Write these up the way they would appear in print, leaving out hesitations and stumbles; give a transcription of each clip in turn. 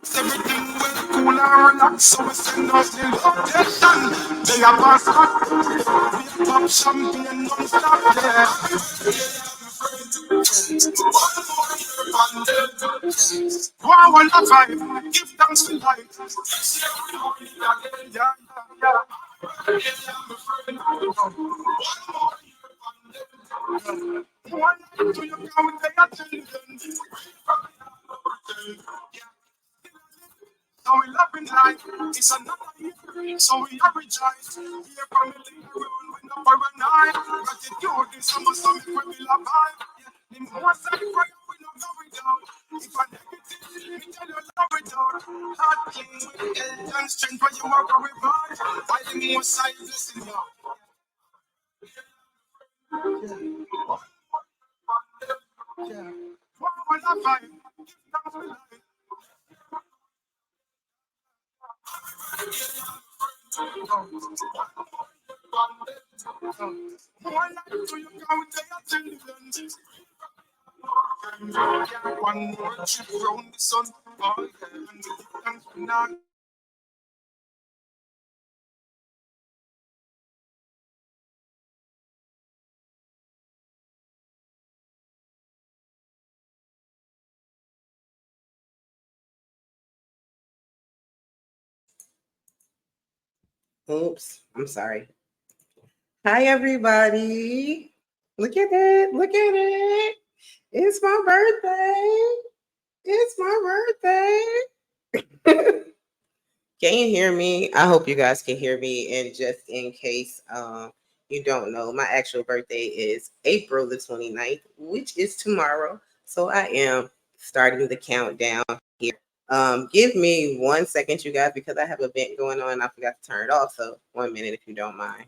Everything well cool and relax, so we send out the location. They have a spot, we pop champagne non-stop, yeah. Wow, one of five, give thanks to life. Yeah, yeah. One to you count, they are children. So we love in life, it's another year, so we are rejoice. Here from the thing we will win up our night. Gratitude is almost something we will abide. The more sacrifice we not go without. If I negative, we tell you love without. Heart clean with health and strength when you walk away by. While the more side blessing you. Yeah. One of five, give thanks for life. One to you count, they are children. One more trip round the sun, all heaven to give thanks for now. Oops, I'm sorry. Hi, everybody. Look at it. Look at it. It's my birthday. It's my birthday. Can you hear me? I hope you guys can hear me. And just in case you don't know, my actual birthday is April the 29th, which is tomorrow. So I am starting the countdown here. Give me 1 second, you guys, because I have a vent going on and I forgot to turn it off. So 1 minute if you don't mind.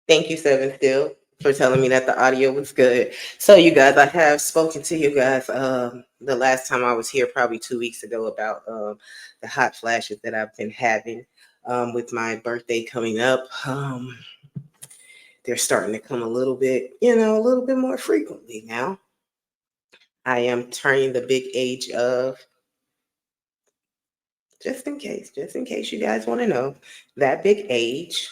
Thank you, Seven Still, for telling me that the audio was good. So, you guys, I have spoken to you guys the last time I was here, probably 2 weeks ago, about the hot flashes that I've been having with my birthday coming up. They're starting to come a little bit, a little bit more frequently now. I am turning the big age of, just in case you guys want to know, that big age.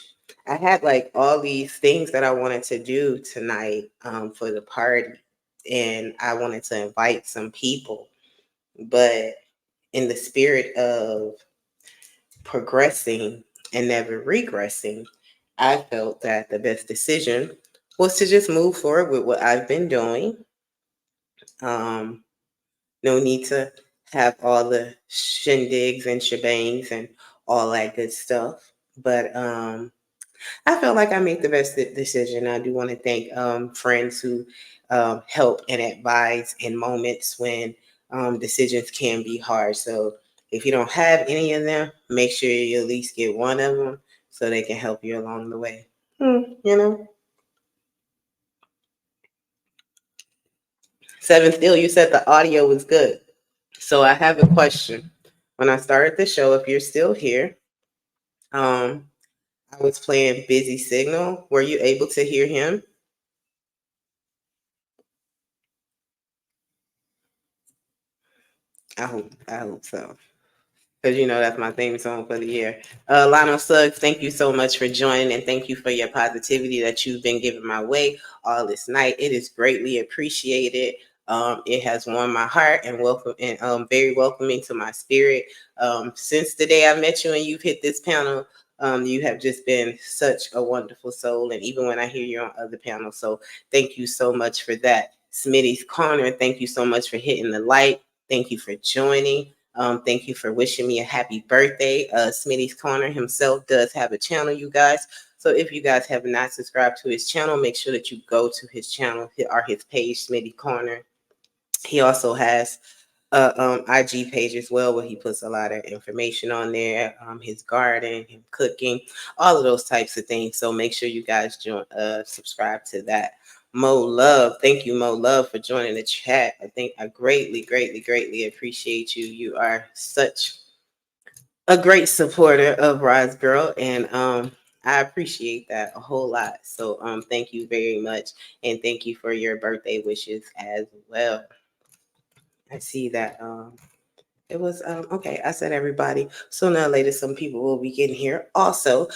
I had like all these things that I wanted to do tonight for the party, and I wanted to invite some people, but in the spirit of progressing and never regressing, I felt that the best decision was to just move forward with what I've been doing. Um, no need to have all the shindigs and shebangs and all that good stuff. But I felt like I made the best decision. I do want to thank friends who help and advise in moments when decisions can be hard. So if you don't have any of them, make sure you at least get one of them so they can help you along the way. You know. Seven Still, you said the audio was good. So I have a question. When I started the show, if you're still here, um, I was playing Busy Signal. Were you able to hear him? I hope so. Because that's my theme song for the year. Lionel Suggs, thank you so much for joining, and thank you for your positivity that you've been giving my way all this night. It is greatly appreciated. It has warmed my heart and welcome and very welcoming to my spirit. Since the day I met you and you've hit this panel, you have just been such a wonderful soul. And even when I hear you on other panels, so thank you so much for that. Smitty's Corner, thank you so much for hitting the light. Thank you for joining. Thank you for wishing me a happy birthday. Smitty's Corner himself does have a channel, you guys. So if you guys have not subscribed to his channel, make sure that you go to his channel or his page, Smitty Corner. He also has a IG page as well where he puts a lot of information on there, his garden, him cooking, all of those types of things. So make sure you guys subscribe to that. Mo Love. Thank you, Mo Love, for joining the chat. I think I greatly, greatly, greatly appreciate you. You are such a great supporter of Rise Girl, and I appreciate that a whole lot. So thank you very much, and thank you for your birthday wishes as well. I see that it was okay. I said everybody. So now later, some people will be getting here. Also,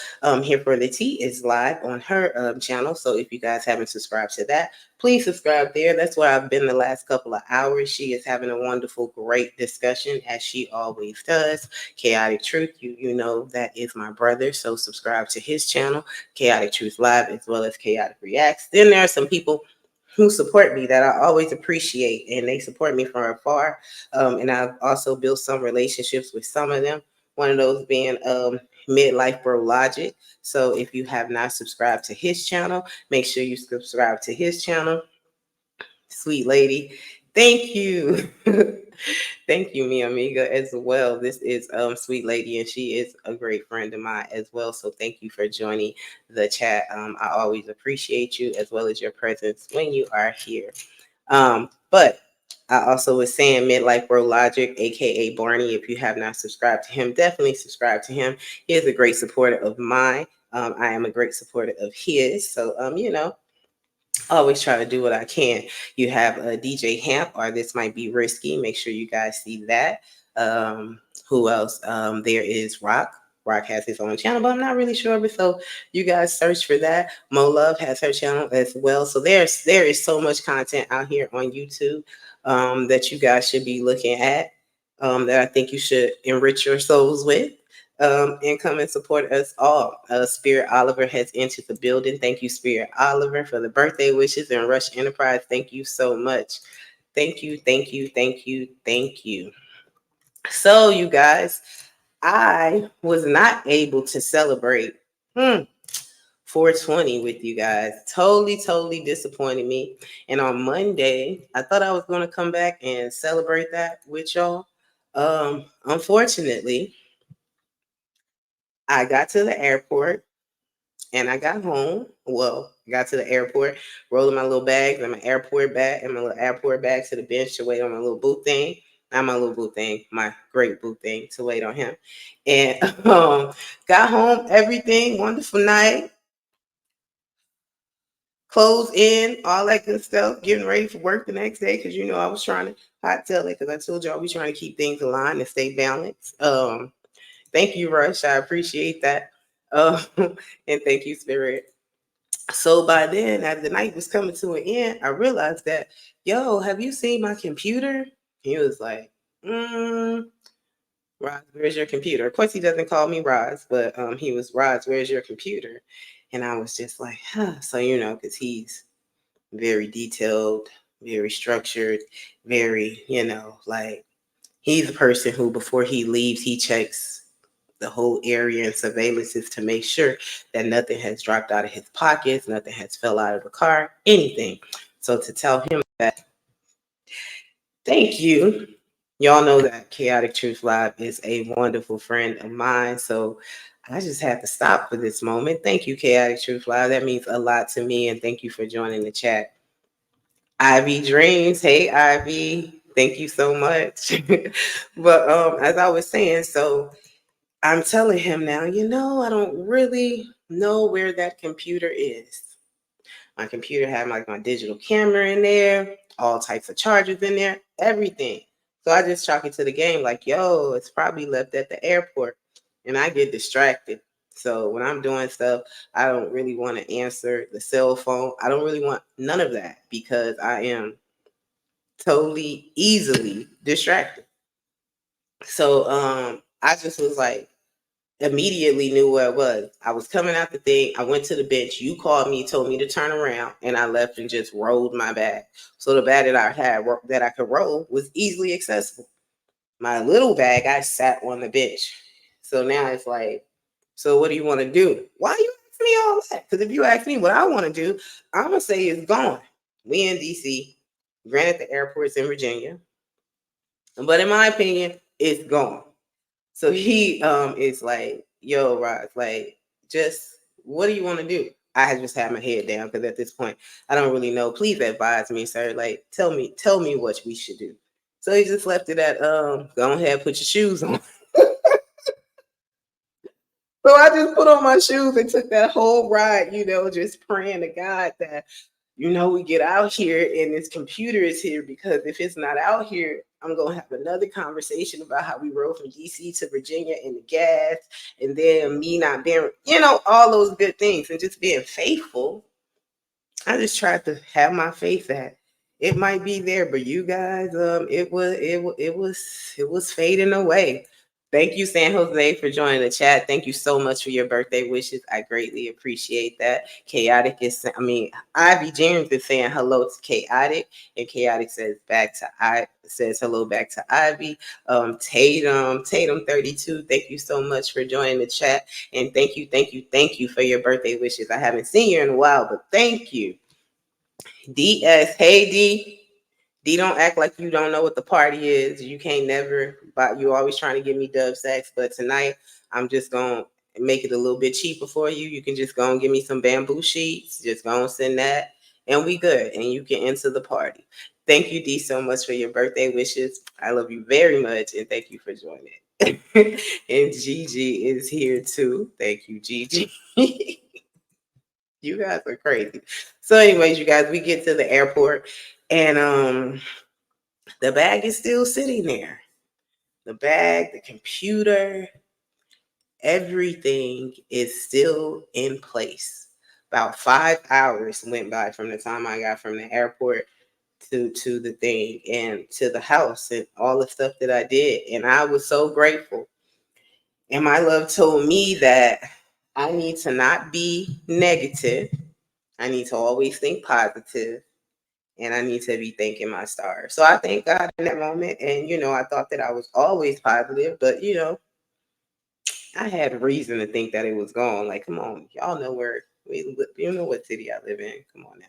here for the tea is live on her channel. So if you guys haven't subscribed to that, please subscribe there. That's where I've been the last couple of hours. She is having a wonderful, great discussion as she always does. Chaotic Truth, you know that is my brother. So subscribe to his channel, Chaotic Truth Live, as well as Chaotic Reacts. Then there are some people who support me that I always appreciate, and they support me from afar. And I've also built some relationships with some of them. One of those being Midlife Bro Logic. So if you have not subscribed to his channel, make sure you subscribe to his channel. Sweet lady, thank you. Thank you, mi amiga, as well. This is Sweet Lady, and she is a great friend of mine as well. So thank you for joining the chat. I always appreciate you as well as your presence when you are here. But I also was saying Midlife Bro Logic, aka Barney. If you have not subscribed to him, definitely subscribe to him. He is a great supporter of mine. I am a great supporter of his. So always try to do what I can. You have a DJ Hamp, or This Might Be Risky. Make sure you guys see that. Who else? There is Rock. Rock has his own channel, but I'm not really sure of it. So you guys search for that. Mo Love has her channel as well. So there is so much content out here on YouTube that you guys should be looking at. That I think you should enrich your souls with. And come and support us all. Spirit Oliver has entered the building. Thank you, Spirit Oliver, for the birthday wishes. And Rush Enterprise, thank you so much. Thank you, thank you, thank you, thank you. So, you guys, I was not able to celebrate 420 with you guys. Totally, totally disappointed me. And on Monday, I thought I was going to come back and celebrate that with y'all. Unfortunately, I got to the airport and I got home. Well, I got to the airport, rolling my little bags and my airport bag and my little airport bag to the bench to wait on my little boo thing. Not my little boo thing, my great boo thing to wait on him. And got home, everything, wonderful night, clothes in, all that good stuff, getting ready for work the next day because I was trying to hot tail it because I told y'all we trying to keep things aligned and stay balanced. Thank you, Rush. I appreciate that. And thank you, Spirit. So by then, as the night was coming to an end, I realized that, yo, have you seen my computer? He was like, Roz, where's your computer? Of course, he doesn't call me Roz, but he was Roz, where's your computer? And I was just like, huh. So, because he's very detailed, very structured, very, like he's a person who, before he leaves, he checks the whole area and surveillances to make sure that nothing has dropped out of his pockets, nothing has fell out of the car, anything. So to tell him that, thank you. Y'all know that Chaotic Truth Live is a wonderful friend of mine. So I just had to stop for this moment. Thank you, Chaotic Truth Live. That means a lot to me. And thank you for joining the chat. Ivy Dreams. Hey, Ivy. Thank you so much. But as I was saying, so I'm telling him now, I don't really know where that computer is. My computer had like my digital camera in there, all types of chargers in there, everything. So I just chalk it to the game like, yo, it's probably left at the airport. And I get distracted. So when I'm doing stuff, I don't really want to answer the cell phone. I don't really want none of that because I am totally easily distracted. So I just was like, immediately knew where it was. I was coming out the thing. I went to the bench. You called me, told me to turn around, and I left and just rolled my bag. So the bag that I had that I could roll was easily accessible. My little bag, I sat on the bench. So now it's like, so what do you want to do? Why you ask me all that? Because if you ask me what I want to do, I'm gonna say it's gone. We in DC. Granted, the airport's in Virginia, but in my opinion, it's gone. So he is like, yo, Roz, like, just what do you want to do? I just had my head down because at this point I don't really know. Please advise me, sir. Like tell me what we should do. So he just left it at go ahead, put your shoes on. So I just put on my shoes and took that whole ride, just praying to God that, we get out here and this computer is here, because if it's not out here, I'm going to have another conversation about how we rode from DC to Virginia in the gas, and then me not being, all those good things and just being faithful. I just tried to have my faith that it might be there, but you guys, it was fading away. Thank you, San Jose, for joining the chat. Thank you so much for your birthday wishes. I greatly appreciate that. Ivy James is saying hello to Chaotic, and Chaotic says hello back to Ivy. Tatum 32. Thank you so much for joining the chat, and thank you for your birthday wishes. I haven't seen you in a while, but thank you. DS, hey D. D, don't act like you don't know what the party is. You can't never, but you always trying to give me dub sacks. But tonight, I'm just going to make it a little bit cheaper for you. You can just go and give me some bamboo sheets. Just go and send that, and we good. And you can enter the party. Thank you, D, so much for your birthday wishes. I love you very much, and thank you for joining. And Gigi is here too. Thank you, Gigi. You guys are crazy. So, anyways, you guys, we get to the airport, and the bag is still sitting there. The bag, the computer, everything is still in place. About 5 hours went by from the time I got from the airport to the thing and to the house and all the stuff that I did. And I was so grateful. And my love told me that I need to not be negative. I need to always think positive, and I need to be thanking my stars. So I thank God in that moment. And, I thought that I was always positive, but, I had reason to think that it was gone. Like, come on, y'all know you know what city I live in. Come on now.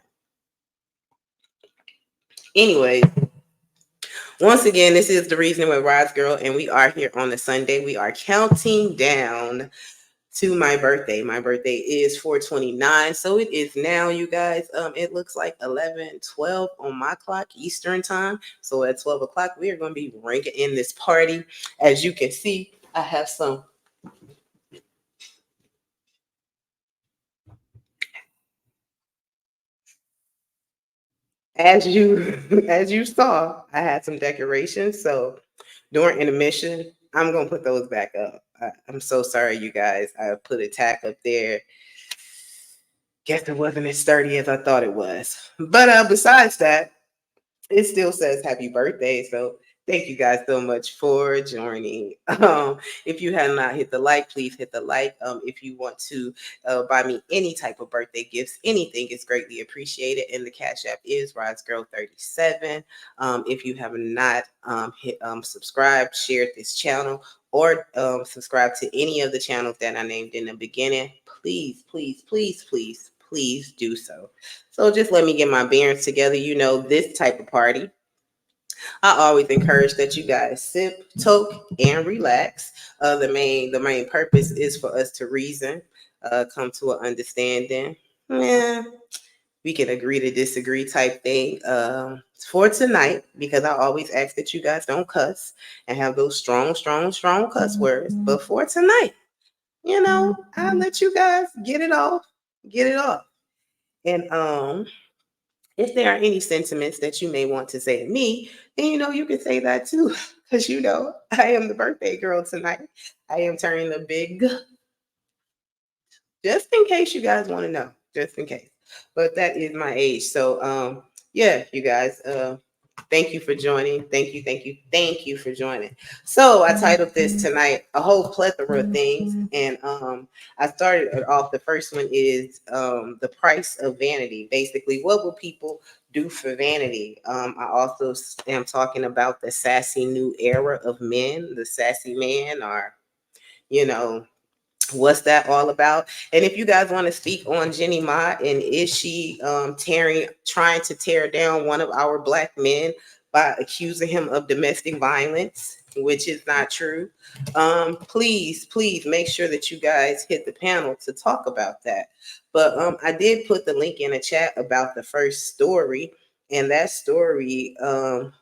Anyways, once again, this is the reason with Rod's Girl, and we are here on a Sunday. We are counting down to my birthday. My birthday is 4/29. So it is now, you guys. It looks like 11:12 on my clock, Eastern time. So at 12 o'clock, we are going to be ringing in this party. As you can see, I have some. As you saw, I had some decorations. So during intermission, I'm gonna put those back up. I'm so sorry, you guys. I put a tack up there. Guess it wasn't as sturdy as I thought it was. But besides that, it still says happy birthday. So thank you guys so much for joining. If you have not hit the like, please hit the like. If you want to buy me any type of birthday gifts, anything is greatly appreciated. And the Cash App is RiseGirl37. If you have not hit subscribed, shared this channel, or subscribe to any of the channels that I named in the beginning, please, please, please, please, please do so. So just let me get my bearings together. This type of party, I always encourage that you guys sip, toke, and relax. The main purpose is for us to reason, come to an understanding. Yeah, we can agree to disagree type thing. For tonight, because I always ask that you guys don't cuss and have those strong, strong, strong cuss words. But for tonight, I'll let you guys get it off. Get it off. And if there are any sentiments that you may want to say to me, then you can say that too. Because I am the birthday girl tonight. I am turning the big, just in case you guys want to know. Just in case. But that is my age. So yeah, you guys, thank you for joining. Thank you, thank you, thank you for joining. So I titled this tonight a whole plethora of things. And I started it off. The first one is the price of vanity. Basically, what will people do for vanity? I also am talking about the sassy new era of men, the sassy man, or what's that all about? And if you guys want to speak on Jeanie Mott, and is she trying to tear down one of our black men by accusing him of domestic violence, which is not true, please make sure that you guys hit the panel to talk about that. But I did put the link in the chat about the first story, and that story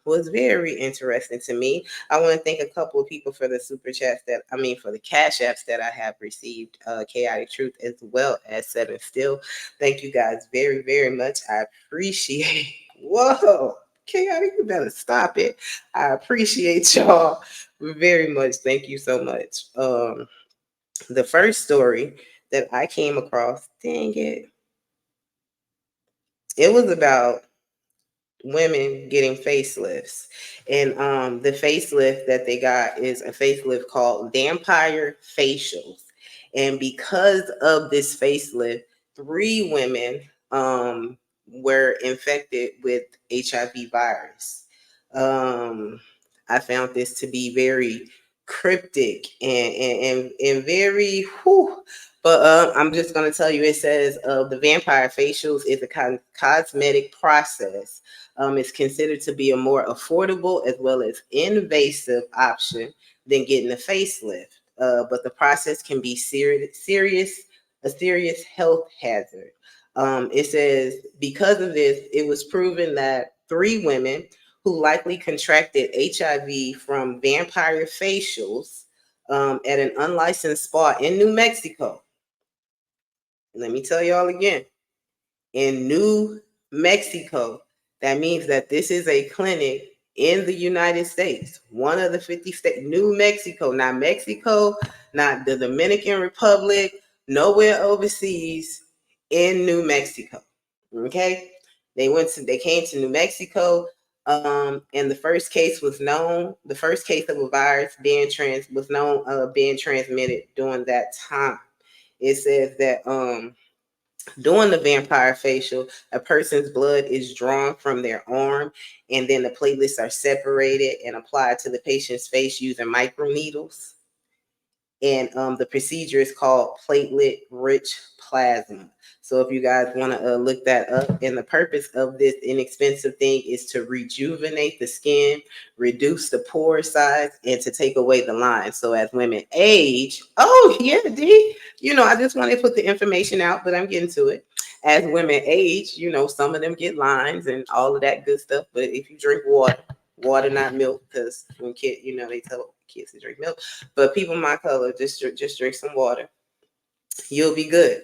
was very interesting to me. I want to thank a couple of people for the super chats for the cash apps that I have received, Chaotic Truth as well as Seven Still. Thank you guys very, very much. I appreciate. Whoa, Chaotic, you better stop it. I appreciate y'all very much. Thank you so much. The first story that I came across, dang it was about women getting facelifts. And the facelift that they got is a facelift called Vampire Facials. And because of this facelift, 3 women were infected with HIV virus. Um, I found this to be very cryptic and very whew. But I'm just going to tell you, it says the vampire facials is a cosmetic process. It's considered to be a more affordable as well as invasive option than getting a facelift. But the process can be a serious health hazard. It says because of this, it was proven that 3 women who likely contracted HIV from vampire facials at an unlicensed spa in New Mexico. Let me tell y'all again, in New Mexico. That means that this is a clinic in the United States, one of the 50 states, New Mexico, not Mexico, not the Dominican Republic, nowhere overseas, in New Mexico. Okay, they came to New Mexico, and the first case was known. The first case of a virus being transmitted during that time. It says that during the vampire facial, a person's blood is drawn from their arm, and then the platelets are separated and applied to the patient's face using microneedles. And the procedure is called platelet-rich plasma. So if you guys want to look that up, and the purpose of this inexpensive thing is to rejuvenate the skin, reduce the pore size, and to take away the lines. So as women age, oh yeah, D, I just want to put the information out, but I'm getting to it. As women age, some of them get lines and all of that good stuff. But if you drink water, not milk, because when kids, they tell kids to drink milk. But people my color, just drink some water. You'll be good.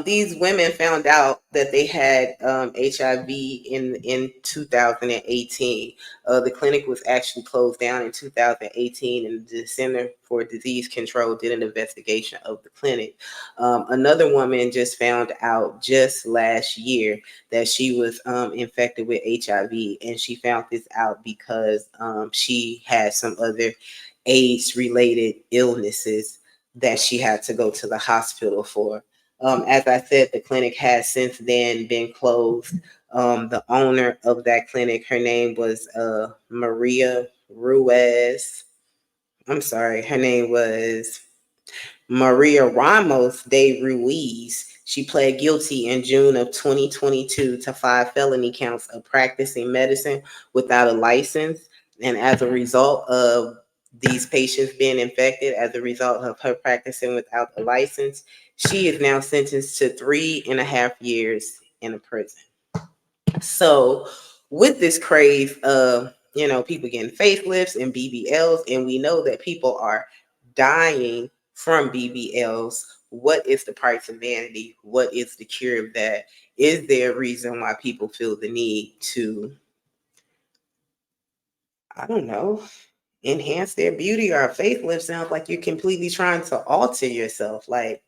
These women found out that they had HIV in 2018. The clinic was actually closed down in 2018, and the Center for Disease Control did an investigation of the clinic. Another woman just found out just last year that she was infected with HIV, and she found this out because she had some other AIDS-related illnesses that she had to go to the hospital for. As I said, the clinic has since then been closed. The owner of that clinic, her name was Maria Ruiz. I'm sorry, her name was Maria Ramos de Ruiz. She pled guilty in June of 2022 to 5 felony counts of practicing medicine without a license. And as a result of these patients being infected, as a result of her practicing without a license, she is now sentenced to 3.5 years in a prison. So, with this craze of people getting facelifts and BBLs, and we know that people are dying from BBLs. What is the price of vanity? What is the cure of that? Is there a reason why people feel the need to, I don't know, enhance their beauty? Or a facelift sounds like you're completely trying to alter yourself. Like,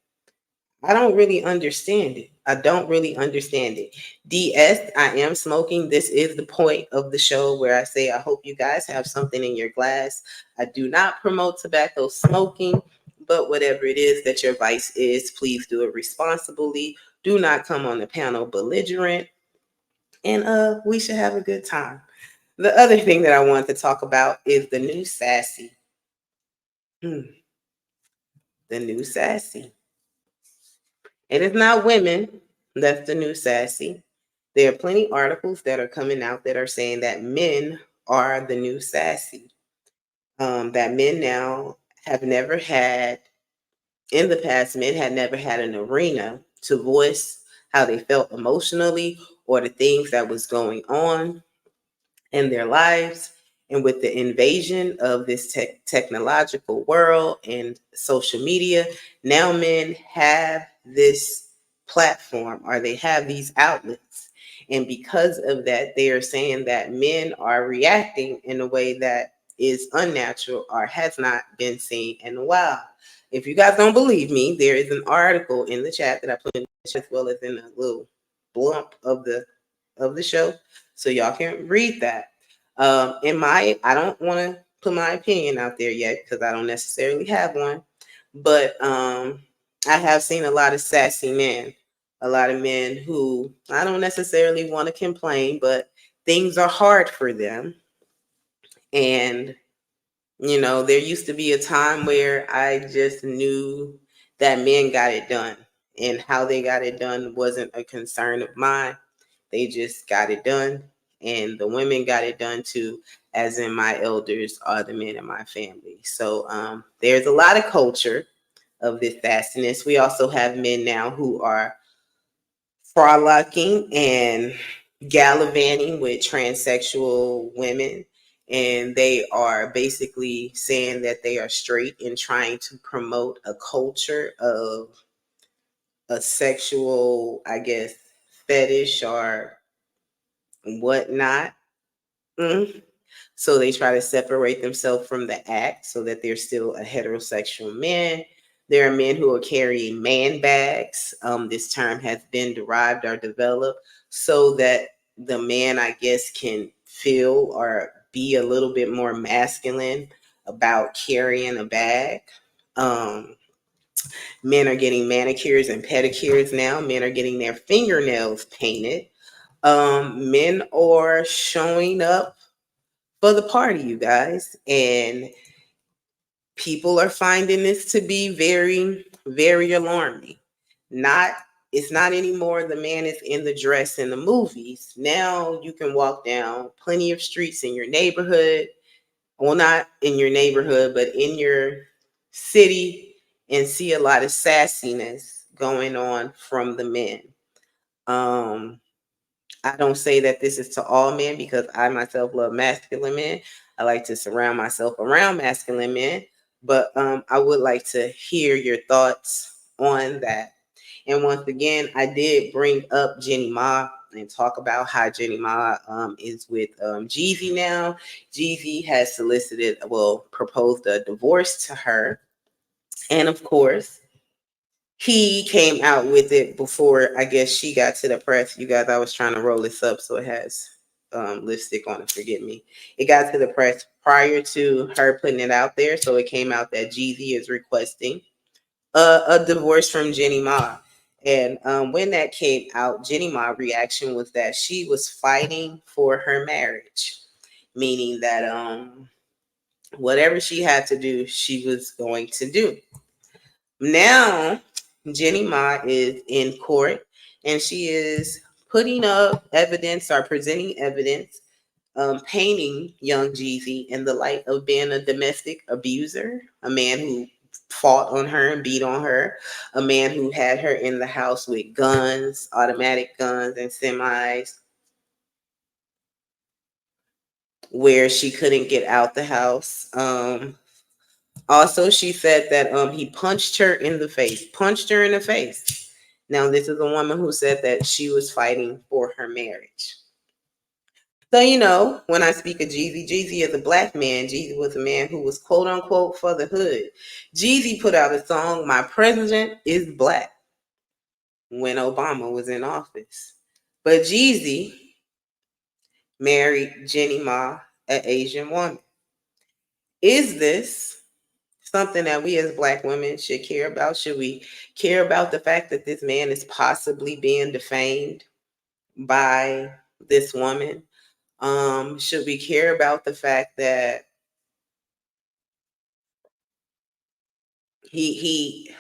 I don't really understand it. I don't really understand it. DS, I am smoking. This is the point of the show where I say I hope you guys have something in your glass. I do not promote tobacco smoking, but whatever it is that your vice is, please do it responsibly. Do not come on the panel belligerent, and we should have a good time. The other thing that I wanted to talk about is the new Sassy. The new Sassy. It is not women that's the new Sassy. There are plenty of articles that are coming out that are saying that men are the new Sassy. That men now have never had, in the past, men had never had an arena to voice how they felt emotionally or the things that was going on in their lives. And with the invasion of this technological world and social media, now men have this platform or they have these outlets. And because of that, they are saying that men are reacting in a way that is unnatural or has not been seen in a while. If you guys don't believe me, there is an article in the chat that I put in the chat as well as in a little blump of the show, so y'all can read that. I don't want to put my opinion out there yet because I don't necessarily have one, but I have seen a lot of sassy men, a lot of men who I don't necessarily want to complain, but things are hard for them. And, there used to be a time where I just knew that men got it done, and how they got it done wasn't a concern of mine. They just got it done. And the women got it done too, as in my elders are the men in my family. So there's a lot of culture of this fastness. We also have men now who are frolicking and gallivanting with transsexual women. And they are basically saying that they are straight and trying to promote a culture of a sexual, I guess, fetish or whatnot. Mm. So they try to separate themselves from the act so that they're still a heterosexual man. There are men who are carrying man bags. This term has been derived or developed so that the man, I guess, can feel or be a little bit more masculine about carrying a bag. Um, Men are getting manicures and pedicures now. Men are getting their fingernails painted. Men are showing up for the party, you guys. And people are finding this to be very, very alarming. Not It's not anymore the man is in the dress in the movies. Now you can walk down plenty of streets in your neighborhood. Well, not in your neighborhood, but in your city, and see a lot of sassiness going on from the men. Um, I don't say that this is to all men because I myself love masculine men. I like to surround myself around masculine men, but I would like to hear your thoughts on that. And once again, I did bring up Jeanie Ma and talk about how Jeanie Ma is with Jeezy now. Jeezy has proposed a divorce to her. And of course, he came out with it before I guess she got to the press. You guys, I was trying to roll this up so it has lipstick on it. Forgive me. It got to the press prior to her putting it out there, so it came out that Jeezy is requesting a divorce from Jeanie Ma. And when that came out, Jeanie Ma's reaction was that she was fighting for her marriage, meaning that whatever she had to do, she was going to do. Now, Jeanie Ma is in court and she is putting up evidence or presenting evidence, painting young Jeezy in the light of being a domestic abuser, a man who fought on her and beat on her, a man who had her in the house with guns, automatic guns, and semis, where she couldn't get out the house. Also, she said that he punched her in the face, punched her in the face. Now, this is a woman who said that she was fighting for her marriage. So, when I speak of Jeezy, Jeezy is a black man. Jeezy was a man who was quote unquote for the hood. Jeezy put out a song, My President is Black, when Obama was in office. But Jeezy married Jeanie Ma, an Asian woman. Is this something that we as black women should care about? Should we care about the fact that this man is possibly being defamed by this woman? Should we care about the fact that he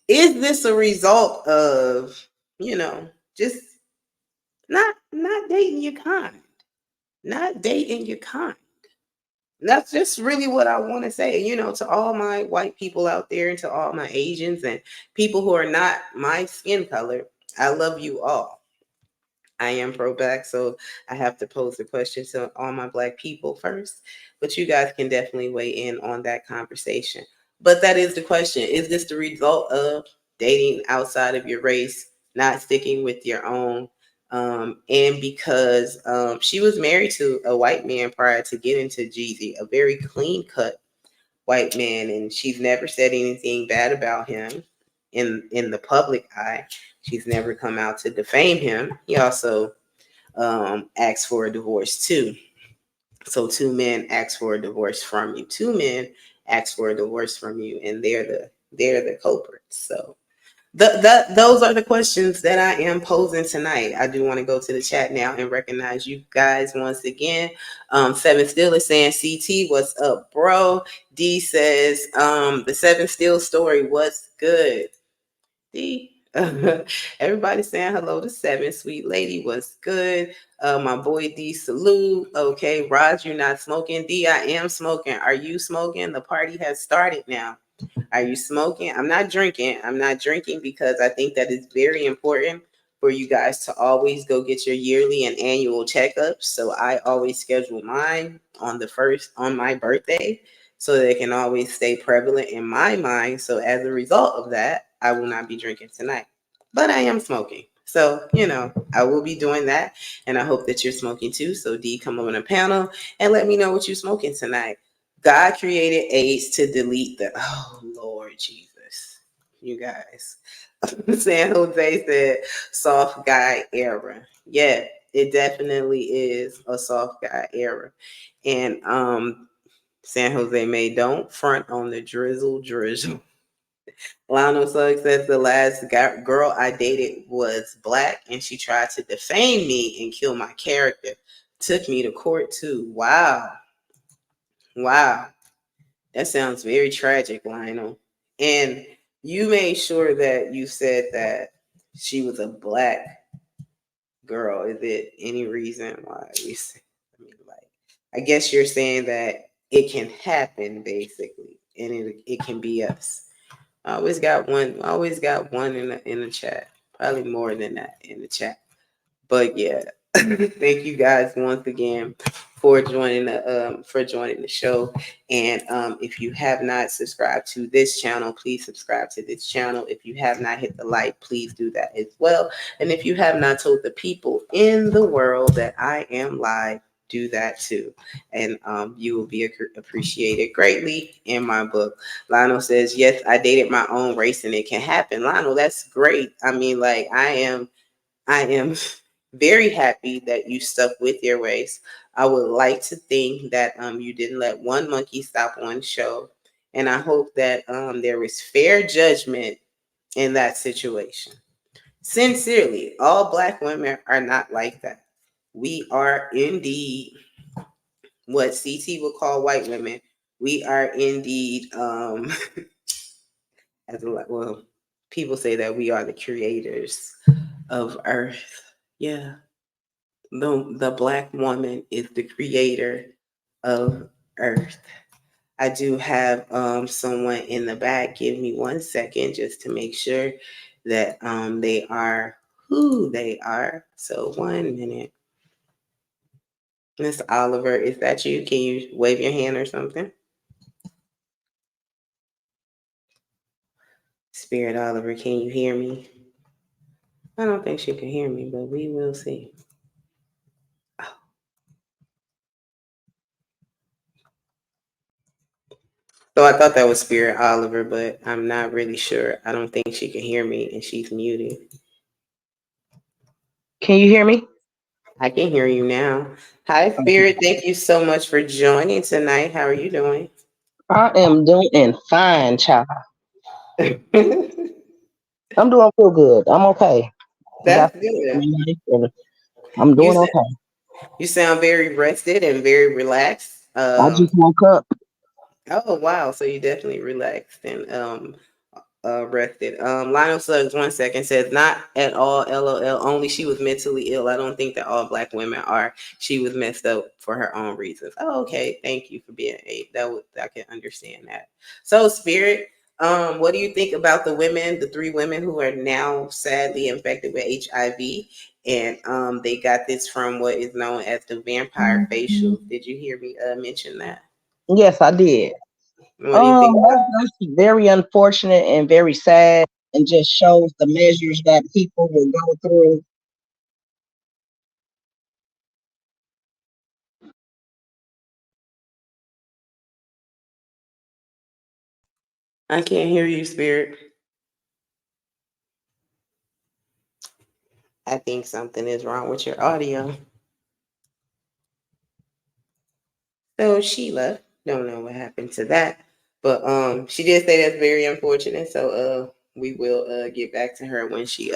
is this a result of, just not dating your kind, not dating your kind? That's just really what I want to say, to all my white people out there and to all my Asians and people who are not my skin color. I love you all. I am pro black, so I have to pose the question to all my black people first. But you guys can definitely weigh in on that conversation. But that is the question. Is this the result of dating outside of your race, not sticking with your own? And because she was married to a white man prior to getting to Jeezy, a very clean cut white man, and she's never said anything bad about him in the public eye. She's never come out to defame him. He also asked for a divorce too. So two men ask for a divorce from you. Two men ask for a divorce from you, and they're the culprits. So those are the questions that I am posing tonight. I do want to go to the chat now and recognize you guys once again. Seven Still is saying, CT, what's up, bro? D says, the Seven Still story, what's good? D. Everybody saying hello to Seven. Sweet lady, what's good? My boy D, salute. Okay, Raj, you're not smoking. D, I am smoking. Are you smoking? The party has started now. Are you smoking? I'm not drinking. I'm not drinking because I think that it's very important for you guys to always go get your yearly and annual checkups. So I always schedule mine on my birthday so that it can always stay prevalent in my mind. So as a result of that, I will not be drinking tonight. But I am smoking. So, I will be doing that. And I hope that you're smoking too. So D, come on a panel and let me know what you're smoking tonight. God created AIDS to delete the. Oh Lord Jesus, you guys. San Jose said soft guy era. Yeah, it definitely is a soft guy era, and San Jose May don't front on the drizzle. Lionel Suggs says the last girl I dated was black, and she tried to defame me and kill my character. Took me to court too. Wow, wow. That sounds very tragic, Lionel. And you made sure that you said that she was a black girl. Is it any reason why we say, I guess you're saying that it can happen basically, and it can be us. I always got one in the chat. Probably more than that in the chat. But yeah, thank you guys once again for joining the show. And if you have not subscribed to this channel, please subscribe to this channel. If you have not hit the like, please do that as well. And if you have not told the people in the world that I am live, do that too, and you will be appreciated greatly in my book. Lionel says, yes, I dated my own race and it can happen. Lionel, that's great. I mean, like, I am very happy that you stuck with your race. I would like to think that you didn't let one monkey stop one show. And I hope that there was fair judgment in that situation. Sincerely, all black women are not like that. We are indeed what CT would call white women. We are indeed, well, people say that we are the creators of Earth. Yeah, the black woman is the creator of Earth. I do have someone in the back. Give me 1 second just to make sure that they are who they are. So 1 minute. Miss Oliver, is that you? Can you wave your hand or something? Spirit Oliver, can you hear me? I don't think she can hear me, but we will see. So I thought that was Spirit Oliver, but I'm not really sure. I don't think she can hear me, and she's muted. Can you hear me? I can hear you now. Hi, Spirit. Thank you so much for joining tonight. How are you doing? I am doing fine, child. That's I'm doing real good. I'm okay. I got good. my life and I'm You doing sa- okay. you sound very rested and very relaxed. I just woke up. Oh wow, so you definitely relaxed and arrested. Lionel Suggs, 1 second, says not at all. LOL. Only she was mentally ill. I don't think that all black women are. She was messed up for her own reasons. Oh, okay. Thank you for being a that would I can understand that. So Spirit, what do you think about the women, the 3 women who are now sadly infected with HIV? And they got this from what is known as the vampire facial. Did you hear me mention that? Yes, I did. What do you think? That's very unfortunate and very sad, and just shows the measures that people will go through. I can't hear you, Spirit. I think something is wrong with your audio. So Sheila, don't know what happened to that, but she did say that's very unfortunate. So we will get back to her when she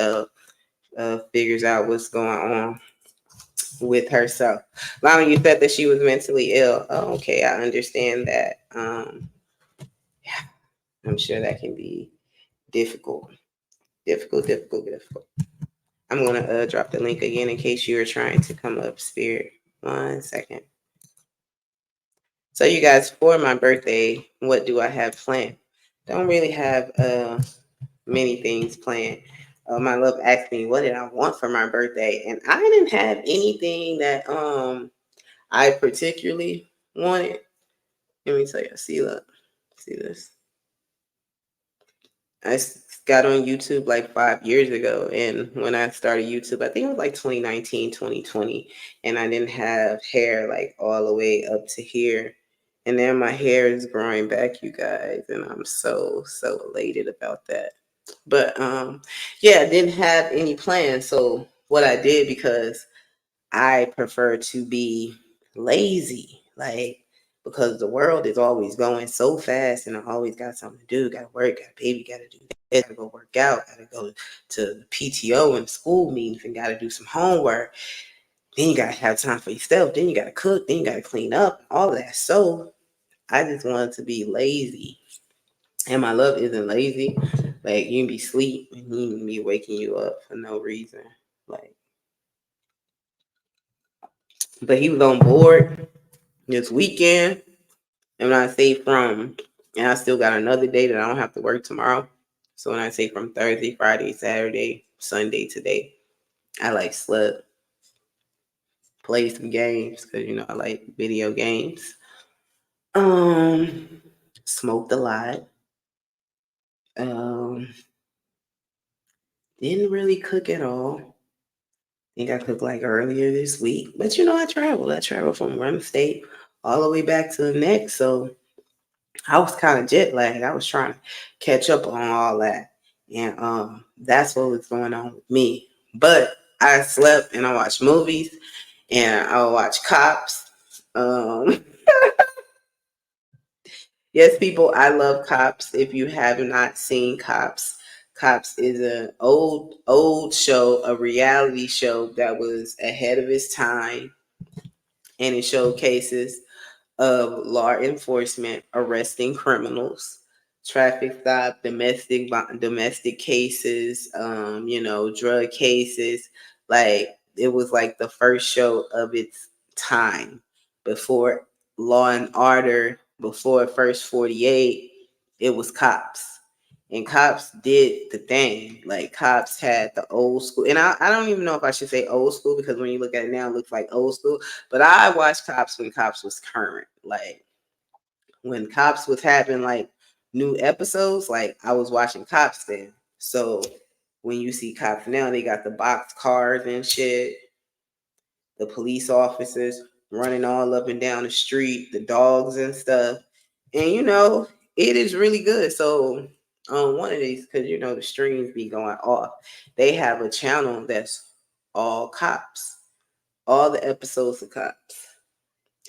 figures out what's going on with herself. Lana, you said that she was mentally ill. Oh, okay, I understand that. Yeah, I'm sure that can be difficult, difficult. I'm gonna drop the link again in case you are trying to come up, Spirit. 1 second. So you guys, for my birthday, what do I have planned? Don't really have many things planned. My love asked me what did I want for my birthday, and I didn't have anything that I particularly wanted. Let me tell you, see this. Got on YouTube like 5 years ago. And when I started YouTube, I think it was like 2019, 2020. And I didn't have hair like all the way up to here. And then my hair is growing back, you guys. And I'm so elated about that. But yeah, I didn't have any plans. So what I did, because I prefer to be lazy, like because the world is always going so fast, and I always got something to do. Got to work, got a baby, got to do this, got to go work out, got to go to PTO and school meetings, and got to do some homework. Then you got to have time for yourself. Then you got to cook. Then you got to clean up. All of that. So I just wanted to be lazy, and my love isn't lazy. Like you can be asleep and he can be waking you up for no reason. Like, but he was on board this weekend. And when I say from, and I still got another day that I don't have to work tomorrow. So when I say from Thursday, Friday, Saturday, Sunday today, I like slept, played some games because you know I like video games. Um, Smoked a lot. Um, didn't really cook at all. I think I cooked like earlier this week, but you know I traveled. I traveled from one state all the way back to the next, so I was kind of jet lagged. I was trying to catch up on all that. And that's what was going on with me. But I slept and I watched movies and I watched Cops. Um, yes, people, I love Cops. If you have not seen Cops, Cops is an old show, a reality show that was ahead of its time, and it showcases of law enforcement arresting criminals, traffic stop, domestic cases, you know, drug cases. Like it was like the first show of its time before Law and Order, before First 48. It was Cops. And Cops did the thing. Like Cops had the old school, and I don't even know if I should say old school because when you look at it now, it looks like old school. But I watched Cops when Cops was current. Like when Cops was having like new episodes, like I was watching Cops then. So when you see Cops now, they got the box cars and shit, the police officers running all up and down the street, the dogs and stuff. And you know, it is really good. So on one of these, because you know the streams be going off, they have a channel that's all Cops, all the episodes of Cops.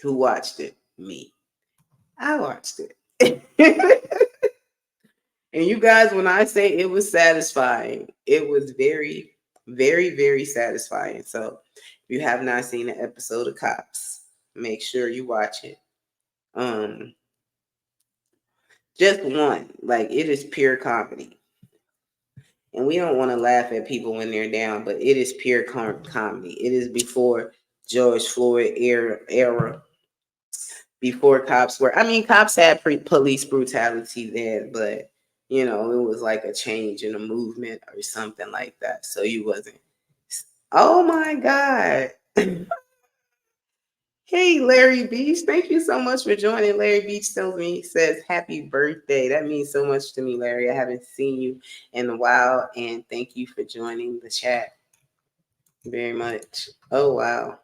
Who watched it? Me. I watched it. And you guys, when I say it was satisfying, it was very satisfying. So if you have not seen an episode of Cops, make sure you watch it. Um, just one. Like it is pure comedy. And we don't want to laugh at people when they're down, but it is pure comedy. It is before George Floyd era, before cops were. I mean, cops had police brutality then, but it was like a change in a movement or something like that. So you wasn't. Oh my God. Hey, Larry Beach. Thank you so much for joining. Larry Beach says, happy birthday. That means so much to me, Larry. I haven't seen you in a while, and thank you for joining the chat very much. Oh, wow.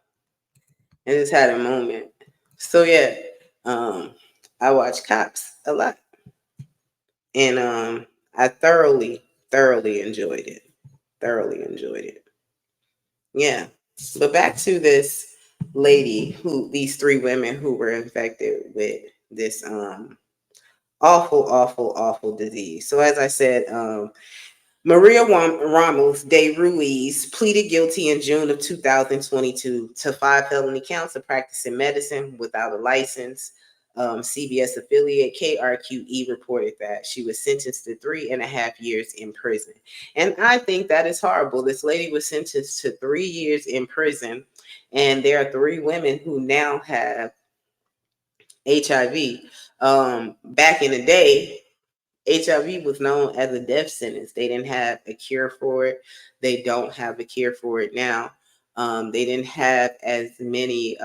I just had a moment. So, yeah, um, I watch Cops a lot, and I thoroughly enjoyed it. Thoroughly enjoyed it. Yeah. But back to this these three women who were infected with this awful disease. So as I said, Maria Ramos de Ruiz pleaded guilty in June of 2022 to 5 felony counts of practicing medicine without a license. CBS affiliate KRQE reported that she was sentenced to 3.5 years in prison. And I think that is horrible. This lady was sentenced to 3 years in prison, and there are three women who now have HIV. Back in the day, HIV was known as a death sentence. They didn't have a cure for it. They don't have a cure for it now. They didn't have as many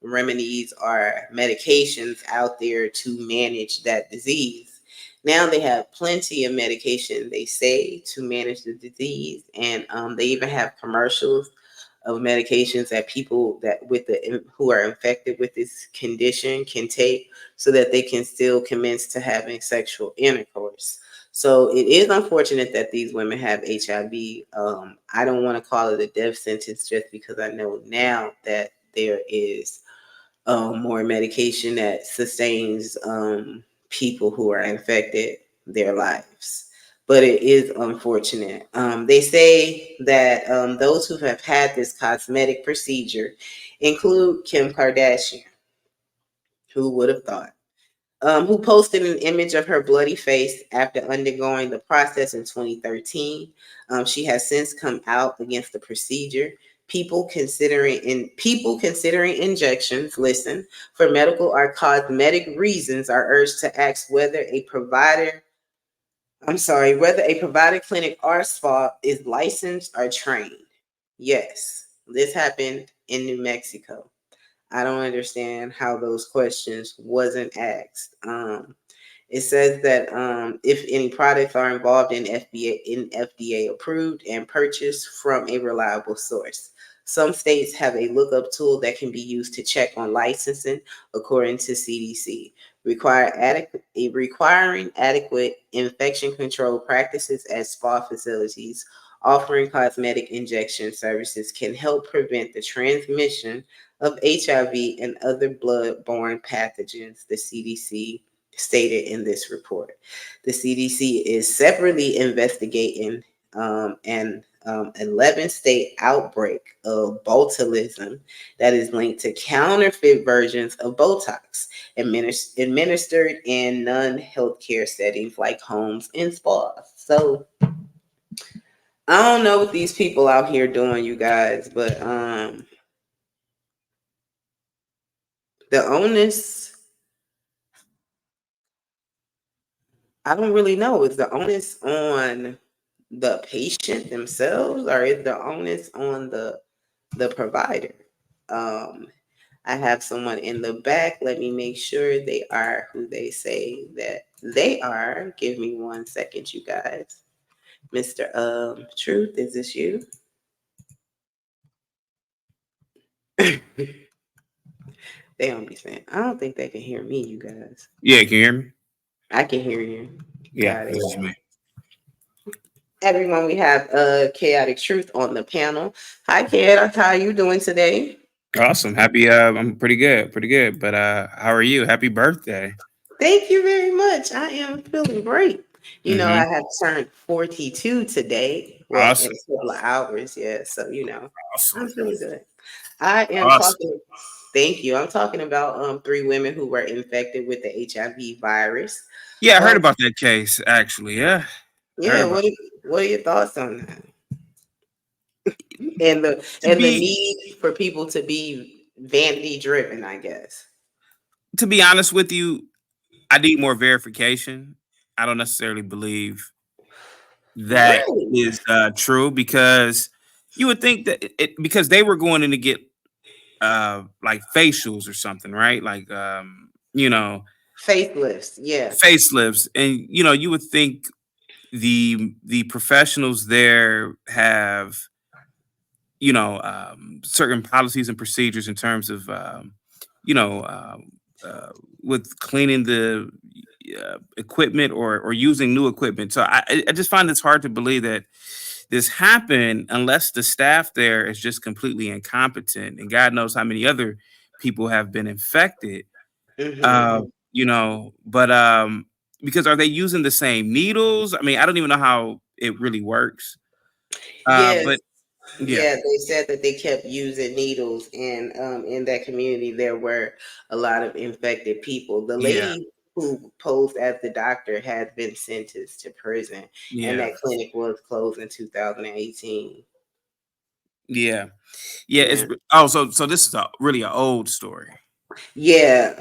remedies or medications out there to manage that disease. Now they have plenty of medication, they say, to manage the disease, and they even have commercials of medications that people who are infected with this condition can take so that they can still commence to having sexual intercourse. So it is unfortunate that these women have HIV. I don't want to call it a death sentence just because I know now that there is more medication that sustains people who are infected their lives. But it is unfortunate. They say that those who have had this cosmetic procedure include Kim Kardashian. Who would have thought? Who posted an image of her bloody face after undergoing the process in 2013. She has since come out against the procedure. People considering injections, listen, for medical or cosmetic reasons are urged to ask whether a provider clinic or spa is licensed or trained. Yes, this happened in New Mexico. I don't understand how those questions wasn't asked. It says that if any products are involved in FDA approved and purchased from a reliable source. Some states have a lookup tool that can be used to check on licensing, according to CDC. Requiring adequate infection control practices at spa facilities offering cosmetic injection services can help prevent the transmission of HIV and other blood-borne pathogens, the CDC stated in this report. The CDC is separately investigating an 11-state outbreak of botulism that is linked to counterfeit versions of Botox administered in non-healthcare settings like homes and spas. So I don't know what these people out here doing, you guys, but the onus, I don't really know. Is the onus on the patient themselves, or is the onus on the provider? Um, I have someone in the back. Let me make sure they are who they say that they are. Give me 1 second, you guys. Mr. Truth, is this you? They don't be saying. I don't think they can hear me, you guys. Yeah, can you hear me? I can hear you. Yeah, Got it. this is me. Everyone, we have Chaotic Truth on the panel. Hi, Chaotic. How are you doing today? Awesome. Happy I'm pretty good, pretty good. But how are you? Happy birthday. Thank you very much. I am feeling great. I Mm-hmm. have turned 42 today. Well, in Awesome. a couple of hours, yeah. So, I'm Awesome. feeling good. I am Awesome. talking, thank you. I'm talking about three women who were infected with the HIV virus. Yeah, I heard Um, about that case actually. Yeah. I heard yeah, about What are your thoughts on that? And the To be need for people to be vanity driven, I guess. to be honest with you, I need more verification. I don't necessarily believe that Really? is true because you would think that because they were going in to get like facials or something, right? Like Faithless, yeah. facelifts, and you would think the professionals there have certain policies and procedures in terms of you know um, uh, with cleaning the equipment or using new equipment. So I just find it's hard to believe that this happened unless the staff there is just completely incompetent, and God knows how many other people have been infected. Hmm. But because are they using the same needles? I mean, I don't even know how it really works. Yes. But yeah, Yeah, they said that they kept using needles, and in that community there were a lot of infected people. The yeah, lady who posed as the doctor had been sentenced to prison, and yeah, that clinic was closed in 2018. yeah, yeah. Yeah. So this is a really an old story. Yeah,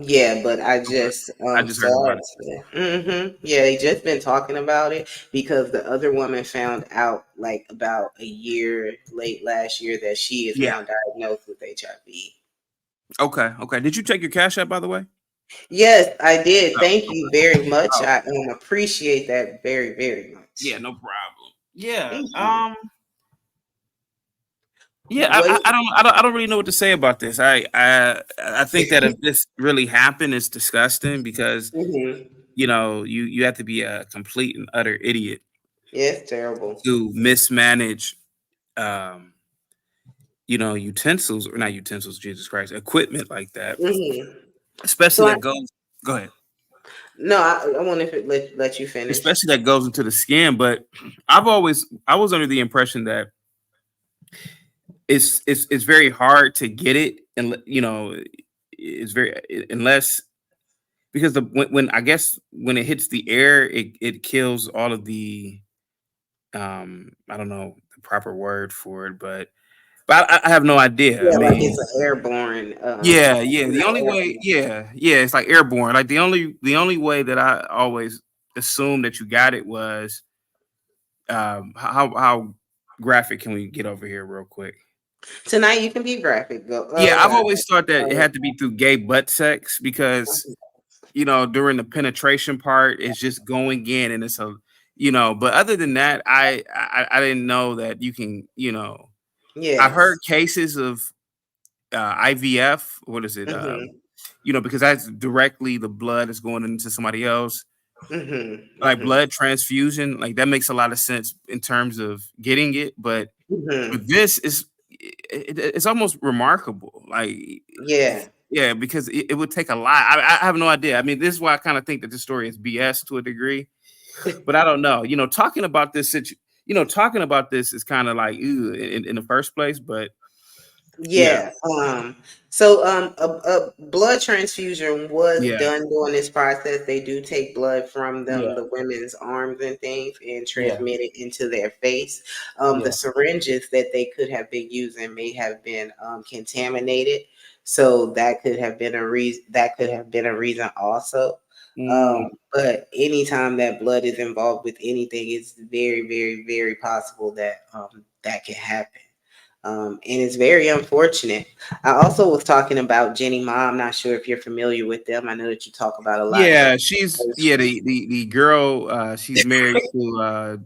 yeah, but I Okay, just I just heard saw about it it. today. Yeah, they just been talking about it because the other woman found out like about a year late last year that she is Yeah. now diagnosed with HIV. Okay. Okay. Did you check your cash app by the way? Yes, I did. Oh, Thank you very much. oh, I appreciate that very, very yeah, much. no problem. Yeah. Thank you. Yeah. What? I don't really know what to say about this. I think that if this really happened, it's disgusting because Hmm. you have to be a complete and utter idiot Yeah, it's terrible. to mismanage um utensils, or not utensils, Jesus Christ, equipment like that, Hmm. especially So I that goes. Go ahead. no, I want to let you finish. Especially that goes into the skin. But I was under the impression that it's very hard to get it, and it's very unless because when I guess when it hits the air, it kills all of the I don't know the proper word for it, but I have no idea. I Yeah, like it's mean, an airborne. yeah, yeah. The Not only way, airborne. yeah, it's like airborne. Like the only way that I always assumed that you got it was how graphic can we get over here real quick? Tonight you can be graphic. Go. Yeah, Oh I've God. always thought that it had to be through gay butt sex because during the penetration part, it's just going in and it's a but other than that, I didn't know that you can, I've Yes. heard cases of IVF. What is it? Mhm. Because that's directly the blood is going into somebody else. Mhm. Like Mhm. blood transfusion, like that makes a lot of sense in terms of getting it, but Mhm. this is it's almost remarkable. Like, Yeah. yeah, because it would take a lot. I have no idea. I mean, this is why I kind of think that this story is BS to a degree, but I don't know. Talking about this is kind of like ew, in the first place. But yeah, Yeah. So a blood transfusion was yeah, done during this process. They do take blood from them, yeah, the women's arms and things, and yeah, transmit it into their face. The yeah. syringes that they could have been using may have been contaminated, so that could have been a reason. That could have been a reason also. Mm, But anytime that blood is involved with anything, it's very, very, very possible that that can happen. And it's very unfortunate. I also was talking about Jeanie Ma. I'm not sure if you're familiar with them. I know that you talk about a lot of yeah, different she's yeah situations. the girl. She's married to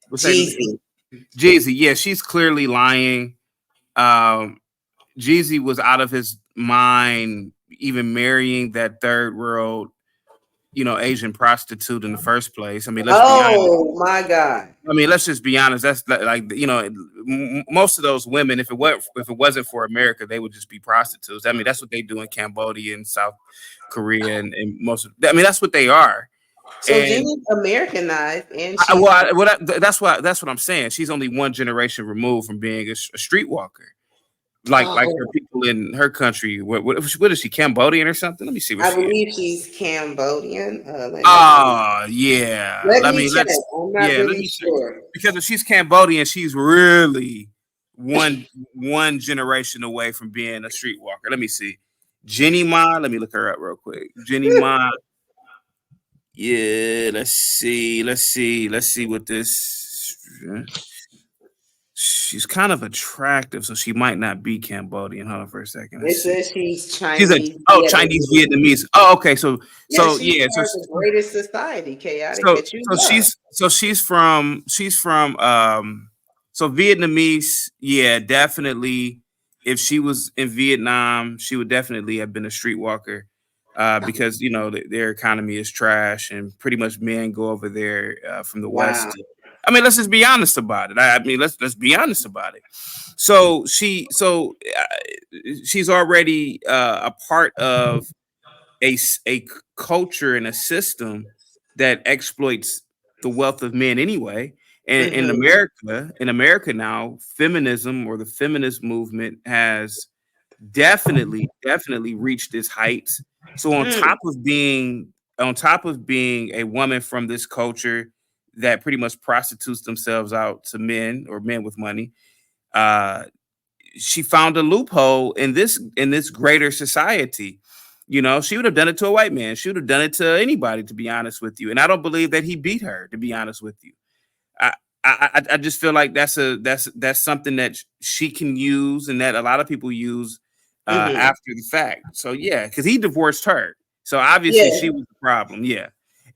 what's her Jeezy. Jay-Z. Yeah, she's clearly lying. Um, Jeezy was out of his mind even marrying that third world, Asian prostitute in the first place. I mean, let's be honest. Oh my God. I mean, let's just be honest. That's like most of those women, if it wasn't for America, they would just be prostitutes. I mean, that's what they do in Cambodia and South Korea and most of. I mean, that's what they are. So And Jeannie's Americanized, and she's that's what I'm saying. She's only one generation removed from being a streetwalker. like her Oh, people in her country. What is she, Cambodian or something? Let me see what I she is. believe she's Cambodian. Oh yeah. Let I me mean, check. I'm not let really me check. sure. Because if she's Cambodian, she's really one generation away from being a streetwalker. Let me see. Jeanie Ma, let me look her up real quick. Jeanie Ma. Yeah, let's see what this. She's kind of attractive, so she might not be Cambodian. Hold on for a second. Let's It see. says she's She's a Chinese Chinese Vietnamese. Vietnamese. Oh, okay. So Yeah, so she's yeah. part of the greatest society, chaotic So that you so love. she's from so Vietnamese. Yeah, definitely. If she was in Vietnam, she would definitely have been a streetwalker. Because their economy is trash, and pretty much men go over there from the Wow. West. I mean, let's just be honest about it. I mean, let's be honest about it. So she's already a part of a culture and a system that exploits the wealth of men anyway. And Hmm. In America now, feminism or the feminist movement has definitely reached its heights. So Mm. on top of being a woman from this culture that pretty much prostitutes themselves out to men or men with money, uh, she found a loophole in this greater society. She would have done it to a white man. She would have done it to anybody, to be honest with you. And I don't believe that he beat her, to be honest with you. I I just feel like that's something that she can use and that a lot of people use Hmm. after the fact. So yeah, because he divorced her, so obviously Yeah, she was the problem. Yeah,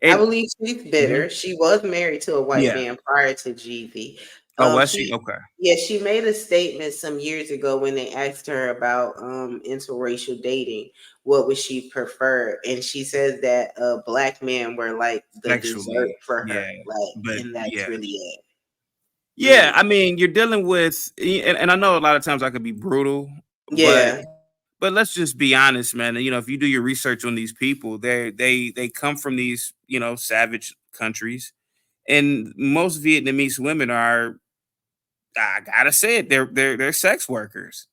I and believe she's mhm, bitter. She was married to a white yeah. man prior to GV. Oh, was she? She Okay. Yeah, she made a statement some years ago when they asked her about interracial dating. What would she prefer? And she says that black men were like the dessert Sexually, for her, yeah, like, but and that's yeah. really it. Yeah, Mm. I mean, you're dealing with, and I know a lot of times I could be brutal, but Yeah. let's just be honest, man. If you do your research on these people, they come from these savage countries, and most Vietnamese women are, I gotta say it, they're sex workers.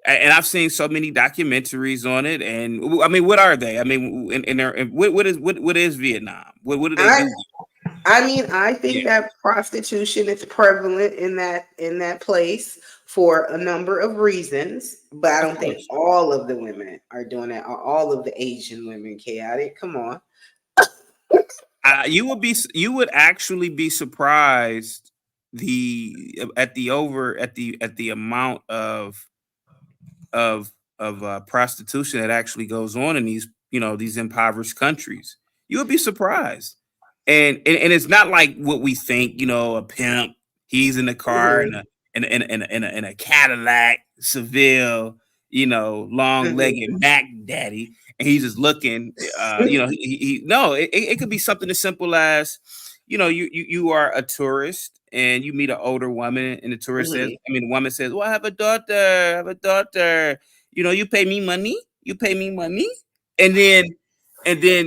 And I've seen so many documentaries on it. And I mean, what are they? I mean, what is Vietnam? What do they I do? I mean, I think Yeah, that prostitution is prevalent in that place for a number of reasons, but I of don't think course. all of the women are doing that, or all of the Asian women chaotic. Come on. You would actually be surprised at the amount of prostitution that actually goes on in these impoverished countries. You would be surprised, and it's not like what we think. A pimp, he's in the car in Hmm. a Cadillac Seville, long Hmm. legged Mac Daddy, and he's just looking. No, it could be something as simple as, you are a tourist and you meet an older woman, and Hmm. the woman says, "Well, I have a daughter, I have a daughter. You pay me money, you pay me money," and then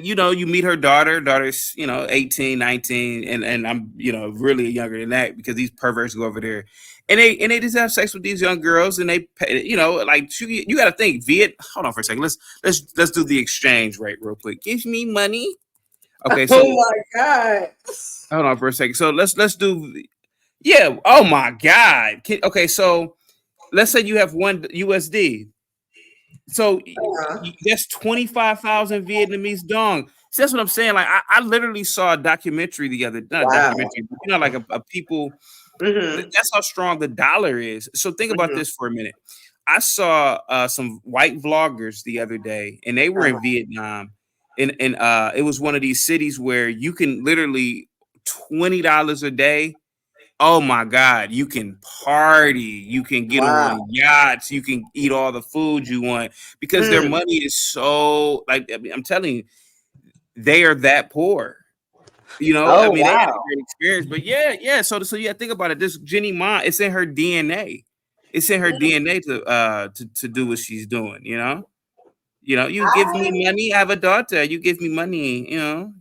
you meet her daughter's 18, 19, and I'm really younger than that, because these perverts go over there and they just have sex with these young girls, and they pay, like, you got to think, hold on for a second, let's do the exchange rate real quick. Give me money. Okay, so Oh my God. hold on for a second. So let's do, yeah. Oh my God. Okay, so let's say you have one USD. So that's 25,000 Vietnamese dong. So that's what I'm saying. Like, I literally saw a documentary the other, not a Wow. documentary, but like a people. Hmm. That's how strong the dollar is. So think about Hmm. this for a minute. I saw some white vloggers the other day, and they were in Vietnam, and it was one of these cities where you can literally $20 a day. Oh my God, you can party, you can get Wow. on yachts, you can eat all the food you want, because their Mm. money is so, like, I mean, I'm telling you, they are that poor. I Oh mean, they had a wow. great experience, but yeah, yeah. So yeah, think about it. This Jenny Ma, it's in her DNA. It's in her DNA to do what she's doing. You give me I money. I have a daughter. You give me money.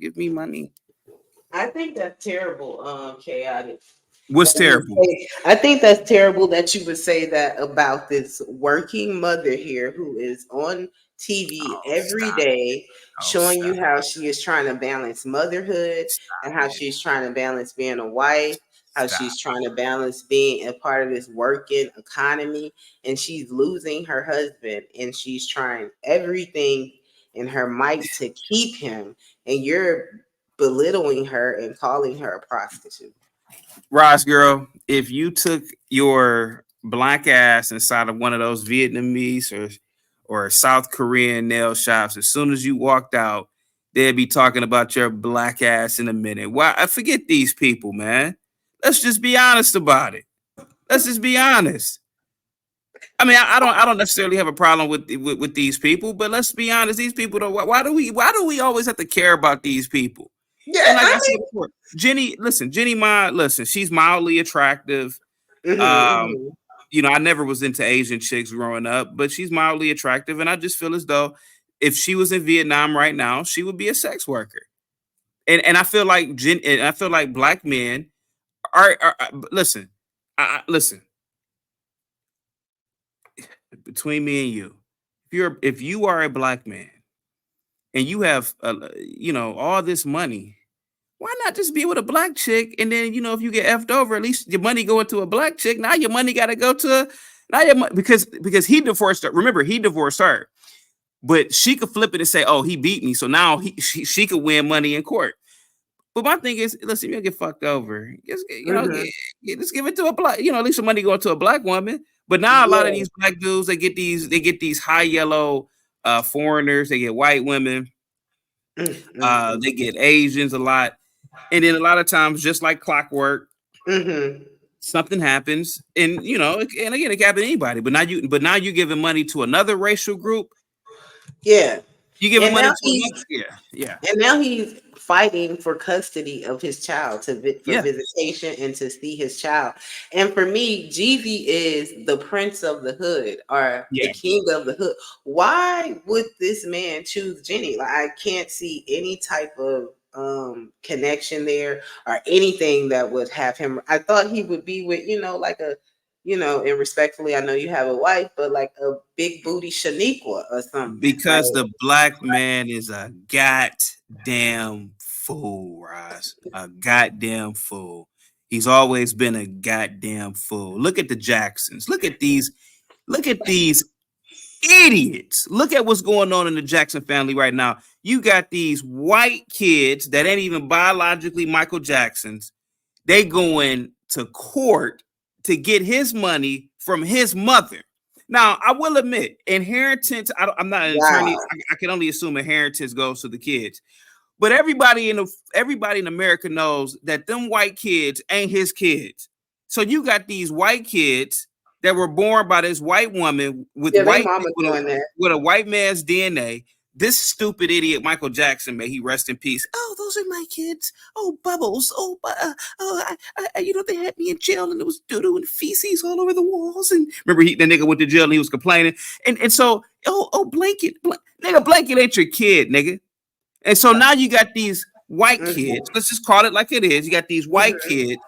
Give me money. I think that's terrible, chaotic. What's terrible? I think that's terrible that you would say that about this working mother here who is on TV Oh, every stop. day Oh, showing stop. you how she is trying to balance motherhood and Stop how it. she's trying to balance being a wife, how Stop. she's trying to balance being a part of this working economy, and she's losing her husband and she's trying everything in her might to keep him, and you're belittling her and calling her a prostitute. Ross, girl, if you took your black ass inside of one of those Vietnamese or South Korean nail shops, as soon as you walked out, they'd be talking about your black ass in a minute. Why? I forget these people, man. Let's just be honest about it. Let's just be honest. I mean, I don't necessarily have a problem with these people, but let's be honest. These people don't. Why do we always have to care about these people? Yeah, And like I I said before, Jenny, she's mildly attractive. mean, Um, I never was into Asian chicks growing up, but she's mildly attractive, and I just feel as though if she was in Vietnam right now, she would be a sex worker. And I feel like black men listen, listen, between me and you, if you are a black man and you have all this money, why not just be with a black chick? And then, if you get effed over, at least your money going to a black chick. Now your money got to go to because he divorced her. Remember, he divorced her, but she could flip it and say, "Oh, he beat me," so now she could win money in court. But my thing is, listen, you get fucked over. Just just give it to a black. At least the money going to a black woman. But now a lot of yeah. these black dudes, they get these high yellow foreigners. They get white women. They get Asians a lot. And then a lot of times, just like clockwork, something happens, and and again, it can happen to anybody. But now you're giving money to another racial group. Yeah. You giving And money now to another, yeah, and now he's fighting for custody of his child for yeah. visitation and to see his child. And for me, Jeezy is the prince of the hood or the Yeah, king of the hood. Why would this man choose Jenny? Like I can't see any type of connection there or anything that would have him. I thought he would be with, like a and respectfully, I know you have a wife, but like a big booty Shaniqua or something. Like, because the black man is a goddamn fool, Roz. A goddamn fool. He's always been a goddamn fool. Look at the Jacksons. Look at these. Look at these idiots. Look at what's going on in the Jackson family right now. You got these white kids that ain't even biologically Michael Jackson's. They going to court to get his money from his mother. Now, I will admit, inheritance. I'm not an attorney. wow. I can only assume inheritance goes to the kids. But everybody in America knows that them white kids ain't his kids. So you got these white kids that were born by this white woman with Yeah, they mama doing that. a white man's DNA. This stupid idiot Michael Jackson, may he rest in peace. Oh, those are my kids. Oh, Bubbles. Oh, they had me in jail and there was doo-doo and feces all over the walls. And remember, the nigga went to jail and he was complaining. And so, Blanket, nigga, Blanket ain't your kid, nigga. And so now you got these white kids. Let's just call it like it is. You got these white kids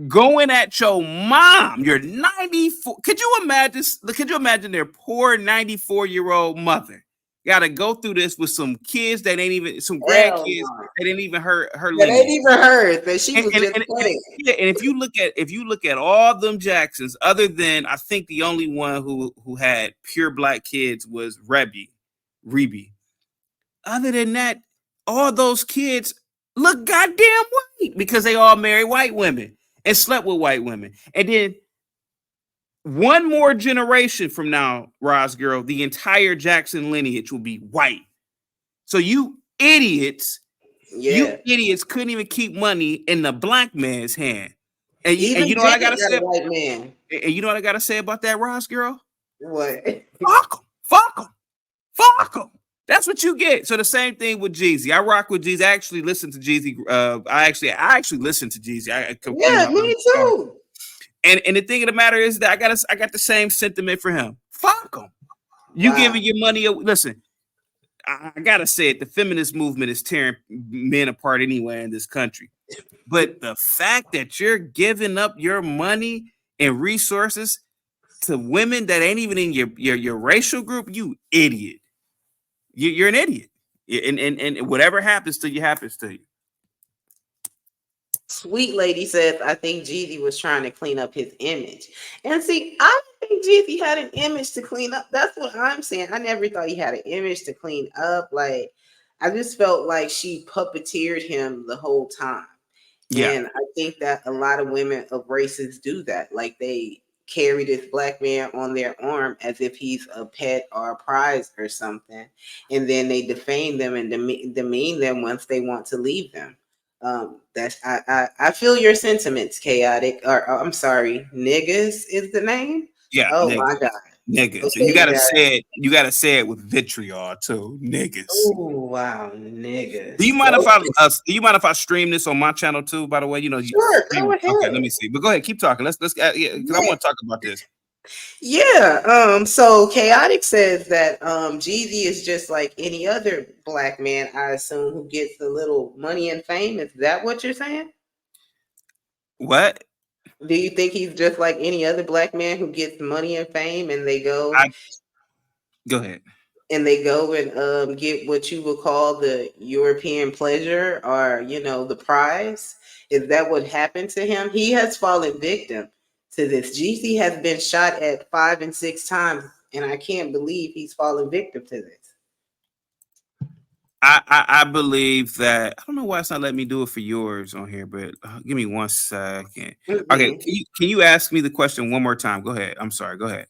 going at your mom. You're 94. Could you imagine their poor 94-year-old mother got to go through this with some kids that ain't even some grandkids that ain't even her That ain't even heard that she was just playing. Yeah, and if you look at all them Jacksons, other than I think the only one who had pure black kids was Reby. Other than that, all those kids look goddamn white because they all marry white women and slept with white women. And then one more generation from now, Roz girl, the entire Jackson lineage will be white. So you idiots couldn't even keep money in the black man's hand. And Even you know what I Jenny gotta got say? a white man. And you know what I gotta say about that, Roz girl? What? Fuck them. That's what you get. So the same thing with Jeezy. I rock with Jeezy. I actually listen to Jeezy. I actually listen to Jeezy. Yeah, me too. And the thing of the matter is that I got the same sentiment for him. Fuck him. You giving your money. Listen, I gotta say it. The feminist movement is tearing men apart anyway in this country. But the fact that you're giving up your money and resources to women that ain't even in your racial group, you idiot. You're an idiot. And whatever happens to you happens to you. Sweet Lady says, I think Jeezy was trying to clean up his image. And see, I don't think Jeezy had an image to clean up. That's what I'm saying. I never thought he had an image to clean up. Like, I just felt like she puppeteered him the whole time. Yeah. And I think that a lot of women of races do that. Like, they carry this black man on their arm as if he's a pet or a prize or something. And then they defame them and demean them once they want to leave them. That's I feel your sentiments, chaotic. Or I'm sorry, niggas is the name. Yeah, Oh niggas. my god. Niggas. And Okay, that. you gotta say it with vitriol too. Niggas. Oh wow, Do you niggas. mind if Okay, do you mind if I stream this on my channel too? By the way, you know, you sure, stream. go Okay, let ahead. me see. But go ahead, keep talking. Let's yeah, because I Yeah. want to talk about this. Yeah. So Chaotic says that Jeezy is just like any other black man, I assume, who gets a little money and fame. Is that what you're saying? What? Do you think he's just like any other black man who gets money and fame and they go I Go ahead. and get what you would call the European pleasure, or the prize? Is that what happened to him? He has fallen victim to this. GC has been shot at 5 and 6 times, and I can't believe he's fallen victim to this. I believe that I don't know why it's not letting me do it for yours on here, but give me 1 second. Okay, Mm-mm. can you ask me the question one more time? Go ahead. I'm sorry. Go ahead.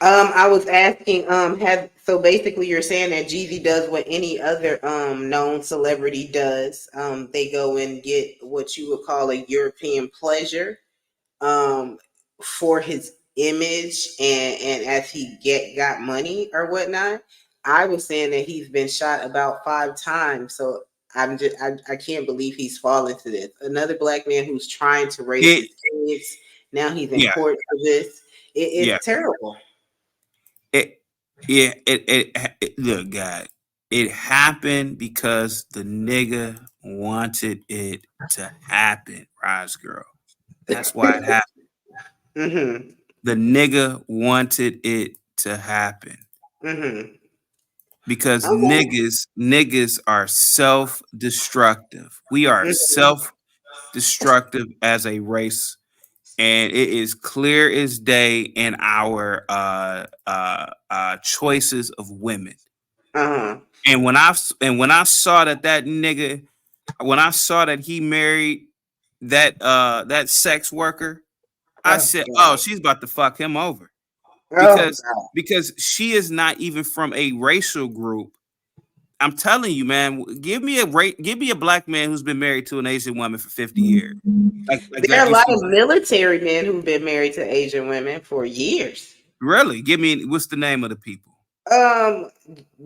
I was asking, have so basically you're saying that Jeezy does what any other known celebrity does. They go and get what you would call a European pleasure, um for his image, and as he got money or whatnot. I was saying that he's been shot about 5 times, so I can't believe he's fallen to this. Another black man who's trying to raise It his kids. Now he's in Yeah, court for this. yeah. It's terrible. It look, God, it happened because the nigga wanted it to happen, Rise Girl. That's why it happened. Mm-hmm. The nigga wanted it to happen Mm-hmm. because Okay. niggas are self-destructive. We are Mm-hmm. self-destructive as a race, and it is clear as day in our choices of women. Uh-huh. And when I saw that nigga, when I saw that he married that sex worker, I Oh said, "Oh, God. she's about to fuck him over," Oh because God. she is not even from a racial group. I'm telling you, man. Give me a black man who's been married to an Asian woman for 50 years, There are a you lot see. of military men who've been married to Asian women for years. Really, give me what's the name of the people? Um,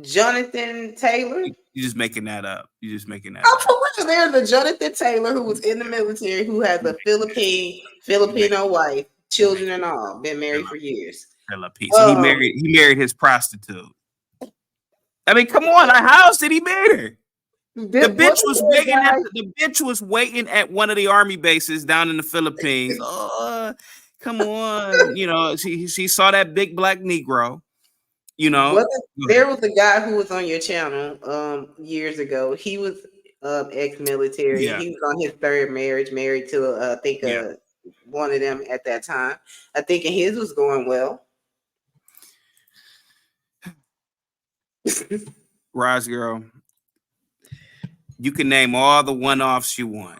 Jonathan Taylor. You just making that up. You just making that I'm up. pretty sure there's a Jonathan Taylor who was in the military who has a You make Filipino wife, children and all, been married for years. Philip. So Um, he married his prostitute. I mean, come on, how else did he marry her? The bitch wasn't was there a waiting at guy? the bitch was waiting at one of the army bases down in the Philippines. Oh, come on, she saw that big black Negro. Wasn't Go there ahead. was a guy who was on your channel years ago? He was ex-military. Yeah, He was on his third marriage, married to I think yeah. one of them at that time. I think his was going well. Rise girl, you can name all the one-offs you want,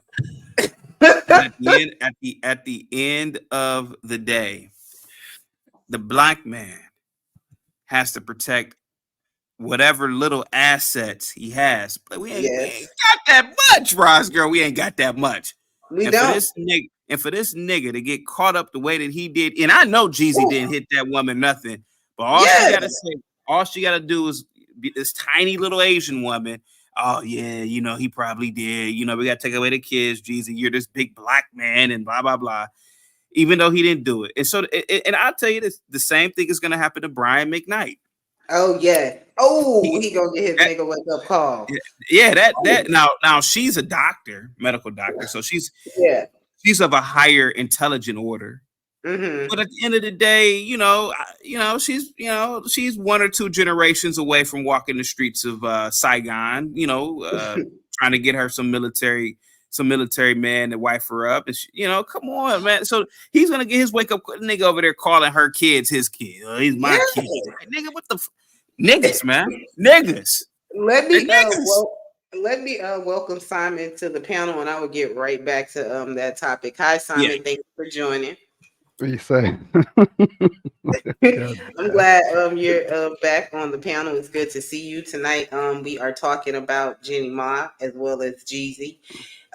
but at the end of the day, the black man has to protect whatever little assets he has. But we ain't Yes, got that much, Ross girl. We ain't got that much. we And for don't. this nigga to get caught up the way that he did, and I know Jeezy Ooh, didn't hit that woman nothing, but yeah, all she gotta do is be this tiny little Asian woman. Oh yeah, he probably did. We gotta take away the kids, Jeezy. You're this big black man, and blah blah blah. Even though he didn't do it, and so and I'll tell you this: the same thing is gonna happen to Brian McKnight. Oh yeah. Oh, He, he gonna get his that, nigga wake up call. yeah, that Oh, now she's a doctor, medical doctor, so yeah. she's of a higher intelligent order. Mm-hmm. But at the end of the day, she's one or two generations away from walking the streets of Saigon. Trying to get her some military man to wife her up. And come on, man. So he's gonna get his wake up nigga over there calling her kids his kid. Oh, he's my Yeah. kid, like, nigga. What the niggas, man? Niggas. Let They me niggas. welcome Simon to the panel, and I will get right back to that topic. Hi Yeah. Simon, thank you for joining. What you say? God I'm damn. glad you're back on the panel. It's good to see you tonight. We are talking about Jeannie Ma as well as Jeezy.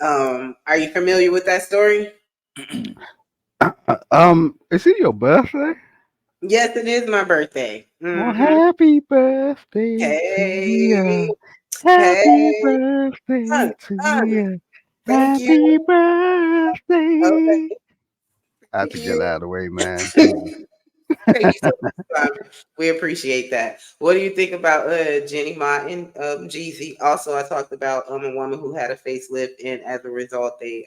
Are you familiar with that story? Is it your birthday? Yes, it is my birthday. Well, Mm-hmm. happy birthday to Hey, you. Happy hey, birthday son, to son. you. Thank Happy you. birthday. Okay, I had thank to get that you. out of the way, man. Jesus. Thank you so much, Simon. We appreciate that. What do you think about Jenny Ma and Jeezy? Also, I talked about a woman who had a facelift, and as a result, they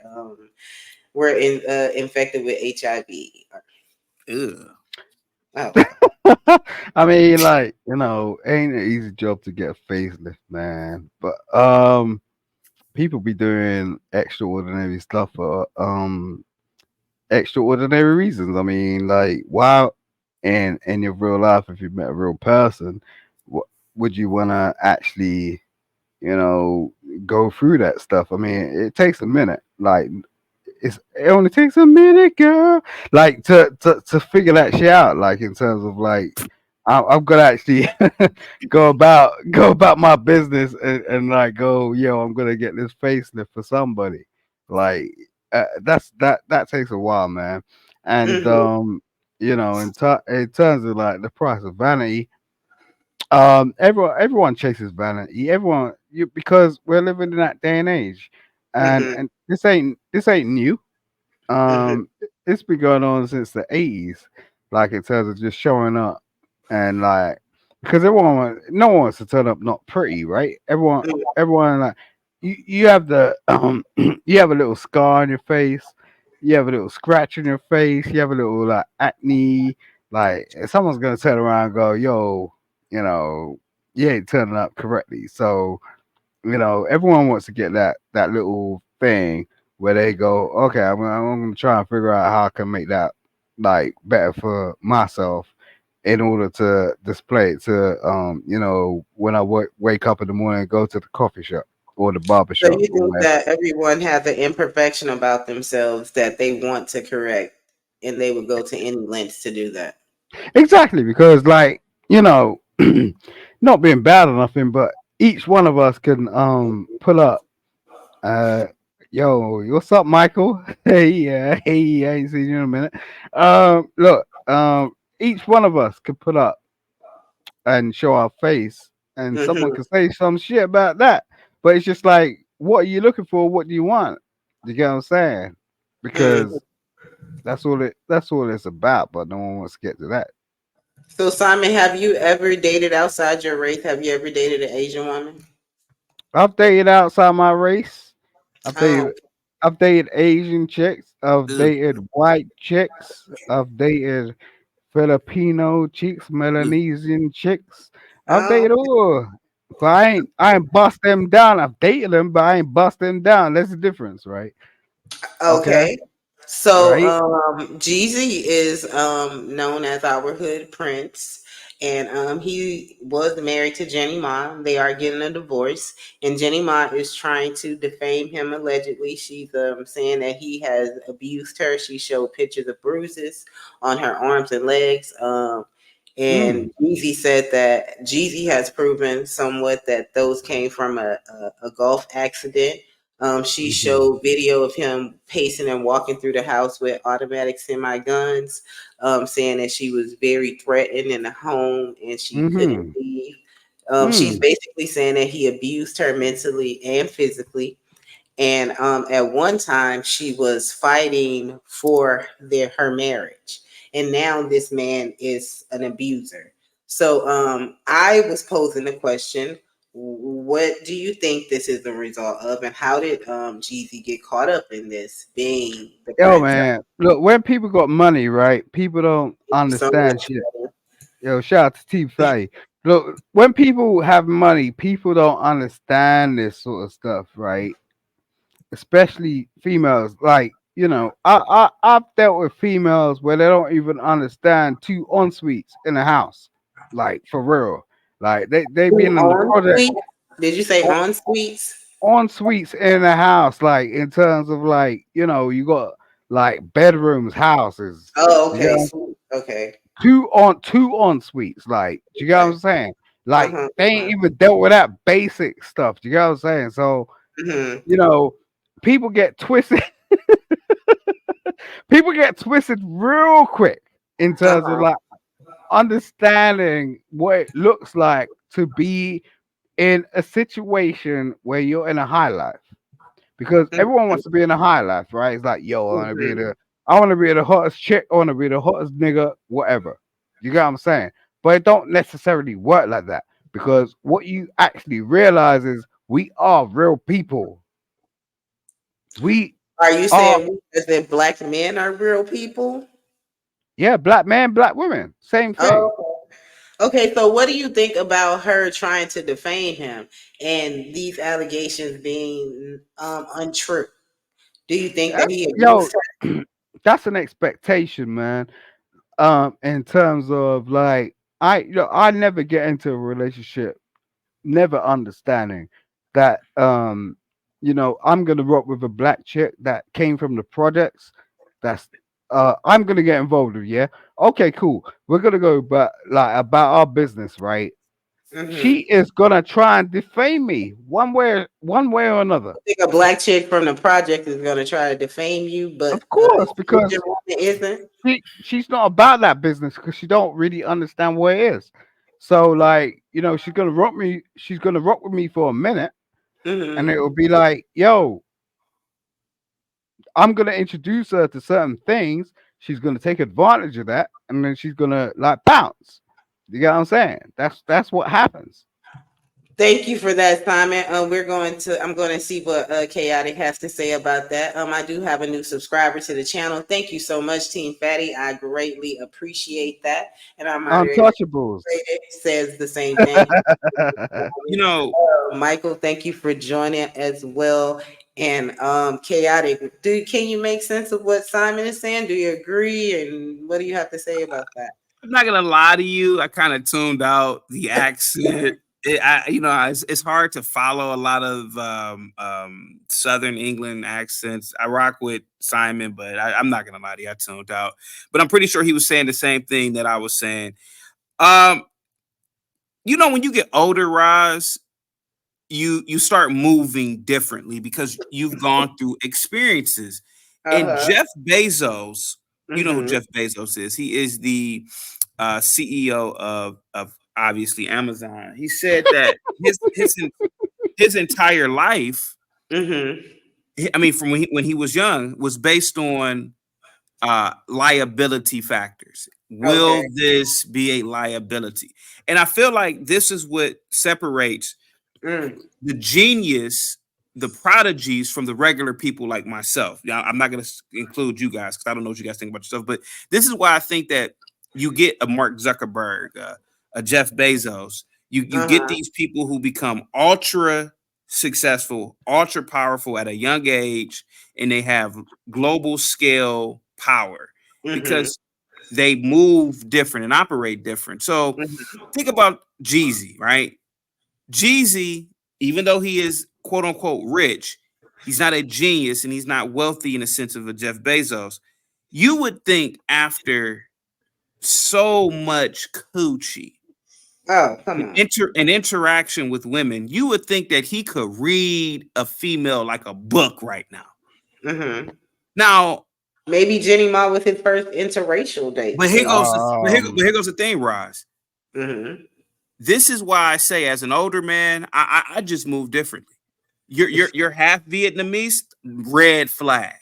were infected with HIV. Ugh. Oh, I mean, like, ain't an easy job to get a facelift, man. But people be doing extraordinary stuff for extraordinary reasons. I mean, like, why in your real life, if you met a real person, what would you want to actually, you know, go through that stuff? I mean, it takes a minute. Like, it only takes a minute, girl. Like to figure that shit out. Like in terms of like, I'm gonna actually go about my business and like go, yo, I'm gonna get this facelift for somebody. Like that takes a while, man. And mm-hmm, in terms of like the price of vanity, everyone chases vanity. Because we're living in that day and age, and mm-hmm, this ain't new. mm-hmm, It's been going on since the '80s, like in terms of just showing up and like because no one wants to turn up not pretty, right? Everyone like you have the you have a little scar on your face, you have a little scratch on your face, you have a little like acne, like someone's gonna turn around and go, yo, you know, you ain't turning up correctly, so everyone wants to get that little thing where they go, okay, I'm gonna try and figure out how I can make that like better for myself in order to display it to when I wake up in the morning and go to the coffee shop or the barber So shop you or think wherever. that everyone has an imperfection about themselves that they want to correct, and they would go to any lengths to do that? Exactly, because like not being bad or nothing, but each one of us can pull up. Uh, yo, what's up, Michael? Hey, I ain't seen you in a minute. Look, each one of us could put up and show our face, and someone Mm-hmm, could say some shit about that. But it's just like, what are you looking for? What do you want? You get what I'm saying? mm-hmm. Because that's all it's about. But no one wants to get to that. So Simon, have you ever dated outside your race? Have you ever dated an Asian woman? I've dated outside my race. I've Oh, dated I've dated Asian chicks. I've Ugh. dated white chicks. I've dated Filipino chicks, Ugh. Melanesian chicks. I've oh, dated all. But I ain't bust them down. I've dated them, but I ain't bust them down. That's the difference, right? Okay. okay. So, Right? Jeezy is known as our hood prince, and he was married to Jenny Ma. They are getting a divorce, and Jenny Ma is trying to defame him. Allegedly, she's saying that he has abused her. She showed pictures of bruises on her arms and legs. Mm. And Jeezy said that Jeezy has proven somewhat that those came from a golf accident. She Mm-hmm. showed video of him pacing and walking through the house with automatic semi guns, saying that she was very threatened in the home and she couldn't Mm-hmm. leave. She's Mm. basically saying that he abused her mentally and physically. And at one time, she was fighting for her marriage. And now this man is an abuser. So I was posing the question, what do you think this is the result of, and how did Jeezy get caught up in this being the Yo, prince? man, look, when people got money, right? People don't Thank you so understand much. shit. Yo, shout out to T Fatty. Look, when people have money, people don't understand this sort of stuff, right? Especially females. Like, I've dealt with females where they don't even understand two en suites in a house. Like for real. Like they Ooh, been in the on project suite? Did you say on suites? en suites in the house, like in terms of like, you got like bedrooms, houses. Oh, You okay, got suite. Okay. two en suites. Like, do you get what Okay. I'm saying? Like Uh-huh. they ain't even dealt with that basic stuff. Do you get what I'm saying? So, Mm-hmm. you know, people get twisted. People get twisted real quick in terms of Uh-huh. like understanding what it looks like to be in a situation where you're in a high life. Because everyone wants to be in a high life, right? It's like, yo, Mm-hmm. I want to be the hottest chick, I want to be the hottest nigga, whatever. You get what I'm saying? But it don't necessarily work like that because what you actually realize is we are real people. We Are you are, saying that black men are real people? yeah, black man, black women, same thing. Oh, okay. So, what do you think about her trying to defame him and these allegations being untrue? Do you think that he Yo, abused her? that's an expectation, man. In terms of like, I never get into a relationship never understanding that I'm gonna rock with a black chick that came from the projects. That's I'm gonna get involved with. Yeah, okay, cool. We're gonna go, but like about our business, right? She Mm-hmm. is gonna try and defame me one way or another. Think a black chick from the project is going to try to defame you, but Of course, Asian because woman isn't. she's not about that business because she don't really understand what it is. So like, she's gonna rock me. She's gonna rock with me for a minute, and Mm-hmm. it will be like, yo, I'm gonna introduce her to certain things. She's gonna take advantage of that, and then she's gonna like bounce. You get what I'm saying? That's what happens. Thank you for that, Simon. I'm going to see what Chaotic has to say about that. I do have a new subscriber to the channel. Thank you so much, Team Fatty. I greatly appreciate that. And our moderator Untouchables. says the same thing. You know, Michael, thank you for joining as well. And Chaotic, can you make sense of what Simon is saying? Do you agree? And what do you have to say about that? I'm not gonna lie to you. I kind of tuned out the accent. It's hard to follow a lot of Southern England accents. I rock with Simon, but I'm not gonna lie to you. I tuned out. But I'm pretty sure he was saying the same thing that I was saying. Um, when you get older, Roz, you start moving differently because you've gone through experiences. And Uh-huh. Jeff Bezos, you know who Mm-hmm. Jeff Bezos is. He is the CEO of obviously Amazon. He said that his entire life, Mm-hmm. I mean, from when he was young, was based on liability factors. Okay. Will this be a liability? And I feel like this is what separates Mm. the genius, the prodigies from the regular people like myself. Now, I'm not going to include you guys because I don't know what you guys think about yourself, but this is why I think that you get a Mark Zuckerberg, a Jeff Bezos. You get Uh-huh. these people who become ultra successful, ultra powerful at a young age, and they have global scale power Mm-hmm. because they move different and operate different. So Mm-hmm. think about Jeezy, right? Jeezy, even though he is quote unquote rich, he's not a genius and he's not wealthy in the sense of a Jeff Bezos. You would think after so much coochie Oh, come and on. interaction with women, you would think that he could read a female like a book right now. Mm-hmm. Now, Maybe Jenny Ma was his first interracial date but here too. goes the, Um, here goes the thing, Roz. Mm-hmm. This is why I say, as an older man, I just move differently. You're half Vietnamese, red flag.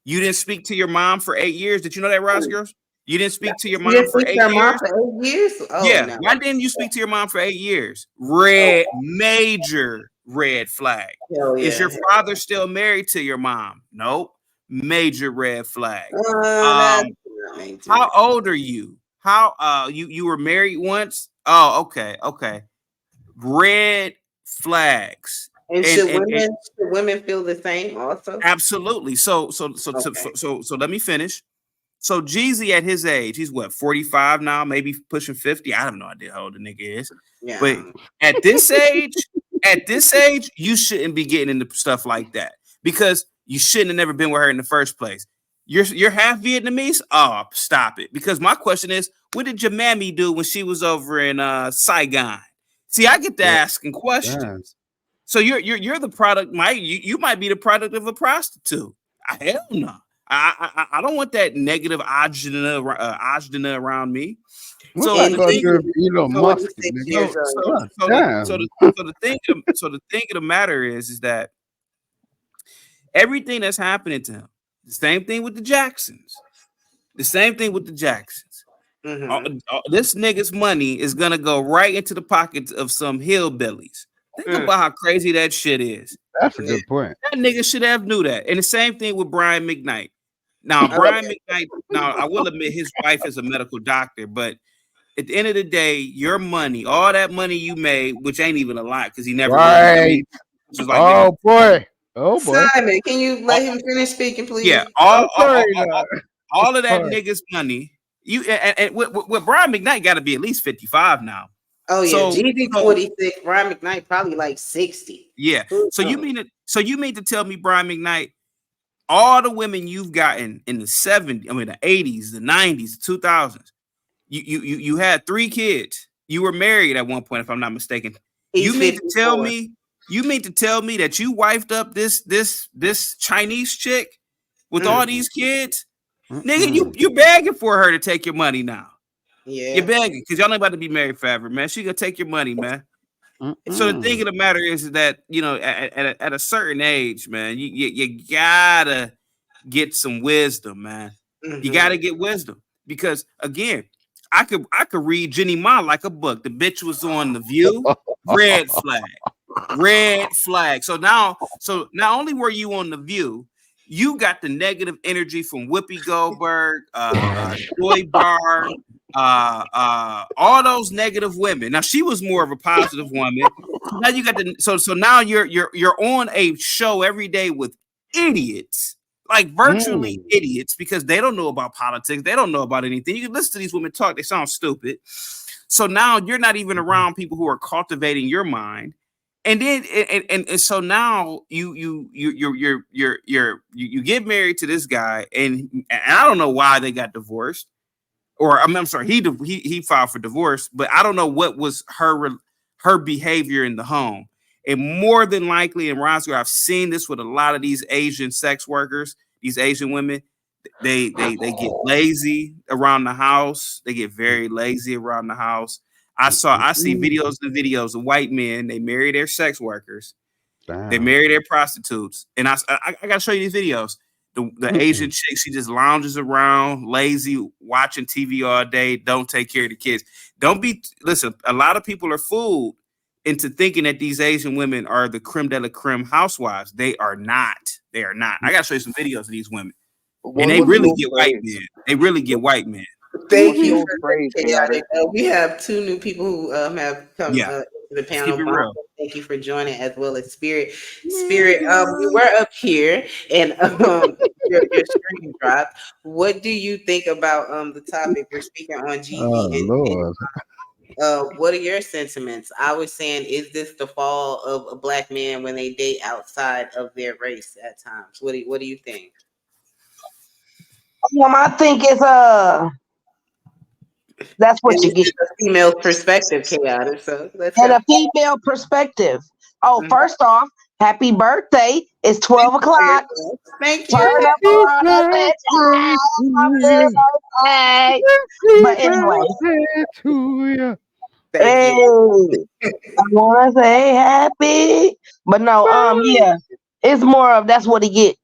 You didn't speak to your mom for 8 years. Did you know that, Ross girls? You didn't speak to your You mom didn't for speak to 8 your mom years? for 8 years? Oh Yeah. no. Why didn't you speak to your mom for 8 years? Oh, Major red flag. hell Is yeah. your father still married to your mom? Nope. Major red flag. That's Um, not major. how old are you? How you were married once? Oh, okay. Red flags. And And should women feel the same also? absolutely. Okay. So let me finish. So Jeezy at his age, he's what, 45 now, maybe pushing 50. I have no idea how old the nigga is. But Yeah. at this age, you shouldn't be getting into stuff like that because you shouldn't have never been with her in the first place. You're half Vietnamese? Oh, stop it. Because my question is, what did your mammy do when she was over in Saigon? See, I get to asking Damn. questions. So you're the product, Mike. You might be the product of a prostitute. Hell no. I don't want that negative agenda around me. What's So that And the got to thing, do with Jeannie, Elon Musk, 46 nigga? years so old. so God so the damn. so the thing of the matter is that everything that's happening to him, the same thing with the Jacksons, the same thing with the Jacksons. Mm-hmm. This nigga's money is gonna go right into the pockets of some hillbillies. Think Mm. about how crazy that shit is. That's a Yeah. good point. That nigga should have knew that. And the same thing with Brian McKnight. Now, Brian Okay. McKnight, now I will admit his wife is a medical doctor, but at the end of the day, your money, all that money you made, which ain't even a lot because he never really, I mean, Right. it was like maybe Oh boy. Oh boy. Simon, can you all, let him finish speaking, yeah, please? Okay. Now. all of that All right. nigga's money. You and with Brian McKnight got to be at least 55 now. Oh yeah, So GD so 46, Brian McKnight probably like 60. yeah. Who So knows? you mean to tell me, Brian McKnight, all the women you've gotten in the 70s, I mean the 80s, the 90s, the 2000s, you had 3 kids. You were married at one point, if I'm not mistaken. You He's mean to tell 54. me, that you wifed up this Chinese chick with all Mm. these kids? Nigga, Mm-mm. you begging for her to take your money now. You're Yeah. begging because y'all ain't about to be married forever, man. She gonna take your money, man. So the thing Mm-mm. of the matter is that at a certain age, man, you gotta get some wisdom, man. You Mm-hmm. gotta get wisdom because again, I could read Jeannie Ma like a book. The bitch was on The View, red flag, red flag. So not only were you on The View, you got the negative energy from Whoopi Goldberg, Joy Barr, all those negative women. Now she was more of a positive woman. So now you got the so now you're on a show every day with idiots, like virtually Mm. idiots, because they don't know about politics, they don't know about anything. You can listen to these women talk, they sound stupid. So now you're not even around people who are cultivating your mind. And then and so now you get married to this guy, and I don't know why they got divorced, or I'm sorry, he filed for divorce, but I don't know what was her behavior in the home. And more than likely, in Roscoe, I've seen this with a lot of these Asian sex workers, these Asian women. They get lazy around the house. They get very lazy around the house. I see videos of white men. They marry their sex workers. They Damn. marry their prostitutes. And I gotta show you these videos. The Asian Mm-mm. chick, she just lounges around, lazy, watching TV all day, don't take care of the kids. Listen, a lot of people are fooled into thinking that these Asian women are the creme de la creme housewives. They are not. They are not. I gotta show you some videos of these women. And they What's really your get white phrase? men. They really get white men. Thank What's you your for phrase, the chaotic? chaotic. We have two new people who have come Yeah. to the Let's keep panel. it Bonzo, real. thank you for joining, as well as Spirit. Spirit, we're up here, and your screen dropped. What do you think about the topic? We're speaking on Oh GV and Lord. what are your sentiments? I was saying, is this the fall of a black man when they date outside of their race at times? What do you think? I think it's that's what And you this get. is a female perspective, chaotic. So let's And go. a female perspective. Oh, Mhm. first off, happy birthday. It's Thank 12 you for your o'clock. thoughts. Thank Turn you. up Happy around that birthday to you. Happy birthday. But Happy anyway, birthday to you. Thank hey, you. I wanna say happy. But no, yeah. It's more of that's what he get.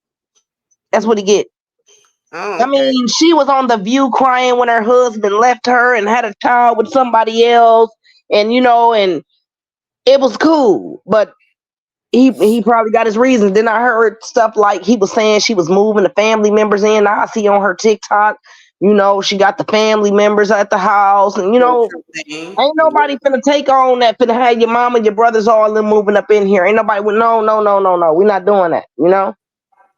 That's what he get. Oh, I okay. mean, she was on The View crying when her husband left her and had a child with somebody else, and and it was cool. But he probably got his reasons. Then I heard stuff like he was saying she was moving the family members in. I see on her TikTok, she got the family members at the house, and No true thing. ain't nobody finna take on that. Finna have your mom and your brothers all them moving up in here. Ain't nobody with no, no, no, no, no. We're not doing that.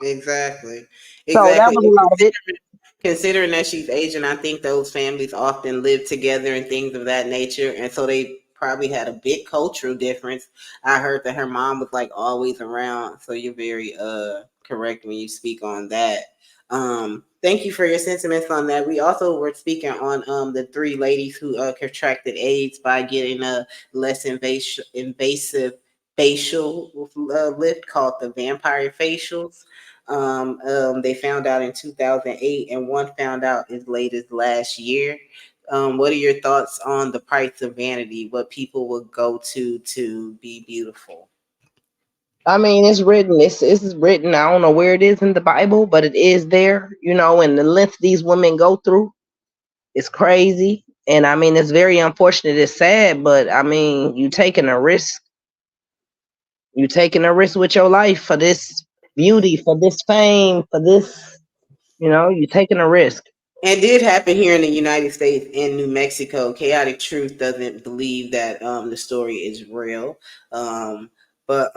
Exactly. So that Exactly. was a lot of it. Considering that she's Asian, I think those families often live together and things of that nature, and so they probably had a big cultural difference. I heard that her mom was like always around, so you're very correct when you speak on that. Thank you for your sentiments on that. We also were speaking on the three ladies who contracted AIDS by getting a less invasive facial lift called the vampire facials. They found out in 2008, and one found out as late as last year. What are your thoughts on the price of vanity? What people would go to be beautiful? I mean, it's written. It's written. I don't know where it is in the Bible, but it is there. And the length these women go through is crazy. And I mean, it's very unfortunate. It's sad, but I mean, you taking a risk. You taking a risk with your life for this beauty, for this fame, for this. You taking a risk. It did happen here in the United States in New Mexico. Chaotic Truth doesn't believe that the story is real. But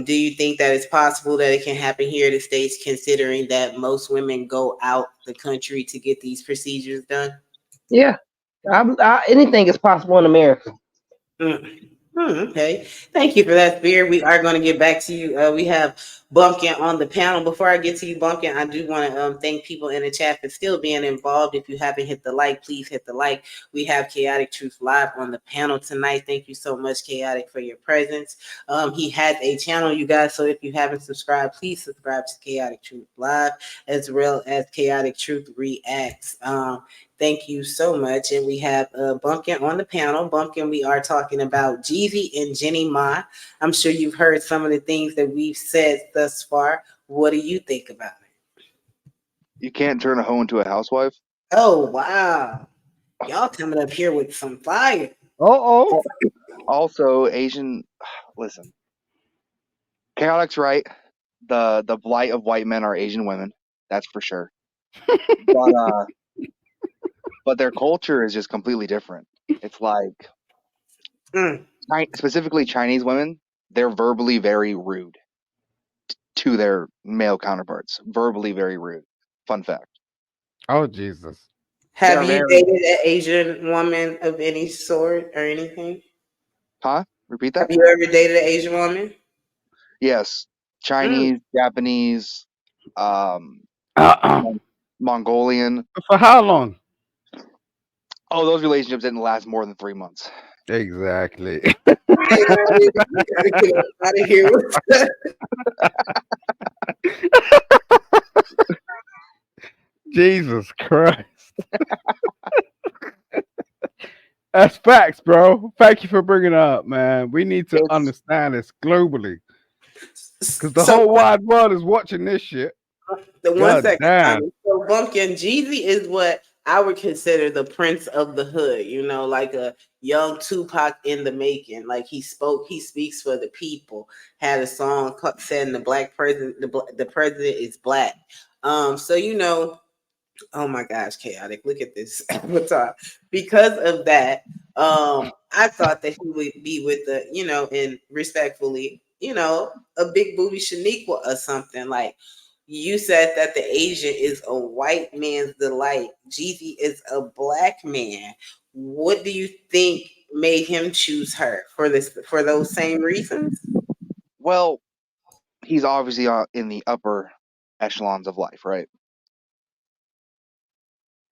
do you think that it's possible that it can happen here in the States, considering that most women go out the country to get these procedures done? Yeah, anything is possible in America. Mm. Okay. Thank you for that, Spear. We are going to get back to you. We have Bumpkin on the panel. Before I get to you, Bumpkin, I do want to thank people in the chat for still being involved. If you haven't hit the like, please hit the like. We have Chaotic Truth Live on the panel tonight. Thank you so much, Chaotic, for your presence. He has a channel, you guys. So if you haven't subscribed, please subscribe to Chaotic Truth Live as well as Chaotic Truth Reacts. Thank you so much. And we have Bumpkin on the panel. Bumpkin, we are talking about Jeezy and Jeanie Ma. I'm sure you've heard some of the things that we've said thus far. What do you think about it? You can't turn a hoe into a housewife. Oh, wow. Y'all coming up here with some fire. Oh, Also, Asian. Listen, Chaotic's right. The blight of white men are Asian women. That's for sure. But but their culture is just completely different. It's like Mm. specifically Chinese women. They're verbally very rude to their male counterparts. Verbally very rude. Fun fact. oh, Jesus. Have They're you very. dated an Asian woman of any sort or anything? Huh? Repeat Have that? you ever dated an Asian woman? Yes. Mm. Chinese, Japanese, um, Uh-uh. Mongolian. For how long? Oh, those relationships didn't last more than 3 months. Exactly. Hey, man, we gotta get out of here with that. Jesus Christ. That's facts, bro. Thank you for bringing it up, man. We need to It's understand this globally because the So whole wide world is watching this shit. the one God second, damn. Tommy. So Bumpkin Jeezy is what I would consider the prince of the hood. Like a young Tupac in the making. Like he speaks for the people. Had a song saying the black president, the president is black. So oh my gosh, chaotic. Look at this avatar. Because of that, I thought that he would be with and respectfully, a big booty Shaniqua or something. Like you said that the Asian is a white man's delight. Jeezy is a black man. What do you think made him choose her for those same reasons? well, he's obviously in the upper echelons of life, right?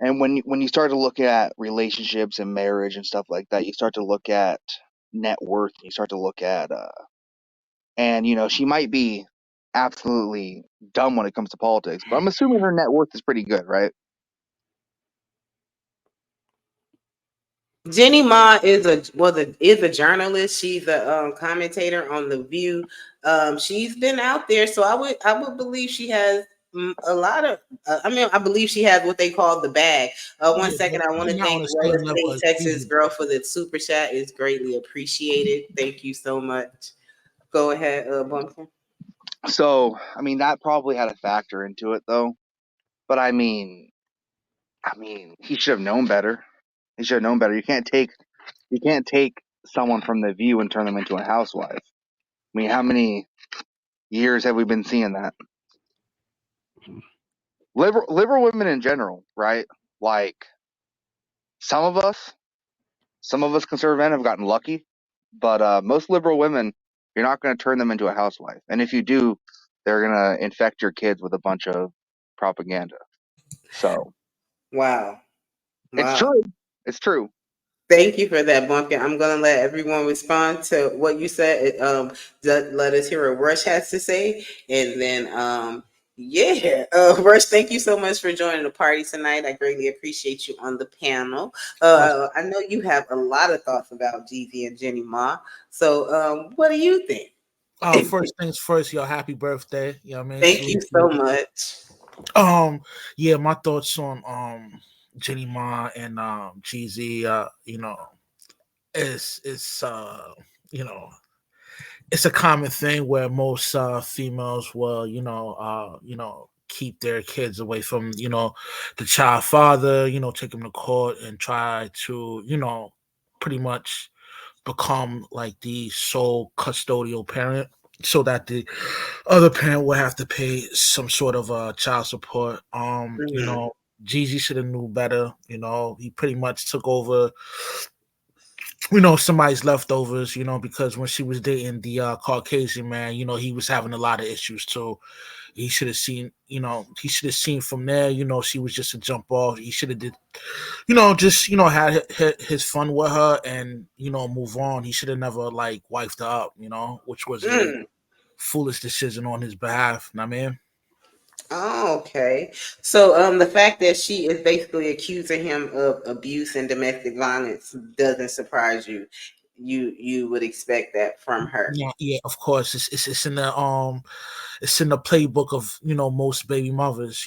And when you start to look at relationships and marriage and stuff like that, you start to look at net worth. You start to look at and she might be absolutely dumb when it comes to politics, but I'm assuming her net worth is pretty good, right? Jeannie Ma is a journalist. She's a commentator on The View. She's been out there, so I would believe she has A lot of, I mean, I believe she has what they call the bag. One Yeah, second, but I want she's to not on thank the Rose same level State, as Texas Jeanie. girl for the super chat. It's greatly appreciated. Thank you so much. Go ahead, Bumpkin. So, I mean, that probably had a factor into it, though. But I mean, he should have known better. He should have known better. You can't take someone from the View and turn them into a housewife. I mean, how many years have we been seeing that? Liberal women in general, right? Like some of us, some of us conservative men have gotten lucky, but most liberal women, you're not going to turn them into a housewife, and if you do, they're going to infect your kids with a bunch of propaganda. So Wow. it's Wow. true. It's true. Thank you for that, Bumpkin. I'm gonna let everyone respond to what you said. Let us hear what Rush has to say, and then yeah, Rush. Thank you so much for joining the party tonight. I greatly appreciate you on the panel. Plus, I know you have a lot of thoughts about Jeezy and Jenny Ma. So, what do you think? first things first, yo, happy birthday. You know what I mean? Thank you Salute so you. much. Yeah, my thoughts on Jenny Ma and Jeezy, it's you know, it's a common thing where most females will, keep their kids away from, the child father, take them to court and try to, pretty much become like the sole custodial parent so that the other parent will have to pay some sort of child support. Mhm. Jeezy should have knew better. He pretty much took over, somebody's leftovers, because when she was dating the Caucasian man, he was having a lot of issues too. He should have seen, he should have seen from there, she was just a jump off. He should have did, just, had his fun with her and, move on. He should have never like wifed her up, which was a Mm. foolish decision on his behalf. I mean, Oh, okay. So, the fact that she is basically accusing him of abuse and domestic violence doesn't surprise you. You would expect that from her. yeah, yeah, of course, it's in the playbook of most baby mothers.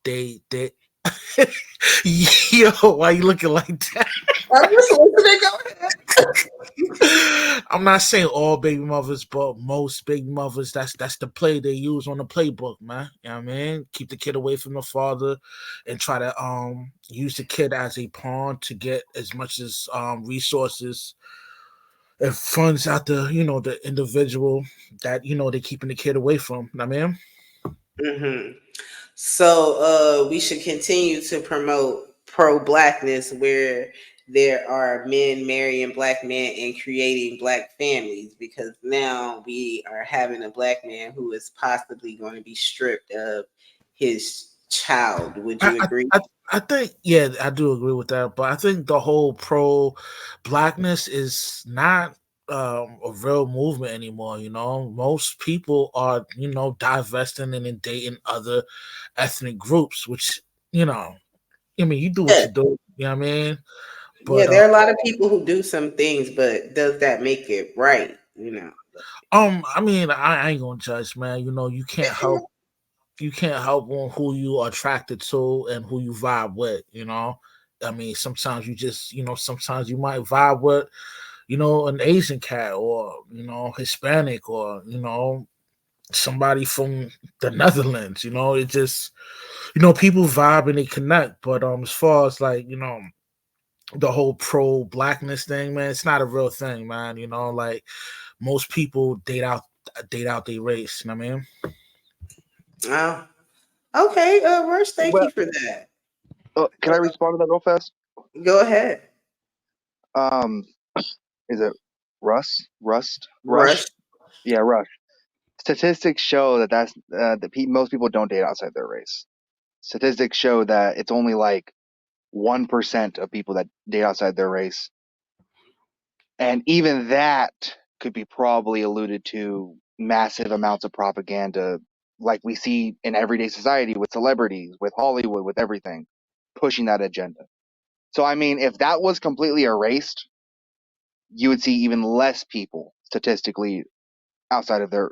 They yo, why you looking like that? I'm just listening. Go ahead. I'm not saying all baby mothers, but most baby mothers. That's the play they use on the playbook, man. You know what I mean? Keep the kid away from the father, and try to use the kid as a pawn to get as much as resources and funds out the individual that they're keeping the kid away from. You know what I mean? Hmm. So, we should continue to promote pro blackness where there are men marrying black men and creating black families because now we are having a black man who is possibly going to be stripped of his child. Would I, you I, agree? I I think, yeah, I do agree with that, but I think the whole pro blackness is not a real movement anymore. Most people are divesting and then dating other ethnic groups, which I mean, you do what Yeah. you do. You know what I mean? Yeah, But there are a lot of people who do some things, but does that make it right? I mean, I ain't gonna judge, man. You can't help on who you are attracted to and who you vibe with, I mean, sometimes sometimes you might vibe with, an Asian cat or, Hispanic or, somebody from the Netherlands, it just, people vibe and they connect. But as far as like, the whole pro blackness thing, man, it's not a real thing, man. Like most people date out their race, you know what I mean? Oh, okay. Rush, thank Well, you for that. can I respond to that real fast? Go ahead. Um, is it Rush. Rush? Yeah, Rush. Statistics show that most people don't date outside their race. Statistics show that it's only like 1% of people that date outside their race, and even that could be probably alluded to massive amounts of propaganda, like we see in everyday society with celebrities, with Hollywood, with everything, pushing that agenda. So, I mean, if that was completely erased, you would see even less people statistically outside of their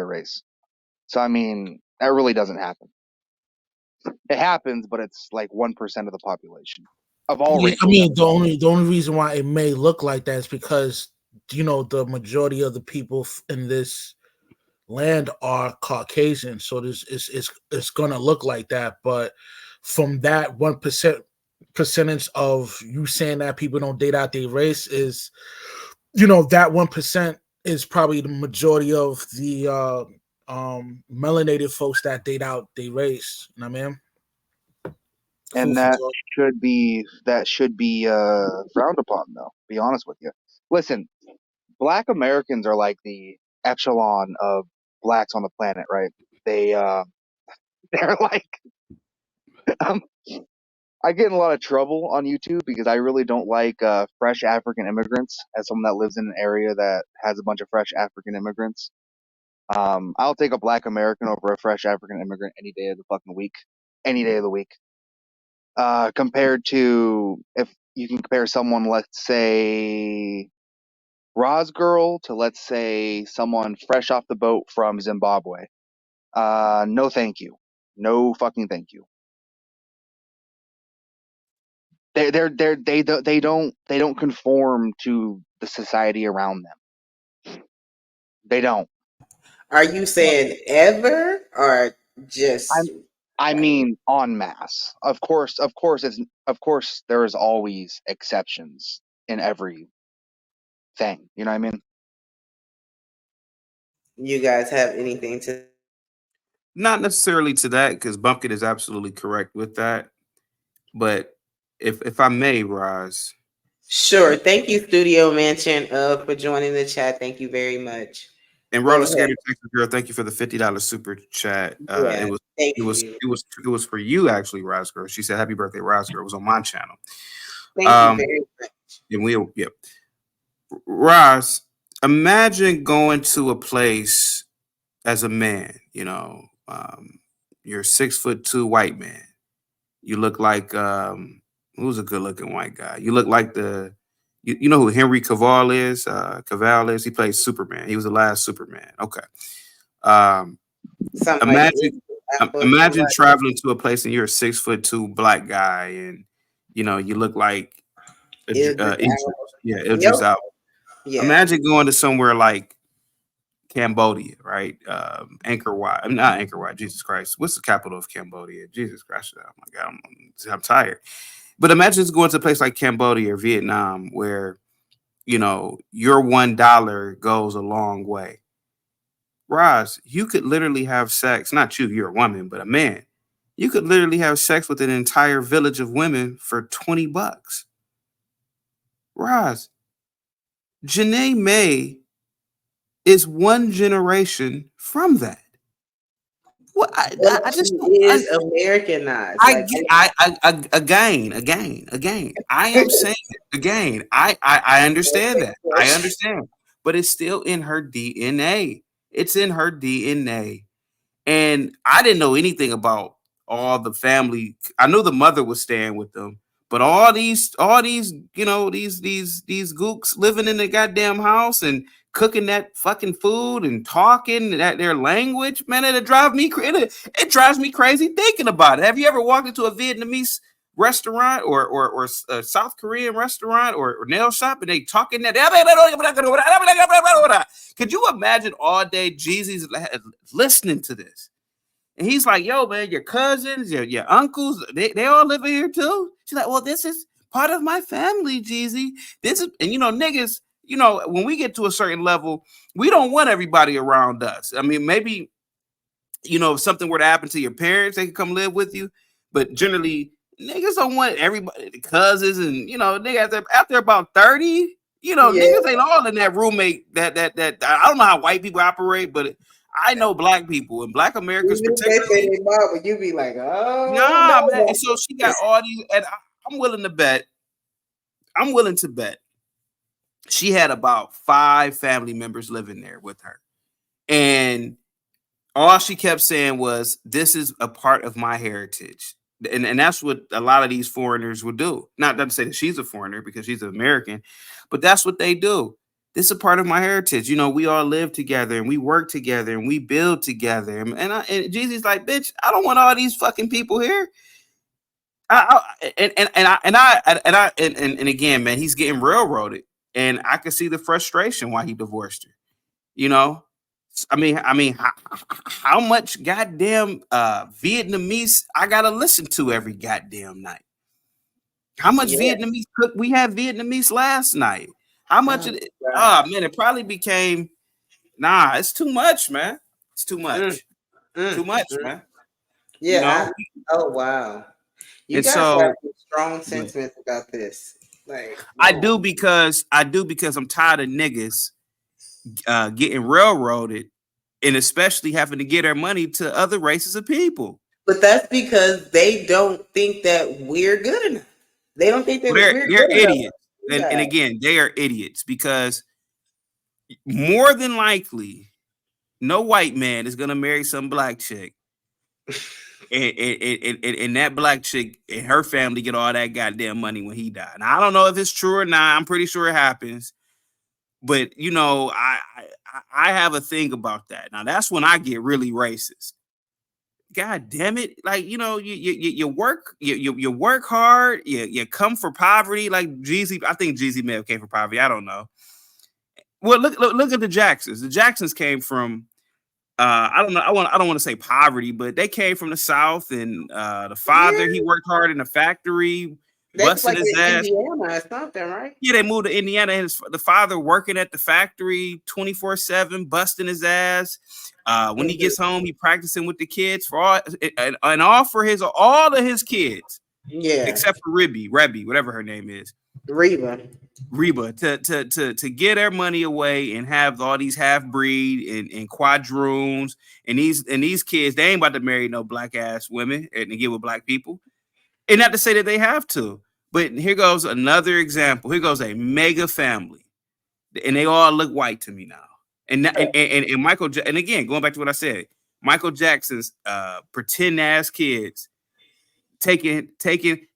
race. So, I mean, That really doesn't happen. It happens, but it's like 1% of the population of all Yeah, I racial mean demographics. the only reason why it may look like that is because the majority of the people in this land are Caucasian, so this it's gonna look like that. But from that 1% percentage of you saying that people don't date out their race is, that 1% is probably the majority of the melanated folks that date out their race. You know what I mean? Food And for thought. that should be frowned upon, though. Be honest with you. Listen, Black Americans are like the echelon of blacks on the planet, right? They they're like um, I get in a lot of trouble on YouTube because I really don't like fresh African immigrants. As someone that lives in an area that has a bunch of fresh African immigrants, I'll take a Black American over a fresh African immigrant any day of the fucking week, any day of the week. Compared to if you can compare someone, let's say Roz girl, to let's say someone fresh off the boat from Zimbabwe. No, thank you. No fucking thank you. They don't conform to the society around them. They don't. Are you saying ever or I'm just I right now? mean en masse. Of course there is always exceptions in every thing. You know what I mean? You guys have anything to? Not necessarily to that, because Bumpkin is absolutely correct with that. But if I may, Roz, Sure. Thank you, Studio Mansion, for joining the chat. Thank you very much. and Go Roller ahead. Skater Texas Girl, thank you for the $50 super chat. Yeah. Thank you. It was for you actually, Roz Girl. She said, "Happy birthday, Roz Girl." It was on my channel. Thank you Um, very much. and yeah, Roz, imagine going to a place as a man. You're 6'2" white man. You look like who's a good looking white guy? You look like you know who Henry Cavill is? Cavill is. He plays Superman. He was the last Superman. Okay. Um, Something like imagine apple or something imagine like that. traveling to a place and you're a 6'2" black guy, and you look like Idris Idris. Elba. Yeah, Yep. Idris out. Yeah. Imagine going to somewhere like Cambodia, right? Angkor Wat. I'm not Angkor Wat. Jesus Christ. What's the capital of Cambodia? Jesus Christ. Oh my God. I'm tired. But imagine just going to a place like Cambodia or Vietnam where, your $1 goes a long way. Roz, you could literally have sex, not you, you're a woman, but a man. You could literally have sex with an entire village of women for $20. Roz, Janae May is one generation from that. What But I she just don't is Americanized. I Like get again. I am saying it again. I understand that. I understand. But it's still in her DNA. It's in her DNA. And I didn't know anything about all the family. I knew the mother was staying with them, but all these, these gooks living in the goddamn house and cooking that fucking food and talking that their language, man, it drives me crazy thinking about it. Have you ever walked into a Vietnamese restaurant or a South Korean restaurant or nail shop and they talking that? Could you imagine all day Jeezy's listening to this? And he's like, yo, man, your cousins, your uncles, they all live in here too. She's like, well, this is part of my family, Jeezy. This is, and niggas, when we get to a certain level, we don't want everybody around us. I mean, maybe, if something were to happen to your parents, they could come live with you. But generally, niggas don't want everybody, the cousins, and niggas after about 30, yeah. niggas ain't all in that roommate that I don't know how white people operate, but I know black people and black Americans Even if they say particularly. they mom, but you be like, oh Nah, man. no. And so she got all these, and I'm willing to bet. I'm willing to bet she had about 5 family members living there with her, and all she kept saying was, "This is a part of my heritage." And that's what a lot of these foreigners would do. Not to say that she's a foreigner because she's an American, but that's what they do. This is a part of my heritage. You know, we all live together and we work together and we build together. And Jeezy's like, bitch, I don't want all these fucking people here. And again, man, he's getting railroaded, and I can see the frustration why he divorced her. You know, how much goddamn Vietnamese I gotta listen to every goddamn night? How much Yeah. Vietnamese cook we had Vietnamese last night? How much? Oh, Oh God. man, it probably became nah. It's too much, man. It's too Mm, much. Too mm, much, mm. man. You know, Yeah. Oh, wow. You and guys have so some strong sentiments about this. Like, I whoa. do because I'm tired of niggas getting railroaded, and especially having to get their money to other races of people. But that's because they don't think that we're good enough. They don't think that Well, we're they're good enough idiots, for you and guys. again, they are idiots because more than likely, no white man is gonna marry some black chick, and that black chick and her family get all that goddamn money when he died. Now, I don't know if it's true or not. I'm pretty sure it happens, but you know, I have a thing about that. Now that's when I get really racist. God damn it! Like you know, you work you work hard. You come for poverty. Like Jeezy, I think Jeezy may have came for poverty. I don't know. Well, look at the Jacksons. The Jacksons came from I don't know. I don't want to say poverty, but they came from the South, and the father he Yeah. worked hard in the factory, That's busting like his in ass. Indiana or something, right? Yeah, they moved to Indiana. And the father working at the factory 24/7, busting his ass. When he Mhm. gets home, he practicing with the kids for all and all for his all of his kids, Yeah. except for Rebby, whatever her name is, Reba. Reba, to get their money away and have all these half breed and quadroons and these kids. They ain't about to marry no black ass women and get with black people. And not to say that they have to, but here goes another example. Here goes a mega family, and they all look white to me now. And Michael and again going back to what I said, Michael Jackson's pretend ass kids taking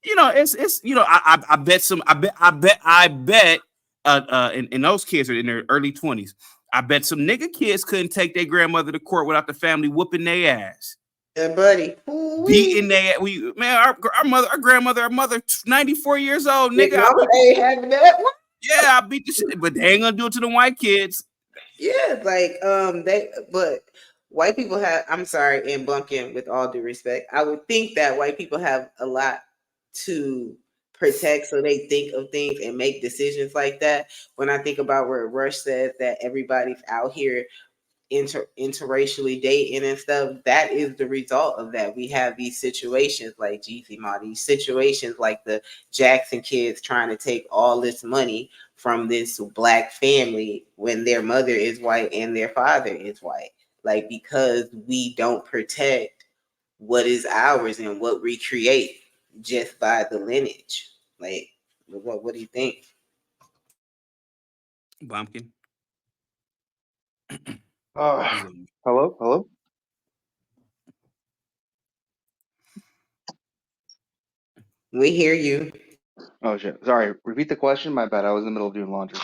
you know it's you know I bet some I bet and those kids are in their early 20s. I bet some nigga kids couldn't take their grandmother to court without the family whooping their ass, Buddy. Ooh-wee. beating their we man our mother our grandmother our mother 94 years old Big nigga I mama beat the, ain't having that one. yeah I beat the shit but they ain't gonna do it to the white kids. Yeah, like they but white people have I'm sorry, and Bunkin, with all due respect, I would think that white people have a lot to protect, so they think of things and make decisions like that. When I think about where Rush says that everybody's out here interracially dating and stuff, that is the result of that. We have these situations like GC Ma, these situations like the Jackson kids trying to take all this money from this black family when their mother is white and their father is white. Like, because we don't protect what is ours and what we create just by the lineage. Like, what do you think? Bumpkin. Uh, He's on. hello, hello. We hear you. Oh shit. Sorry. Repeat the question. My bad. I was in the middle of doing laundry.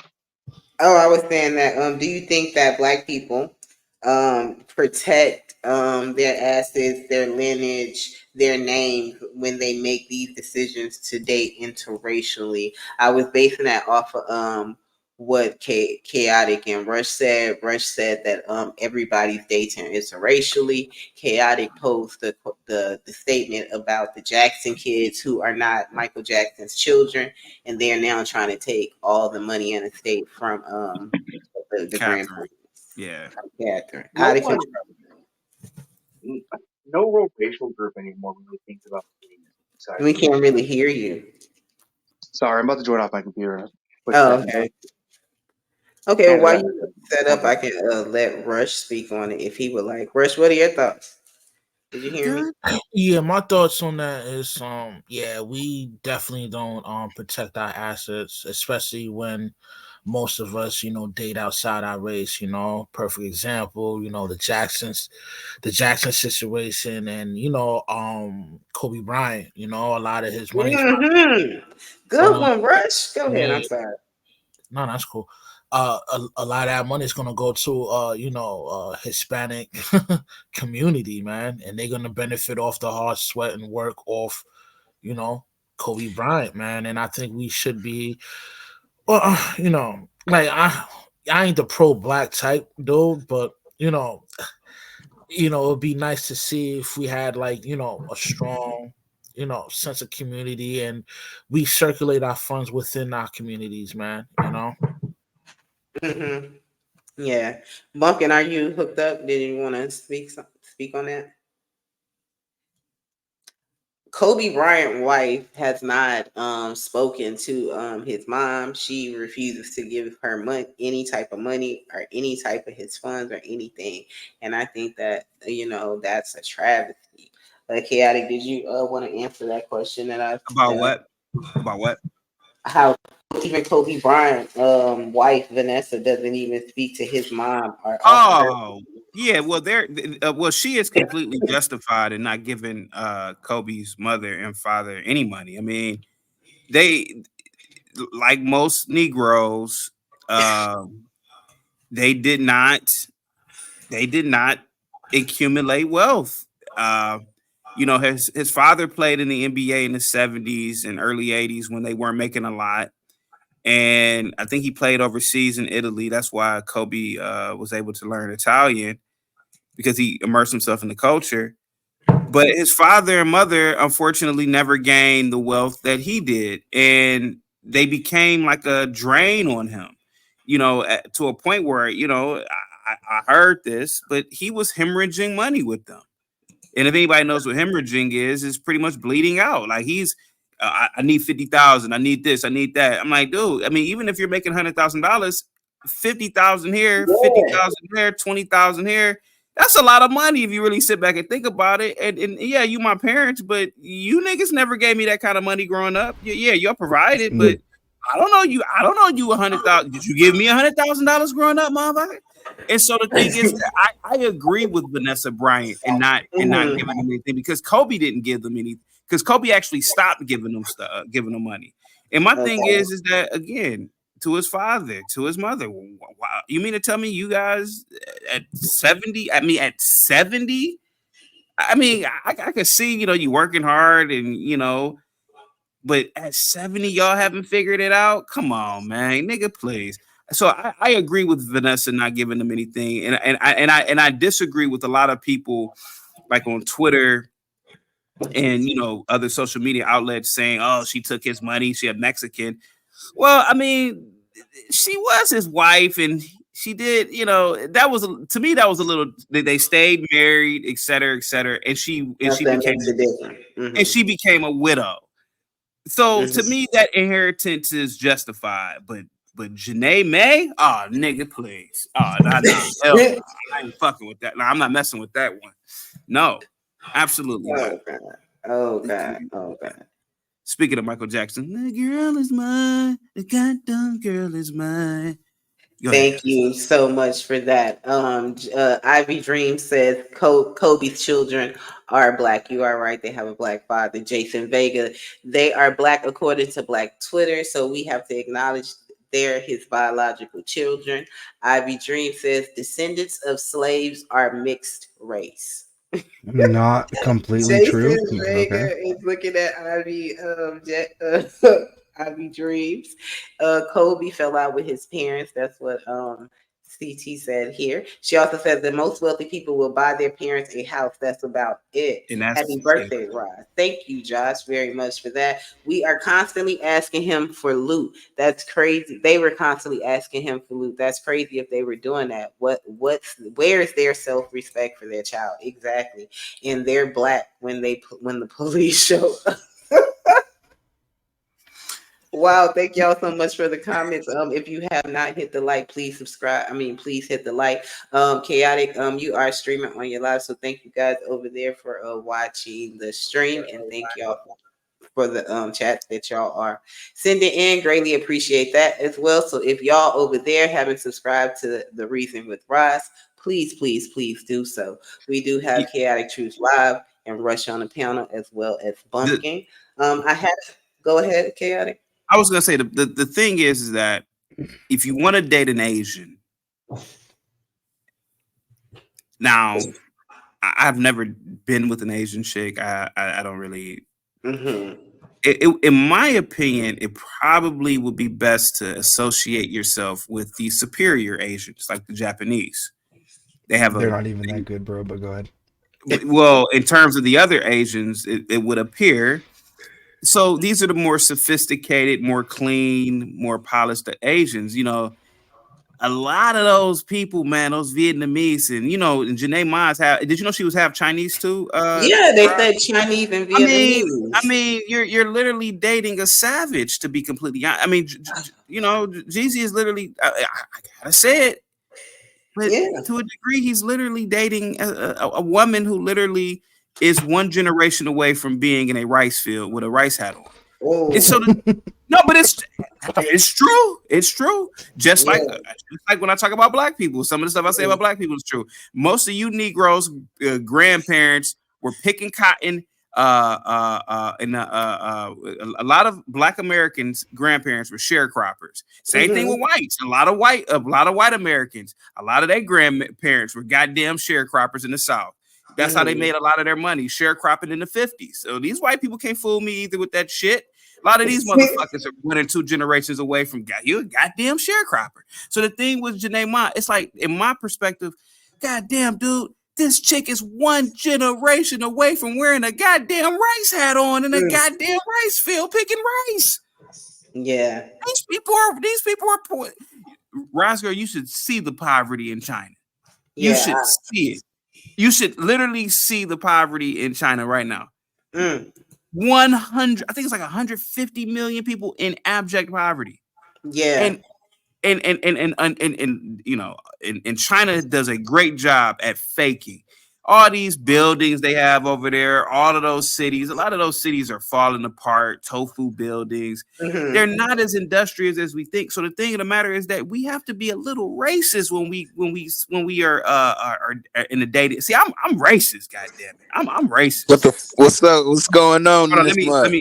Oh, I was saying that. Do you think that black people protect their assets, their lineage, their names when they make these decisions to date interracially? I was basing that off of what chaotic and Rush said. Rush said that everybody's dating interracially. Chaotic posed the statement about the Jackson kids who are not Michael Jackson's children, and they're now trying to take all the money and estate from the Catherine. grandparents Yeah. from Catherine. No Out of one, control. no real racial group anymore really thinks about things besides We the. can't really hear you. Sorry, I'm about to join off my computer. Quick Oh, second. okay. Okay, well, while Canada. you set My up, bad. I can let Rush speak on it if he would like. Rush, what are your thoughts? Did you hear me? Good. Yeah, my thoughts on that is yeah, we definitely don't protect our assets, especially when most of us, date outside our race, Perfect example, the Jackson situation and Kobe Bryant, a lot of his money's Mm-hmm. Good but one, Rush. Go ahead. yeah, I'm sorry. no, that's cool. a lot of that money is gonna go to Hispanic community, man, and they're gonna benefit off the hard sweat and work off, you know, Kobe Bryant, man. And I think we should be, well, like I ain't the pro black type dude, but it'd be nice to see if we had like a strong sense of community, and we circulate our funds within our communities, man. Hmm. Yeah. Bumpkin, are you hooked up? Did you want to speak on that? Kobe Bryant's wife has not spoken to his mom. She refuses to give her any type of money or any type of his funds or anything. And I think that that's a travesty. Chaotic, did you want to answer that question that I About what? About what? how even Kobe Bryant wife Vanessa doesn't even speak to his mom or offer her. Oh, yeah. Well, well, she is completely justified in not giving Kobe's mother and father any money. I mean, they, like most Negroes, um, they did not they did not accumulate wealth. Uh, his father played in the NBA in the 70s and early 80s when they weren't making a lot. And I think he played overseas in Italy. That's why Kobe was able to learn Italian, because he immersed himself in the culture. But his father and mother, unfortunately, never gained the wealth that he did. And they became like a drain on him, to a point where, I heard this, but he was hemorrhaging money with them. And if anybody knows what hemorrhaging is pretty much bleeding out. Like I need 50,000. I need this. I need that. I'm like, dude. I mean, even if you're making $100,000, 50,000 here, Yeah. 50,000 there, 20,000 here. That's a lot of money if you really sit back and think about it. And yeah, you my parents, but you niggas never gave me that kind of money growing up. Yeah, y'all provided, but I don't know you. I don't know you 100,000. Did you give me $100,000 growing up, motherfucker? And so the thing is, I agree with Vanessa Bryant and not Mhm. giving them anything, because Kobe didn't give them anything, because Kobe actually stopped giving them stuff, giving them money. And my thing Okay. is that, again, to his father, to his mother, wow, you mean to tell me you guys at 70? I mean, at 70, I mean, I could see you working hard and but at 70, y'all haven't figured it out. Come on, man, nigga, please. So I agree with Vanessa not giving them anything, and I disagree with a lot of people, like on Twitter and other social media outlets, saying, "Oh, she took his money. She a Mexican." Well, I mean, she was his wife, and she did. That was, to me, that was a little. They stayed married, et cetera, et cetera, and That makes a difference. she became a widow. So to Hmm. me, that inheritance is justified. But Janae May, oh nigga, please. Oh nah, hell no. I ain't fucking with that. No, I'm not messing with that one. No, absolutely not. Oh God. Oh God. Oh God. Speaking of Michael Jackson, the girl is mine. The goddamn girl is mine. Go ahead, Thank guys. you so much for that. Ivy Dream says Kobe's children are black. You are right. They have a black father. Jason Vega, they are black according to Black Twitter. So we have to acknowledge they're his biological children. Ivy Dream says descendants of slaves are mixed race. Not completely true. Jason Okay. Vega is looking at Ivy Ivy Dreams. Kobe fell out with his parents. That's what CT said here. She also said that most wealthy people will buy their parents a house. That's about it. And Happy that's birthday, Roz. Thank you, Josh, very much for that. We are constantly asking him for loot. That's crazy. They were constantly asking him for loot. That's crazy if they were doing that. Where is their self-respect for their child? Exactly. And they're black when the police show up. Wow, thank y'all so much for the comments. If you have not hit the like, please subscribe. I mean, please hit the like. Chaotic, you are streaming on your live, so thank you guys over there for watching the stream, and thank y'all for the chats that y'all are sending in. Greatly appreciate that as well. So if y'all over there haven't subscribed to the Reason with Ross, please, please, please do so. We do have Chaotic Truth Live and Rush on the Panel as well as the. Bunking. I have go ahead, Chaotic. I was gonna say the thing is that if you want to date an Asian, now I've never been with an Asian chick. I don't really. Mm-hmm. In my opinion, it probably would be best to associate yourself with the superior Asians, like the Japanese. They have They're not even that good, bro. But go ahead. well, in terms of the other Asians, it would appear. So these are the more sophisticated, more clean, more polished Asians. A lot of those people, man, those Vietnamese, and and Janae Ma's half. Did you know she was half Chinese too? Yeah, they Rob? said Chinese and I mean, I Vietnamese. mean, you're literally dating a savage, to be completely honest. I mean, Jeezy is literally. I gotta say it, but Yeah. to a degree, he's literally dating a woman who literally is one generation away from being in a rice field with a rice hat on. And Oh, so no, but it's true. It's true. yeah. Just like when I talk about black people, some of the stuff I say about black people is true. Most of you Negroes, grandparents were picking cotton. And a lot of Black Americans' grandparents were sharecroppers. Same thing with Mm-hmm. whites. A lot of white Americans. A lot of their grandparents were goddamn sharecroppers in the South. That's how they Mm-hmm. made a lot of their money, sharecropping in the 50s. So these white people can't fool me either with that shit. A lot of these motherfuckers are 1 and 2 generations away from you a goddamn sharecropper. So the thing with Janae Ma, it's like, in my perspective, goddamn, dude, this chick is 1 generation away from wearing a goddamn rice hat on in a goddamn rice field picking rice. Yeah. These people are poor. Roscoe, you should see the poverty in China. You Yeah. should see it. You should literally see the poverty in China right now. 100, I think it's like 150 million people in abject poverty. Yeah. And China does a great job at faking all these buildings they have over there. All of those cities, a lot of those cities are falling apart. Tofu buildings, they're Mm-hmm. not as industrious as we think. So the thing of the matter is that we have to be a little racist when we are in the dating. See, I'm racist. God damn it, I'm racist. What's up? What's going on Hold in on, this month?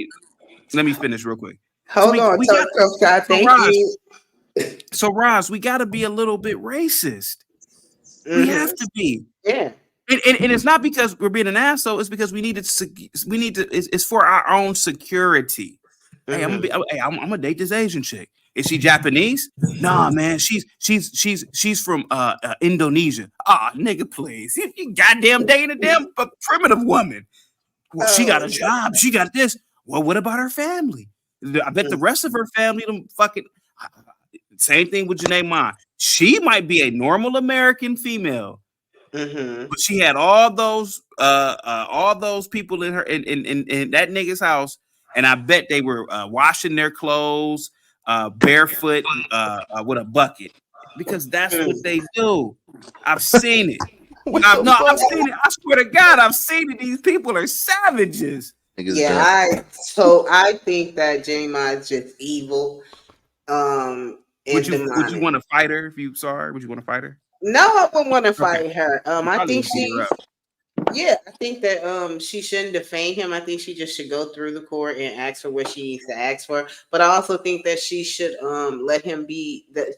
let me finish real quick. So Hold on, we got Tough Scott. so Thank Roz, you. so Roz, we got to be a little bit racist. We Mm-hmm. have to be. Yeah. And it's not because we're being an asshole. It's because we need to. It's for our own security. Hey, Mm-hmm. I'm gonna date this Asian chick. Is she Japanese? Nah, man. She's from Indonesia. Ah, nigga, please. You goddamn dating a damn primitive woman. Well, she got a Oh. job. She got this. Well, what about her family? I bet the rest of her family, them fucking. Same thing with Janae Ma. She might be a normal American female, Mm-hmm. but she had all those people in her in that nigga's house, and I bet they were washing their clothes barefoot with a bucket, because that's what they do. I've seen it. What the I've fuck? seen it. I swear to God, I've seen it. These people are savages. Niggas Yeah. done. I think that Jenny Ma is just evil. Would And you demonic. want to fight her if you saw her? Would you want to fight her? No, I wouldn't want to Okay, fight her. you I probably think would beat her she's up. Yeah, I think that she shouldn't defame him. I think she just should go through the court and ask for what she needs to ask for. But I also think that she should let him be the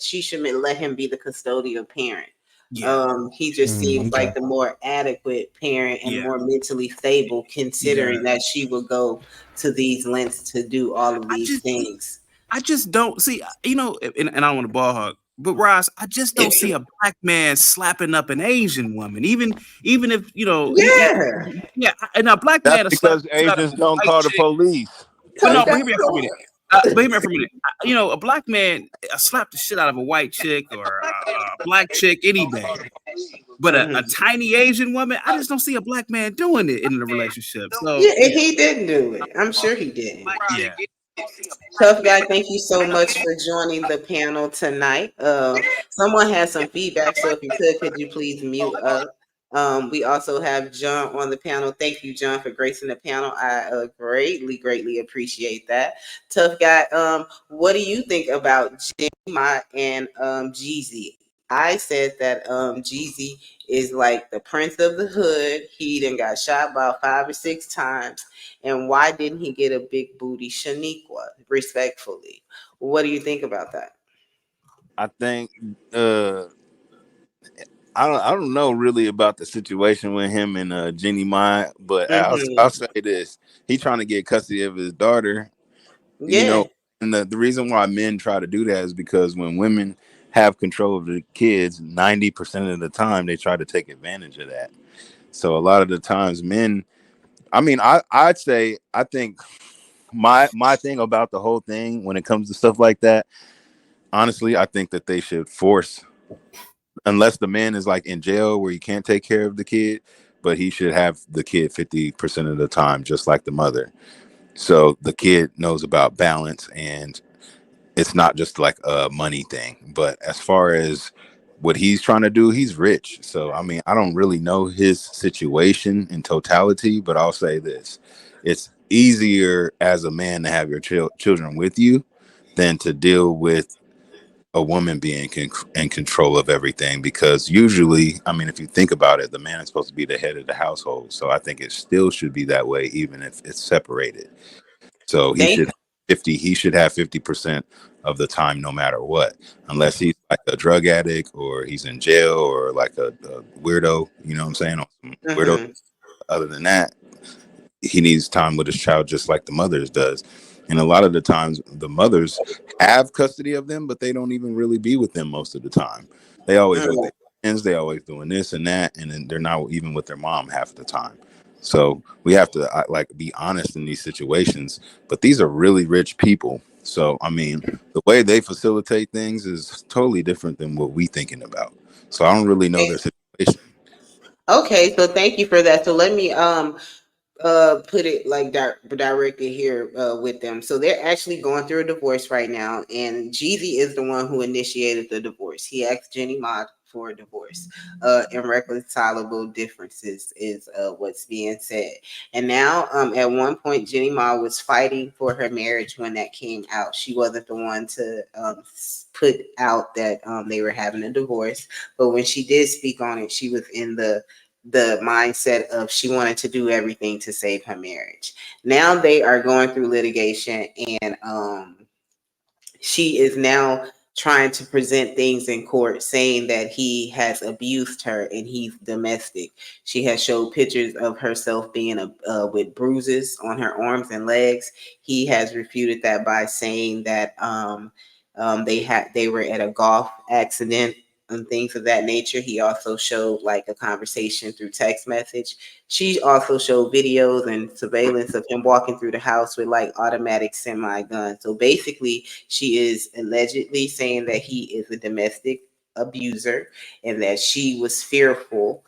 custodial parent. Yeah, He just seems Okay. like the more adequate parent and yeah. more mentally stable, He considering does. that she will go to these lengths to do all of I these just things. I just don't see, and I don't want to ball hog, but Ross, I just don't see a black man slapping up an Asian woman, even if Yeah, yeah, and a black That's man will slap because the shit out of Asians a don't white call the chick. police. But tough no, but guy. hear me out for a minute. A black man slap the shit out of a white chick or a black chick any day. But a Mhm. tiny Asian woman, I just don't see a black man doing it in a relationship. So Yeah, and he didn't do it. I'm sure he didn't. yeah, Tough guy, thank you so much for joining the panel tonight. Someone has some feedback, so if you could you please mute up? We also have John on the panel. Thank you, John, for gracing the panel. I greatly appreciate that. Tough guy, what do you think about Jimmy and Jeezy? I said that Jeezy is like the prince of the hood. He then got shot about 5 or 6 times. And why didn't he get a big booty Shaniqua? Respectfully, what do you think about that? I think I don't know really about the situation with him and Jeannie Mai, but I'll Mm-hmm. say this: he trying to get custody of his daughter. You know, Yeah. and the reason why men try to do that is because when women have control of the kids, 90% of the time they try to take advantage of that. So a lot of the times, men. I mean, I'd say I think my thing about the whole thing when it comes to stuff like that, honestly, I think that they should force, unless the man is like in jail where he can't take care of the kid, but he should have the kid 50% of the time, just like the mother. So the kid knows about balance, and it's not just like a money thing. But as far as what he's trying to do, he's rich. So I mean, I don't really know his situation in totality, but I'll say this: it's easier as a man to have your children with you than to deal with a woman being in control of everything, because usually, I mean, if you think about it, the man is supposed to be the head of the household. So I think it still should be that way, even if it's separated. So Thank. he should have 50% of the time, no matter what, unless he's like a drug addict or he's in jail or like a weirdo, you know what I'm saying? Or some weirdo. Mm-hmm. Other than that, he needs time with his child just like the mothers does. And a lot of the times the mothers have custody of them, but they don't even really be with them most of the time. They always with their friends, they always doing this and that, and then they're not even with their mom half the time. So we have to like be honest in these situations, but these are really rich people. So I mean, the way they facilitate things is totally different than what we thinking about. So I don't really know their situation. Okay, so thank you for that. So let me put it like directly here with them. So they're actually going through a divorce right now, and Jeezy is the one who initiated the divorce. He asked Jenny Mod for a divorce. Irreconcilable differences is what's being said. And now, at one point, Jenny Mod was fighting for her marriage when that came out. She wasn't the one to put out that they were having a divorce, but when she did speak on it, she was in the mindset of she wanted to do everything to save her marriage. Now they are going through litigation, and she is now trying to present things in court saying that he has abused her and he's domestic. She has showed pictures of herself being with bruises on her arms and legs. He has refuted that by saying that they were at a golf accident and things of that nature. He also showed like a conversation through text message. She also showed videos and surveillance of him walking through the house with like automatic semi guns. So basically, she is allegedly saying that he is a domestic abuser and that she was fearful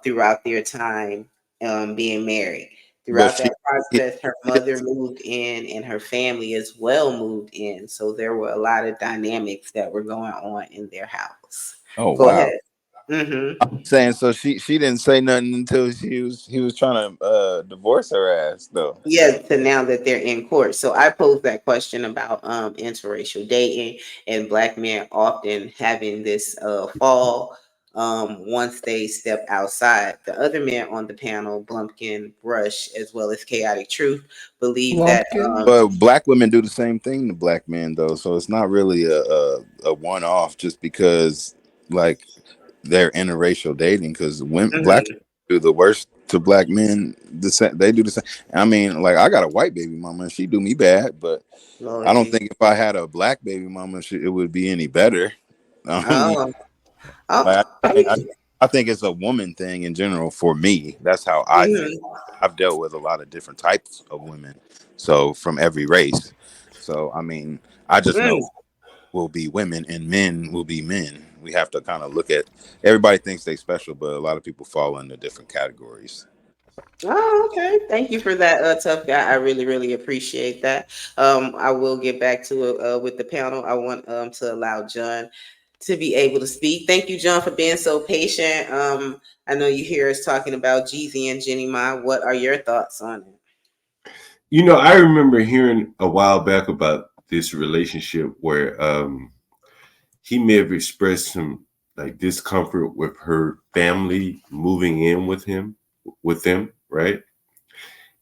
throughout their time being married. But Throughout that process, her mother moved in and her family as well moved in. So there were a lot of dynamics that were going on in their house. oh Go wow. ahead. Mm-hmm. Saying so she didn't say nothing until he was trying to divorce her ass though. Yeah, to now that they're in court. So I posed that question about interracial dating and black men often having this fall once they step outside. The other men on the panel, Blumpkin, Brush, as well as Chaotic Truth, believe that Lumpkin. But black women do the same thing to black men though, so it's not really a one off just because like they're interracial dating, because when black mhm, do the worst to black men, the same, they do the same. I mean, like I got a white baby mama and she do me bad, but I Lord don't Jesus. think if I had a black baby mama, it would be any better. Um, Oh, oh, like I think it's a woman thing in general for me. That's how I think. mhm, I've dealt with a lot of different types of women, so from every race. So I mean, I just know mm. will be women and men will be men. We have to kind of look at, everybody thinks they special, but a lot of people fall into different categories. Oh, okay. Thank you for that, tough guy. I really, really appreciate that. I will get back to it with the panel. I want to allow John to be able to speak. Thank you, John, for being so patient. I know you hear us talking about Jeezy and Jenny Ma. What are your thoughts on it? I remember hearing a while back about this relationship where he may have expressed some like discomfort with her family moving in with them, right?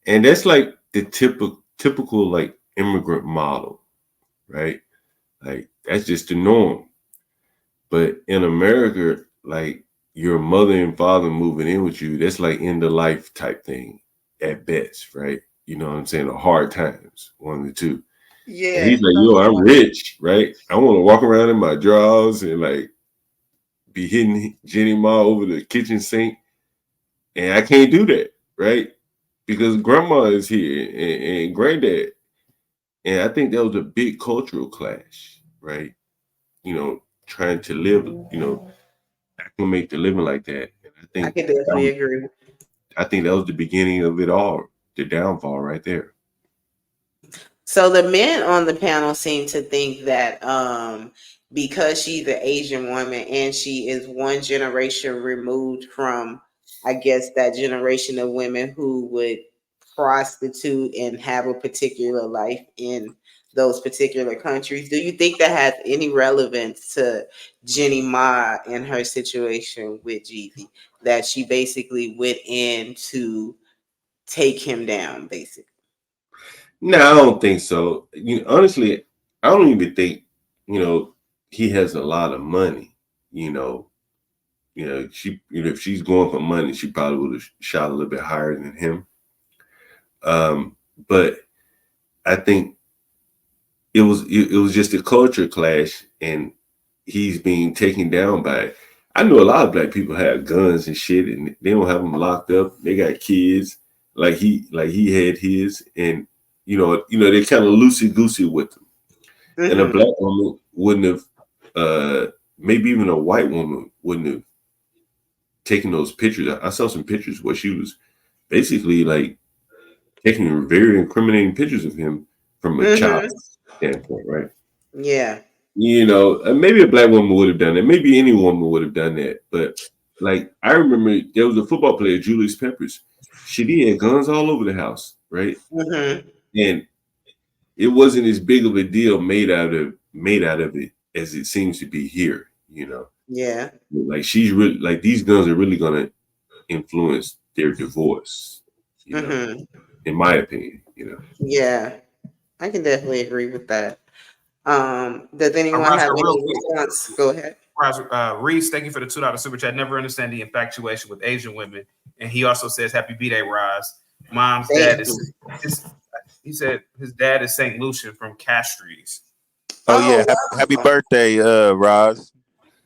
And that's like the typical like immigrant model, right? Like that's just the norm. But in America, like your mother and father moving in with you, that's like end of life type thing at best, right? You know what I'm saying? The hard times, one of the two. And Yeah. he's like, yo, I'm rich, right? I want to walk around in my drawers and like be hitting Jenny Ma over the kitchen sink. And I can't do that, right? Because grandma is here and granddad. And I think that was a big cultural clash, right? You know, trying to live, you know, acclimate to living like that. And I could definitely agree. I think that was the beginning of it all, the downfall right there. So the men on the panel seem to think that because she's an Asian woman and she is one generation removed from, I guess, that generation of women who would prostitute and have a particular life in those particular countries. Do you think that has any relevance to Jenny Ma and her situation with Jeezy? That she basically went in to take him down, basically. No, I don't think so. You know, honestly, I don't even think, you know, he has a lot of money. You know, she, you know, if she's going for money, she probably would have shot a little bit higher than him. But I think it was just a culture clash, and he's being taken down by it. I know a lot of black people have guns and shit, and they don't have them locked up. They got kids, like he had his, and they're kind of loosey goosey with them. And a Mm-hmm. black woman wouldn't have, maybe even a white woman wouldn't have taken those pictures. I saw some pictures where she was basically like taking very incriminating pictures of him from a child Mm-hmm. standpoint, right? Yeah. You know, maybe a black woman would have done that. Maybe any woman would have done that. But like, I remember there was a football player, Julius Peppers. Shit, he had guns all over the house, right? Mm-hmm. And it wasn't as big of a deal made out of it as it seems to be here. You know, Yeah. like she's really like these guns are really gonna influence their divorce. You know, Mm-hmm. in my opinion. You know. Yeah. I can definitely agree with that. Does anyone Roger, have real any quick. response? Go ahead. Roger, Reese, thank you for the $2 super chat. Never understand the infatuation with Asian women. And he also says, "Happy B-Day, Roz. Mom's Thank dad you. is he said his dad is St. Lucian from Castries." Oh yeah, Oh happy wow. birthday, Roz.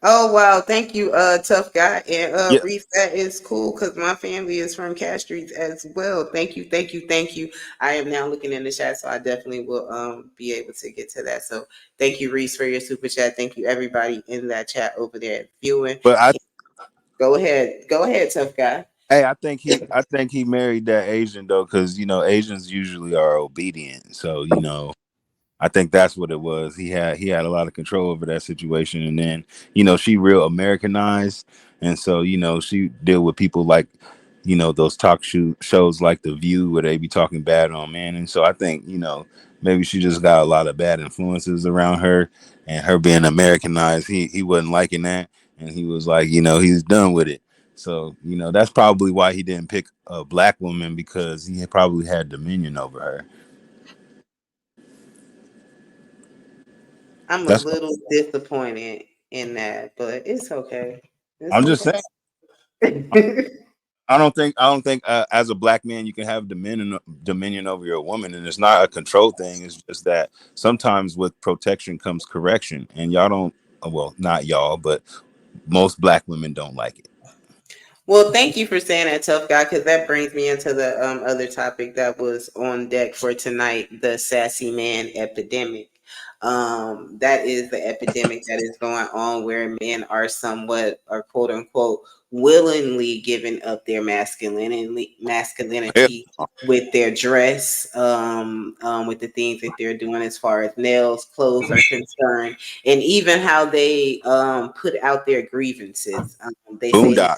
Oh wow. Thank you, tough guy. And Yeah, Reese, that is cool because my family is from Castries as well. Thank you, thank you, thank you. I am now looking in the chat, so I definitely will be able to get to that. So thank you, Reese, for your super chat. Thank you everybody in that chat over there viewing. but Go ahead. Go ahead, tough guy. I think he married that Asian though, because Asians usually are obedient. So I think that's what it was. He had a lot of control over that situation, and then she real Americanized, and so she deal with people like those shows like The View where they be talking bad on men, and so I think maybe she just got a lot of bad influences around her, and her being Americanized, he wasn't liking that, and he was like he's done with it. So that's probably why he didn't pick a black woman, because he probably had dominion over her. I'm a That's little disappointed in that, but it's okay. It's I'm just saying. okay. I don't think as a black man you can have dominion over your woman, and it's not a control thing. It's just that sometimes with protection comes correction, and y'all don't. Well, not y'all, but most black women don't like it. Well, thank you for saying that, tough guy, because that brings me into the other topic that was on deck for tonight, the sassy man epidemic. That is the epidemic that is going on where men are somewhat, or quote unquote, willingly giving up their Yeah. masculinity with their dress, with the things that they're doing as far as nails, clothes are concerned, and even how they put out their grievances. They say that Boondock.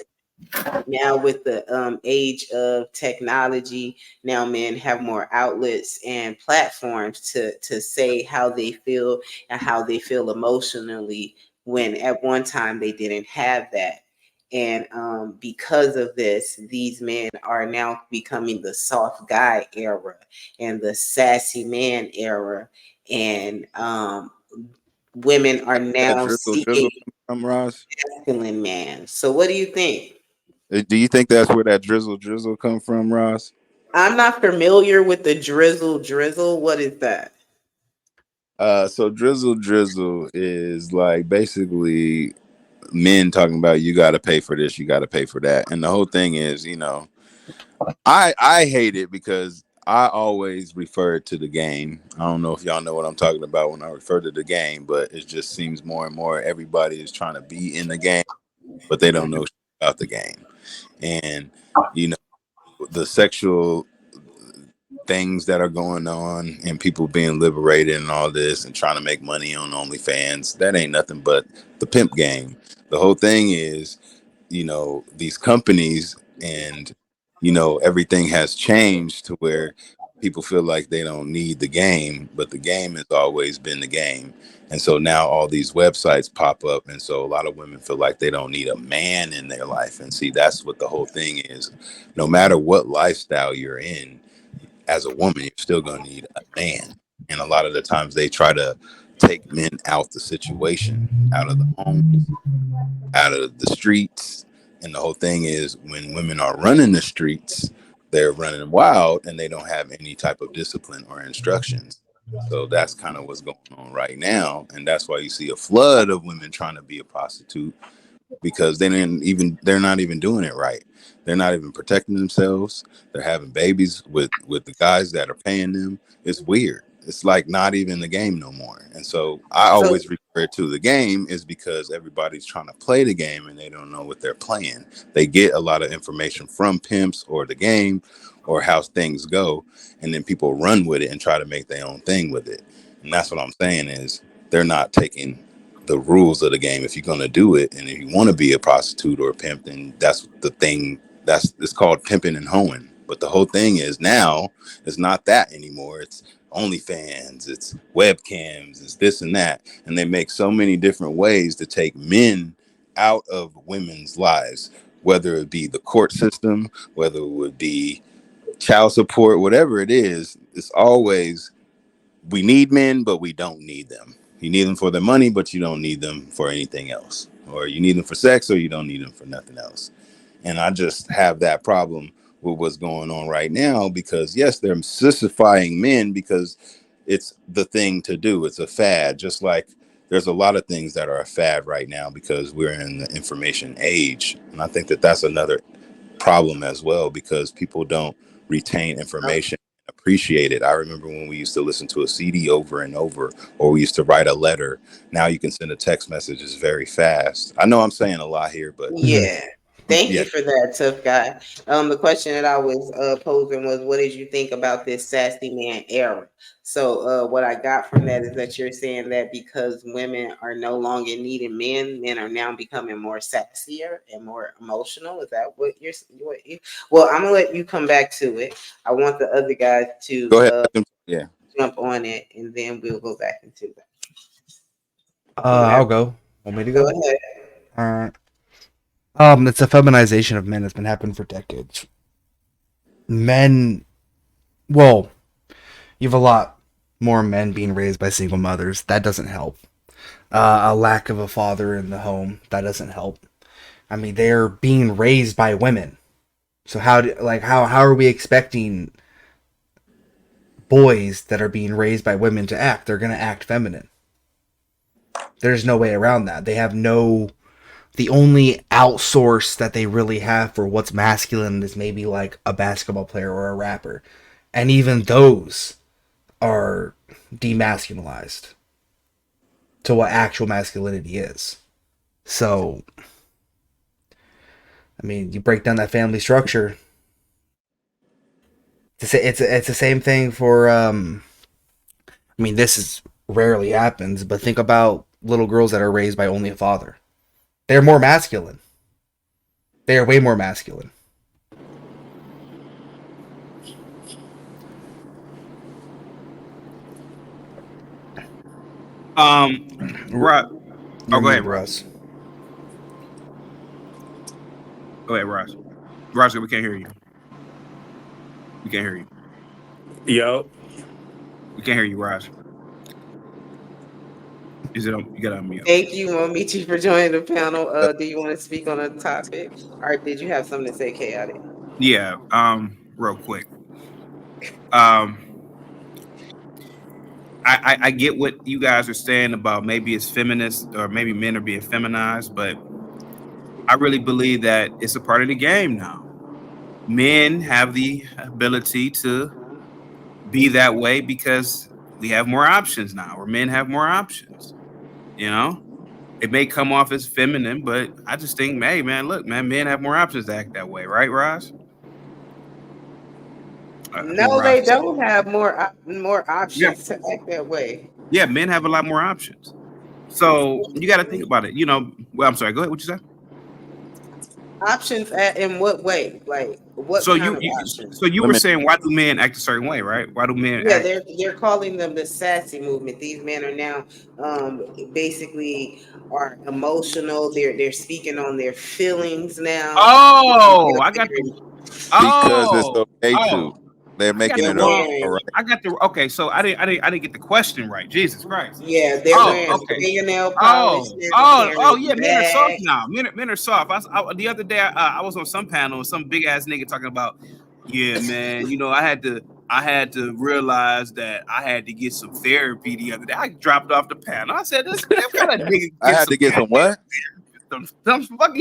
now with the age of technology, now men have more outlets and platforms to say how they feel and how they feel emotionally, when at one time they didn't have that. And because of this, these men are now becoming the soft guy era and the sassy man era, and women are now That drizzle, seeking drizzle. from, Ross? Masculine man. So what do you think? Do you think that's where that drizzle come from, Ross? I'm not familiar with the drizzle. What is that? So drizzle is like basically men talking about you got to pay for this, you got to pay for that, and the whole thing is, I hate it because I always refer to the game. I don't know if y'all know what I'm talking about when I refer to the game, but it just seems more and more everybody is trying to be in the game, but they don't know shit about the game, and you know the sexual things that are going on and people being liberated and all this and trying to make money on OnlyFans. That ain't nothing but the pimp game. The whole thing is, these companies and, everything has changed to where people feel like they don't need the game, but the game has always been the game. And so now all these websites pop up. And so a lot of women feel like they don't need a man in their life. And see, that's what the whole thing is. No matter what lifestyle you're in, as a woman, you're still going to need a man. And a lot of the times they try to take men out the situation, out of the home, out of the streets. And the whole thing is when women are running the streets, they're running wild and they don't have any type of discipline or instructions. So that's kind of what's going on right now. And that's why you see a flood of women trying to be a prostitute because they're not even doing it right. They're not even protecting themselves. They're having babies with the guys that are paying them. It's weird. It's like not even the game no more. And so I So always refer to the game is because everybody's trying to play the game and they don't know what they're playing. They get a lot of information from pimps or the game or how things go, and then people run with it and try to make their own thing with it. And that's what I'm saying is they're not taking the rules of the game. If you're going to do it and if you want to be a prostitute or a pimp, then that's the thing. It's called pimping and hoeing. But the whole thing is now it's not that anymore. It's OnlyFans, it's webcams, it's this and that. And they make so many different ways to take men out of women's lives, whether it be the court system, whether it would be child support, whatever it is. It's always we need men, but we don't need them. You need them for their money, but you don't need them for anything else. Or you need them for sex, or you don't need them for nothing else. And I just have that problem with what's going on right now because, yes, they're sissified men because it's the thing to do. It's a fad, just like there's a lot of things that are a fad right now because we're in the information age. And I think that that's another problem as well because people don't retain information, appreciate it. I remember when we used to listen to a CD over and over, or we used to write a letter. Now you can send a text message is very fast. I know I'm saying a lot here, but Mhm. yeah. Thank yeah, you for that, tough guy. The question that I was posing was, what did you think about this sassy man era? So, what I got from that is that you're saying that because women are no longer needing men, men are now becoming more sassier and more emotional. Is that what you're? Well, I'm gonna let you come back to it. I want the other guys to go ahead. Yeah. jump on it, and then we'll go back into that. Whatever. I'll go. Want me to Go go? ahead. All right. It's a feminization of men that's been happening for decades. Men, well, you have a lot more men being raised by single mothers. That doesn't help. A lack of a father in the home. That doesn't help. I mean, they're being raised by women. So how are we expecting boys that are being raised by women to act? They're gonna act feminine. There's no way around that. They have no. The only outsource that they really have for what's masculine is maybe like a basketball player or a rapper, and even those are demasculinized to what actual masculinity is. So, I mean, you break down that family structure. It's the same thing for. I mean, this is rarely happens, but think about little girls that are raised by only a father. They're more masculine. They are way more masculine. Ross. Oh, You're go ahead, muted, Ross. Russ. Go ahead, Ross. Ross, we can't hear you. We can't hear you. Yo, We can't hear you, Ross. Is it on? You got to unmute. Thank you, Momichi, for joining the panel. Do you want to speak on a topic, or did you have something to say, Chaotic? Yeah. Real quick. Um, I get what you guys are saying about maybe it's feminist or maybe men are being feminized, but I really believe that it's a part of the game now. Men have the ability to be that way because we have more options now, or men have more options. You know, it may come off as feminine, but I just think, hey, man, look, man, men have more options to act that way, right, Roz? I think No, Roz. they don't have more Yeah, options to act that way. yeah, men have a lot more options. So you got to think about it. You know, well, I'm sorry. Go ahead. What you say? Options in what way? Like what So kind of options? so you were Women, saying why do men act a certain way, right? Why do men Yeah, act? they're calling them the sassy movement. These men are now basically are emotional. They're speaking on their feelings now. Oh, I got the. because it's Oh, okay to. oh, They're I got making the They're it okay, wrong. all wearing right? I got the okay. So I didn't get the question right. Jesus Christ. yeah, they're Oh, wearing okay. fingernail polish Oh, now, oh, oh, carrying yeah. Men are soft bags. now. Men are soft. The other day, I was on some panel and some big ass nigga talking about, yeah, man. You know, I had to realize that I had to get some therapy the other day. I dropped off the panel. I said, this what kind of nigga I get had some to get some goddamn what? some fucking.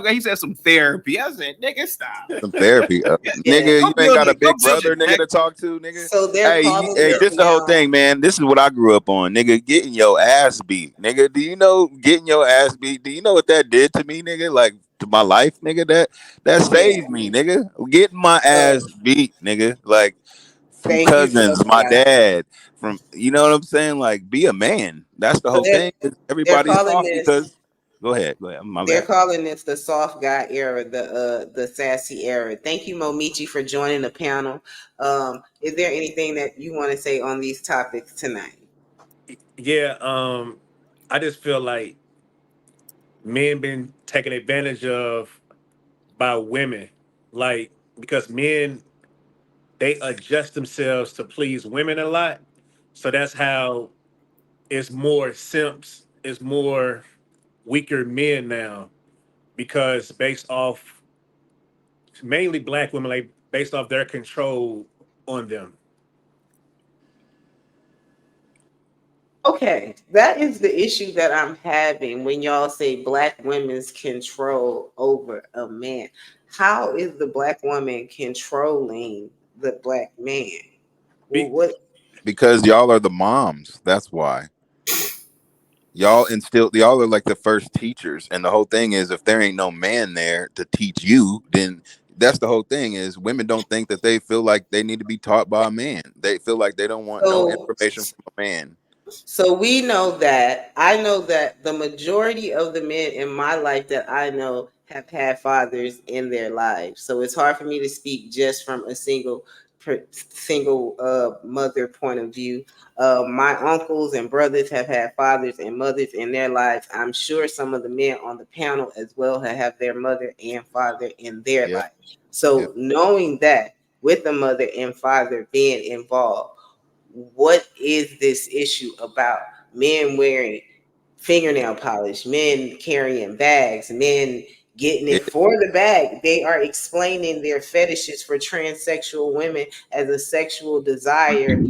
He said some therapy. I said, nigga, stop. Some therapy. Yeah. Nigga, you ain't got a Go big build brother, it, nigga, Jack. to talk to, nigga. So they're Hey, calling hey, this this the whole now. thing, man. This is what I grew up on, nigga. Getting your ass beat, nigga. Do you know getting your ass beat? Do you know what that did to me, nigga? Like to my life, nigga. That Yeah. saved me, nigga. Getting my So ass beat, nigga. Like from thank you for cousins, my that. dad, from you know what I'm saying? Like be a man. That's the So whole thing. they're Everybody's calling soft this because. Go ahead. My they're bad. calling this the soft guy era, the sassy era. Thank you, Momichi, for joining the panel. Is there anything that you want to say on these topics tonight? Yeah, I just feel like men been taken advantage of by women, like because men they adjust themselves to please women a lot, so that's how it's more simps, it's more weaker men now because based off mainly black women, like based off their control on them. Okay, that is the issue that I'm having when y'all say black women's control over a man. How is the black woman controlling the black man? Well, Be, what? Because y'all are the moms. That's why. Y'all are like the first teachers. And the whole thing is if there ain't no man there to teach you, then that's the whole thing is women don't think that they feel like they need to be taught by a man. They feel like they don't want no So information from a man. So we know that I know that the majority of the men in my life that I know have had fathers in their lives. So it's hard for me to speak just from a single mother point of view. My uncles and brothers have had fathers and mothers in their lives. I'm sure some of the men on the panel as well have their mother and father in their Yep. life. Yep. So knowing that with the mother and father being involved, what is this issue about men wearing fingernail polish, men carrying bags, men getting it It for the bag? They are explaining their fetishes for transsexual women as a sexual desire,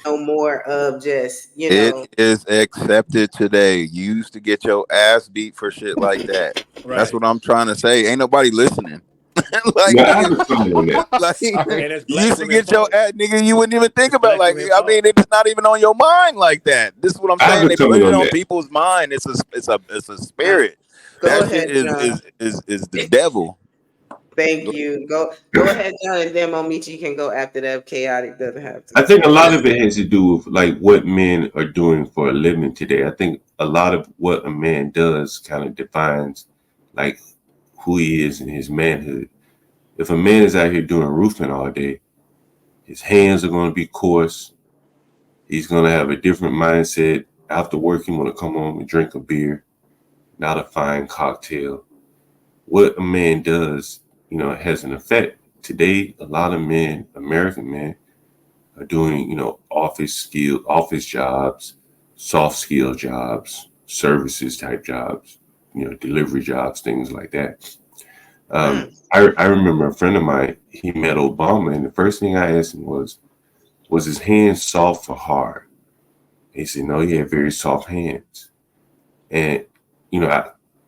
no more of just, it is accepted today. You used to get your ass beat for shit like that. That's right. what I'm trying to say. Ain't nobody listening. Like Yeah, I have nigga, a comment on that. like I, you And it's black used to women get your fault. ass, nigga. You wouldn't even think It's about black like. women I mean, fault. it's not even on your mind like that. This is what I'm I have saying. a They put comment it on on that. people's mind. It's a uh, spirit. go That shit ahead, John. is the devil. Thank you. Go ahead, John, and then Momichi can go after that. Chaotic doesn't have to I think a speak. lot of it has to do with like what men are doing for a living today. I think a lot of what a man does kind of defines like who he is in his manhood. If a man is out here doing roofing all day, his hands are going to be coarse. He's going to have a different mindset. After work, he want to come home and drink a beer, not a fine cocktail. What a man does, has an effect. Today, a lot of men, American men, are doing, office jobs, soft skill jobs. services type jobs, delivery jobs, things like that. Mm. I remember a friend of mine, he met Obama, and the first thing I asked him was his hands soft or hard? He said, no, he had very soft hands. And,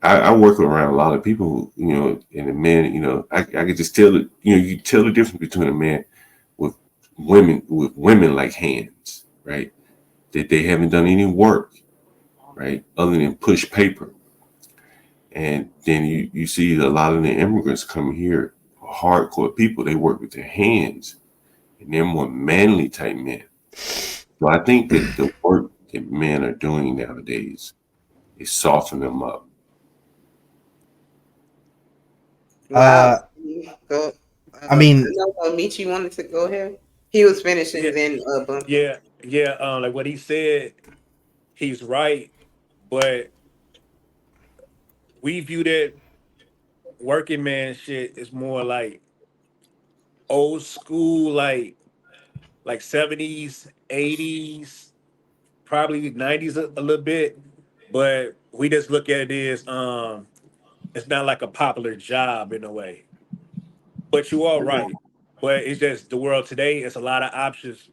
I work around a lot of people who, and the men, I could just tell it, you tell the difference between a man with women like hands, right? That they haven't done any work, right? Other than push paper. And then you see a lot of the immigrants coming here, hardcore people, they work with their hands and they're more manly type men. So I think that the work that men are doing nowadays is softening them up. Wow. Uh, Go. I mean, No, Michi wanted to go ahead. He was finishing, Yeah, then Bump. yeah. Like what he said, he's right, but we view that working man shit is more like old school, like 70s, 80s, probably 90s a little bit. But we just look at it as it's not like a popular job in a way. But you are right. But it's just the world today. It's a lot of options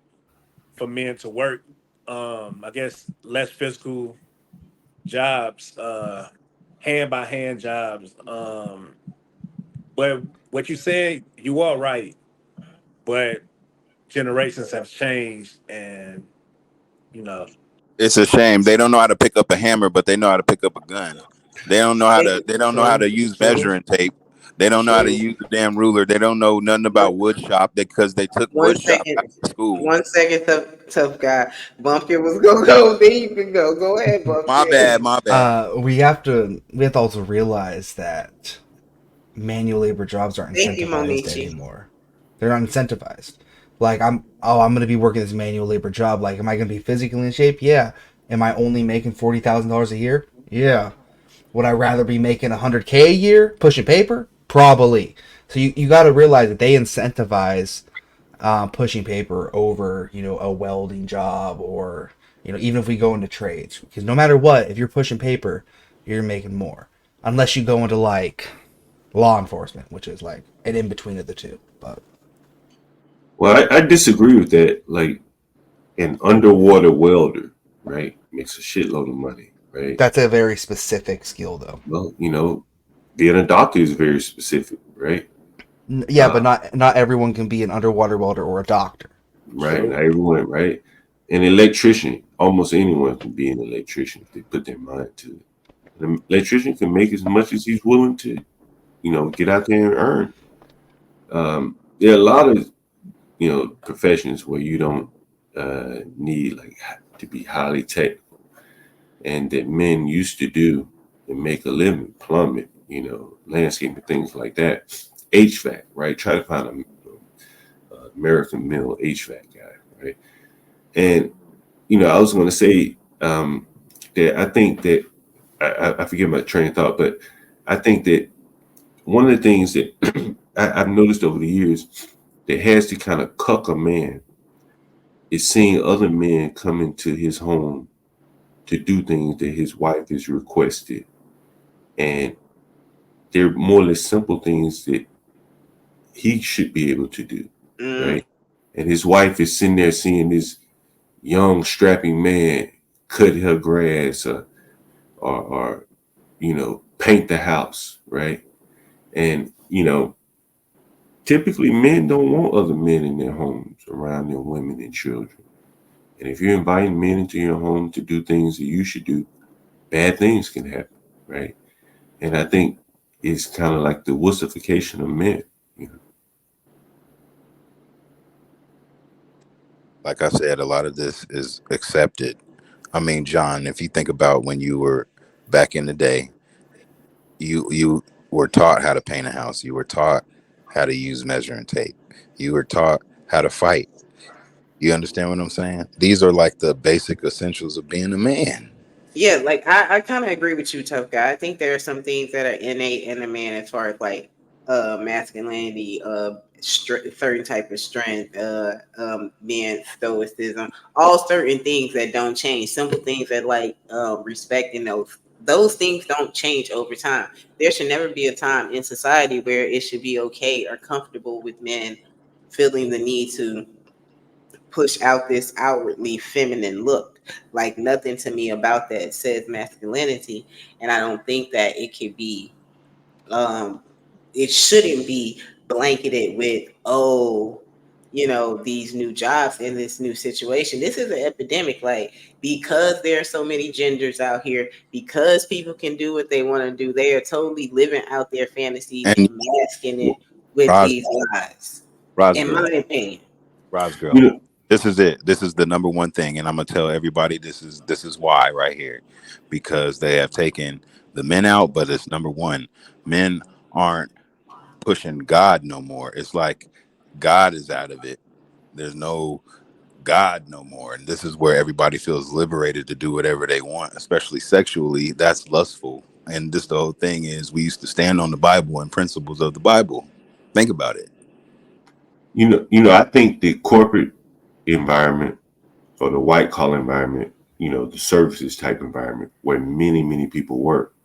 for men to work. I guess less physical jobs, hand by hand jobs. But what you said, you are right. But generations have changed, and you know, It's a shame they don't know how to pick up a hammer, but they know how to pick up a gun. They don't know how to. They don't know how true, to use true, measuring tape. They don't know how to true. use the damn ruler. They don't know nothing One, about wood shop because they took one wood shop out second. of school. 1 second, tough guy. Bumpkin was gonna go. Then you can go. Go ahead, My Bumpkin. bad. My bad. we have to also realize that manual labor jobs aren't Thank you, incentivized Monichi. anymore. They're not incentivized. Like I'm gonna be working this manual labor job. Like, am I gonna be physically in shape? Yeah. Am I only making $40,000 a year? Yeah. Would I rather be making 100K a year pushing paper? Probably. So you got to realize that they incentivize pushing paper over a welding job, or even if we go into trades, because no matter what, if you're pushing paper, you're making more, unless you go into like law enforcement, which is like an in between of the two. But Well, I disagree with that. Like an underwater welder, right, makes a shitload of money, right? that's a very specific skill, though. Well, being a doctor is very specific, right? Yeah, Uh, but not everyone can be an underwater welder or a doctor. right, True. not everyone, right? An electrician, almost anyone can be an electrician if they put their mind to it. An electrician can make as much as he's willing to, get out there and earn. There are a lot of professions where you don't need like to be highly technical, and that men used to do and make a living, plumbing, landscaping, things like that. HVAC, right? Try to find a American male HVAC guy, right? And I was going to say that I think that I forget my train of thought, but I think that one of the things that I've noticed over the years that has to kind of cuck a man is seeing other men come into his home to do things that his wife has requested. And they're more or less simple things that he should be able to do, Mm. right? And his wife is sitting there seeing this young, strapping man cut her grass or paint the house, right? And, typically men don't want other men in their homes around their women and children. And if you're inviting men into your home to do things that you should do, bad things can happen, right? And I think it's kind of like the wussification of men. You know? Like I said, a lot of this is accepted. I mean, John, if you think about when you were back in the day, you were taught how to paint a house. You were taught how to use measuring tape. You were taught how to fight. You understand what I'm saying? These are like the basic essentials of being a man. Yeah, like I kind of agree with you, tough guy. I think there are some things that are innate in a man as far as like masculinity, certain type of strength, being stoicism, all certain things that don't change, simple things that like respecting those things don't change over time. There should never be a time in society where it should be okay or comfortable with men feeling the need to push out this outwardly feminine look. Like nothing to me about that says masculinity, and I don't think that um it shouldn't be blanketed with, oh, these new jobs in this new situation. This is an epidemic, like, because there are so many genders out here, because people can do what they want to do, they are totally living out their fantasy And and masking it with Ros these lies, Ros in girl, my opinion. Ros You girl. know, This is it. This is the number one thing, and I'm gonna tell everybody this is why right here, because they have taken the men out, but it's number one. Men aren't pushing God no more. It's like God is out of it. There's no God no more. And this is where everybody feels liberated to do whatever they want, especially sexually. That's lustful. And this the whole thing is we used to stand on the Bible and principles of the Bible. Think about it. I think the corporate environment or the white collar environment, the services type environment where many people work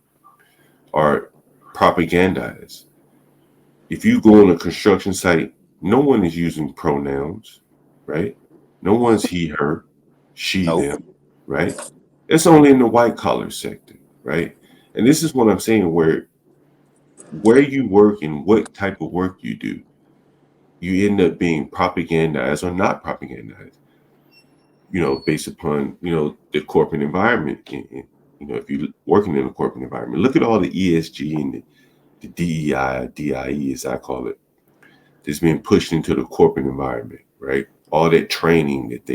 are propagandized. If you go on a construction site, no one is using pronouns, right? No one's he, her, she, Nope. them, right? It's only in the white collar sector, right? And this is what I'm saying, where you work and what type of work you do, you end up being propagandized or not propagandized, based upon, the corporate environment. If you're working in a corporate environment, look at all the ESG and the DEI, DIE, as I call it, that's being pushed into the corporate environment, right? All that training that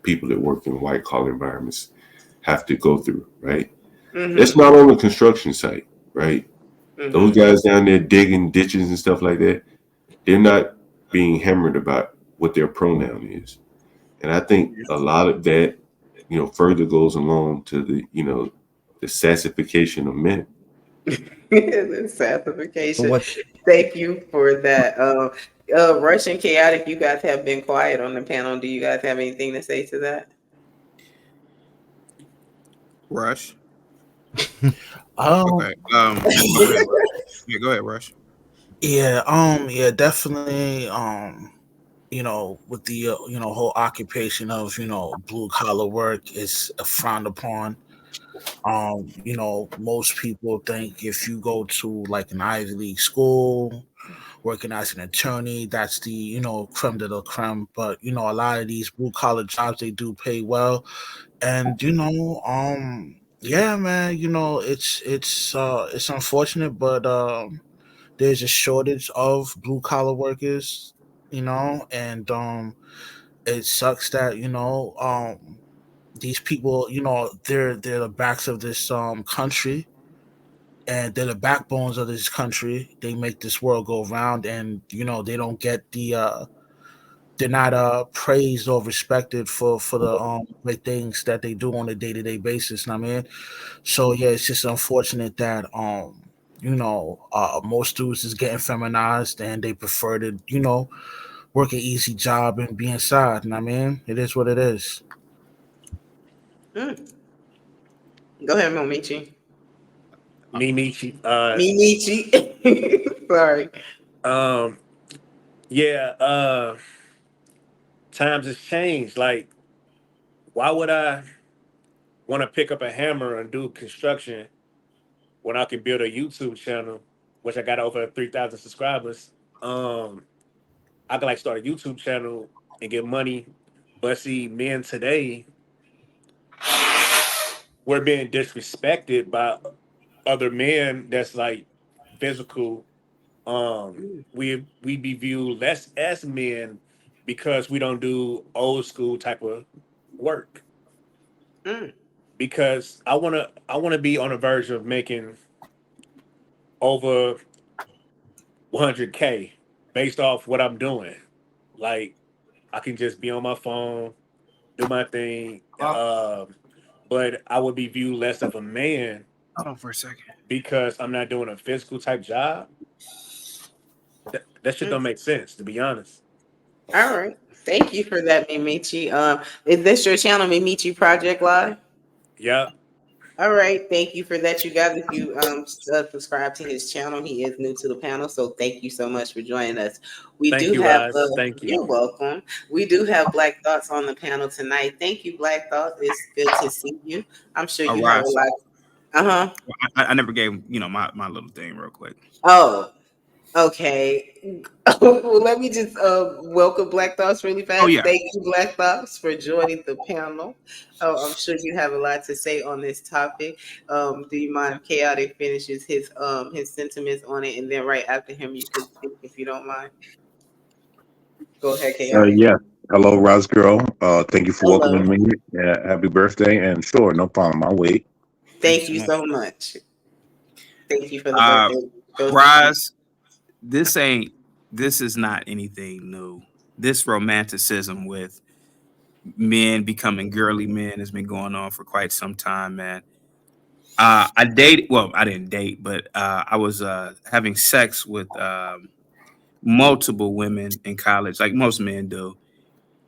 people that work in white collar environments have to go through, right? That's Mm-hmm. not on the construction site, right? Those Mm-hmm. guys down there digging ditches and stuff like that, they're not being hammered about what their pronoun is. And I think a lot of that, further goes along to the sassification of men. The But sanctification. what Thank you for that. Russian chaotic, you guys have been quiet on the panel. Do you guys have anything to say to that? Rush. Um, Okay. Oh, go ahead, Rush. Yeah, go ahead, Rush. yeah, definitely. With the whole occupation of blue collar work is frowned upon. Most people think if you go to like an Ivy League school, working as an attorney, that's the creme de la creme. But a lot of these blue collar jobs, they do pay well, and yeah, man, it's unfortunate, but there's a shortage of blue collar workers, and it sucks that these people, they're the backs of this country, and they're the backbones of this country. They make this world go round, and they don't get they're not praised or respected for the great things that they do on a day-to-day basis. And I mean, so yeah, it's just unfortunate that most dudes is getting feminized, and they prefer to work an easy job and be inside. And I mean, it is what it is. Mm. Go ahead, Momichi. Mimichi. Mimichi. Sorry. Um, yeah. Times has changed. Like, why would I want to pick up a hammer and do construction when I can build a YouTube channel, which I got over 3,000 subscribers? Um, I could like start a YouTube channel and get money. But see, men today, we're being disrespected by other men that's like physical. We be viewed less as men because we don't do old school type of work. Mm. Because I wanna be on the verge of making over 100K based off what I'm doing. Like, I can just be on my phone, do my thing. But I would be viewed less of a man Hold on for a second. because I'm not doing a physical type job. That shit don't make sense, to be honest. All right. Thank you for that, Mimichi. Is this your channel, Mimichi Project Live? Yeah. All right. Thank you for that, you guys. If you subscribe to his channel, he is new to the panel. So thank you so much for joining us. We Thank do you, have Roz. Thank you. you're welcome. We do have Black Thoughts on the panel tonight. Thank you, Black Thoughts. It's good to see you. I'm sure you have a Ross, lot. Uh-huh. I never gave my little thing real quick. Oh, okay. Well, let me just welcome Black Thoughts really Oh fast. yeah. Thank you, Black Thoughts, for joining the panel. Oh, I'm sure you have a lot to say on this topic. Do you mind if Chaotic finishes his sentiments on it, and then right after him you could speak if you don't mind. Go ahead, Chaotic. Yeah. Hello, Roz girl. Thank you for Hello. welcoming me. Yeah, happy birthday. And sure, no problem. I'll wait. Thank you Thank so you much. so much. Thank you for the Uh, birthday. Go ahead. Roz, this ain't. This is not anything new. This romanticism with men becoming girly men has been going on for quite some time, man. I dated. Well, I didn't date, but I was having sex with multiple women in college, like most men do.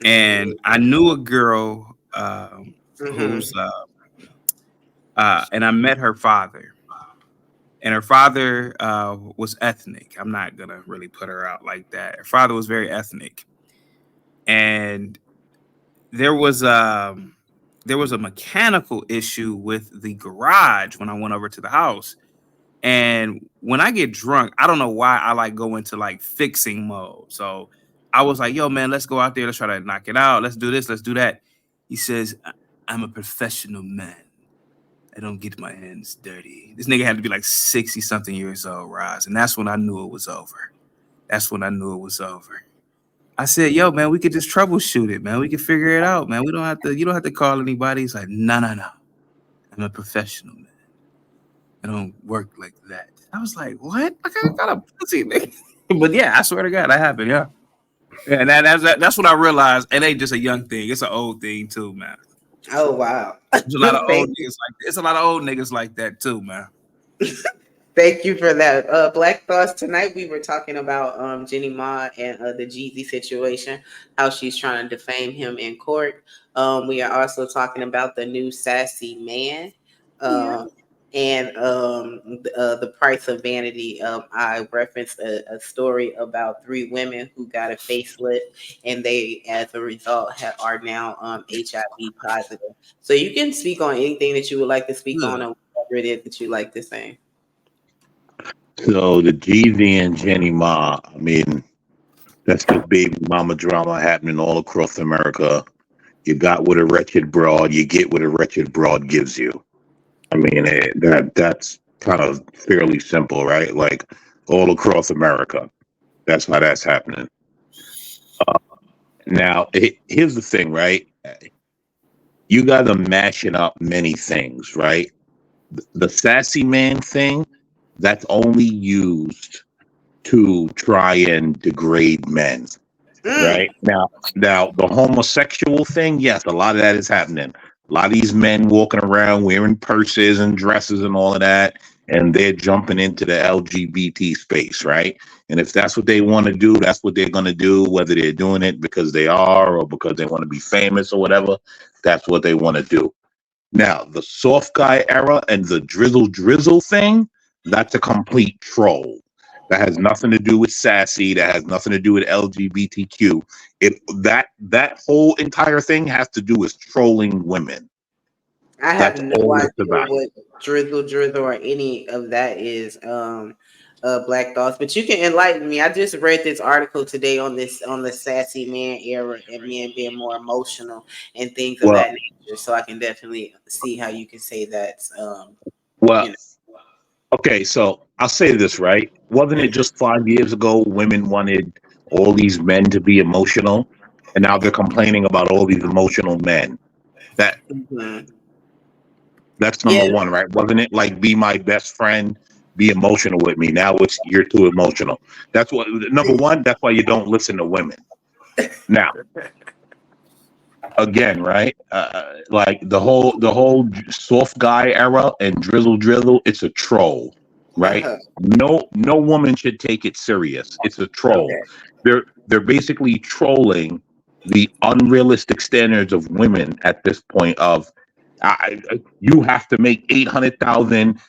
And I knew a girl Mm-hmm. who's, and I met her father. And her father was ethnic. I'm not gonna really put her out like that. Her father was very ethnic, and there was um there was a mechanical issue with the garage when I went over to the house. And when I get drunk, I don't know why I like go into like fixing mode. So I was like, yo, man, let's go out there. Let's try to knock it out. Let's do this. Let's do that. He says, I'm a professional man. I don't get my hands dirty. This nigga had to be like 60 something years old, Roz. And that's when I knew it was over. That's when I knew it was over. I said, yo, man, we could just troubleshoot it, man. We can figure it out, man. We don't have to, you don't have to call anybody. He's like, no, no, no. I'm a professional man. I don't work like that. I was like, what? I got a pussy, nigga. But yeah, I swear to God, that happened. Yeah. Yeah, and that's what I realized. It ain't just a young thing; it's an old thing too, man. Oh wow. There's a lot of old Thank you. niggas like that. It's a lot of old niggas like that too, man. Thank you for that. Black Thoughts. Tonight we were talking about Jeannie Ma and the Jeezy situation, how she's trying to defame him in court. We are also talking about the new Sassy Man. Yeah. And the price of vanity. I referenced a story about three women who got a facelift, and they, as a result, are now HIV positive. So you can speak on anything that you would like to speak on, Good. or whatever it is that you like to say. So the Jeezy and Jenny Ma, I mean, that's just baby mama drama happening all across America. You got what a wretched broad, you get what a wretched broad gives you. I mean, that's kind of fairly simple, right? Like all across America. That's how that's happening. Uh, Now, here's the thing, right? You got to mashing up many things, right? The sassy man thing, that's only used to try and degrade men, Mm, right? Now the homosexual thing, yes, a lot of that is happening. A lot of these men walking around wearing purses and dresses and all of that, and they're jumping into the LGBT space, right? And if that's what they want to do, that's what they're going to do, whether they're doing it because they are or because they want to be famous or whatever, that's what they want to do. Now, the soft guy era and the drizzle thing, that's a complete troll. That has nothing to do with sassy. That has nothing to do with LGBTQ. That whole entire thing has to do with trolling women. I have That's no all it's idea about. what drizzle or any of that is. Black Thoughts, but you can enlighten me. I just read this article today on the sassy man era and men being more emotional and things of Well, that nature. So I can definitely see how you can say that. You well, know. okay. So I'll say this, right? Wasn't it just 5 years ago women wanted all these men to be emotional, and now they're complaining about all these emotional men? That Mhm. That's number Yeah. one, right? Wasn't it like be my best friend, be emotional with me? Now it's you're too emotional. That's what number one. That's why you don't listen to women. Now, again, right? Like the whole soft guy era and drizzle, it's a troll. right? Uh-huh. No woman should take it serious. It's a troll. Okay. They're basically trolling the unrealistic standards of women at this point. Of you have to make 800,000.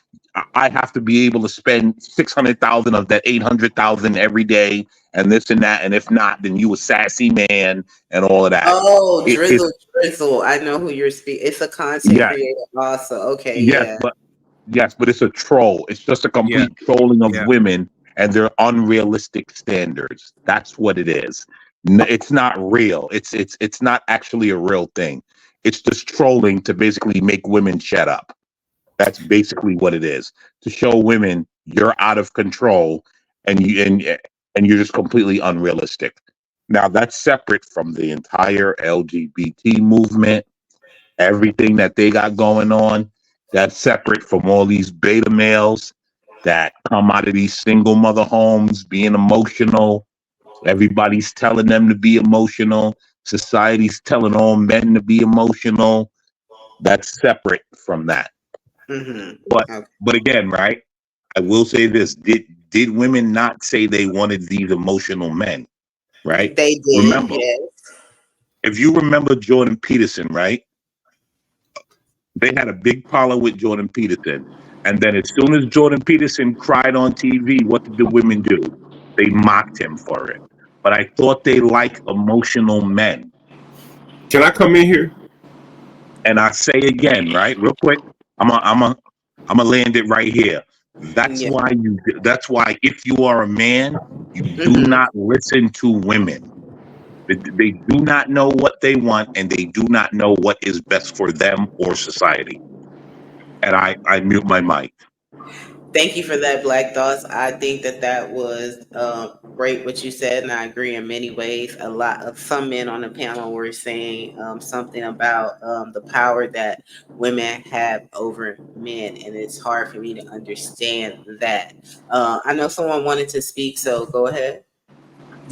I have to be able to spend 600,000 of that 800,000 every day, and this and that. And if not, then you a sassy man and all of that. Oh, It's Drizzle Drizzle. I know who you're speaking. It's a content yes, creator also. Okay, yes, yeah. but it's a troll. It's just a Yeah, complete trolling of yeah. women and their unrealistic standards. That's what it is. It's not real. It's not actually a real thing. It's just trolling to basically make women shut up. That's basically what it is. To show women you're out of control and and you're just completely unrealistic. Now that's separate from the entire LGBT movement, everything that they got going on. That's separate from all these beta males that come out of these single mother homes being emotional. Everybody's telling them to be emotional. Society's telling all men to be emotional. That's separate from that. Mm-hmm. But Okay. but again, right? I will say this: did women not say they wanted these emotional men? Right? They did, Remember, yes. if you remember Jordan Peterson, right? They had a big problem with Jordan Peterson. And then as soon as Jordan Peterson cried on TV, what did the women do? They mocked him for it. But I thought they like emotional men. Can I come in here? And I say again, right, real quick, I'm a land it right here. Yeah. That's why if you are a man, you do Mm-hmm. not listen to women. They do not know what they want and they do not know what is best for them or society. And I mute my mic. Thank you for that, Black Thoughts. I think that that was great what you said, and I agree in many ways. A lot of some men on the panel were saying something about the power that women have over men, and it's hard for me to understand that. I know someone wanted to speak, so go ahead.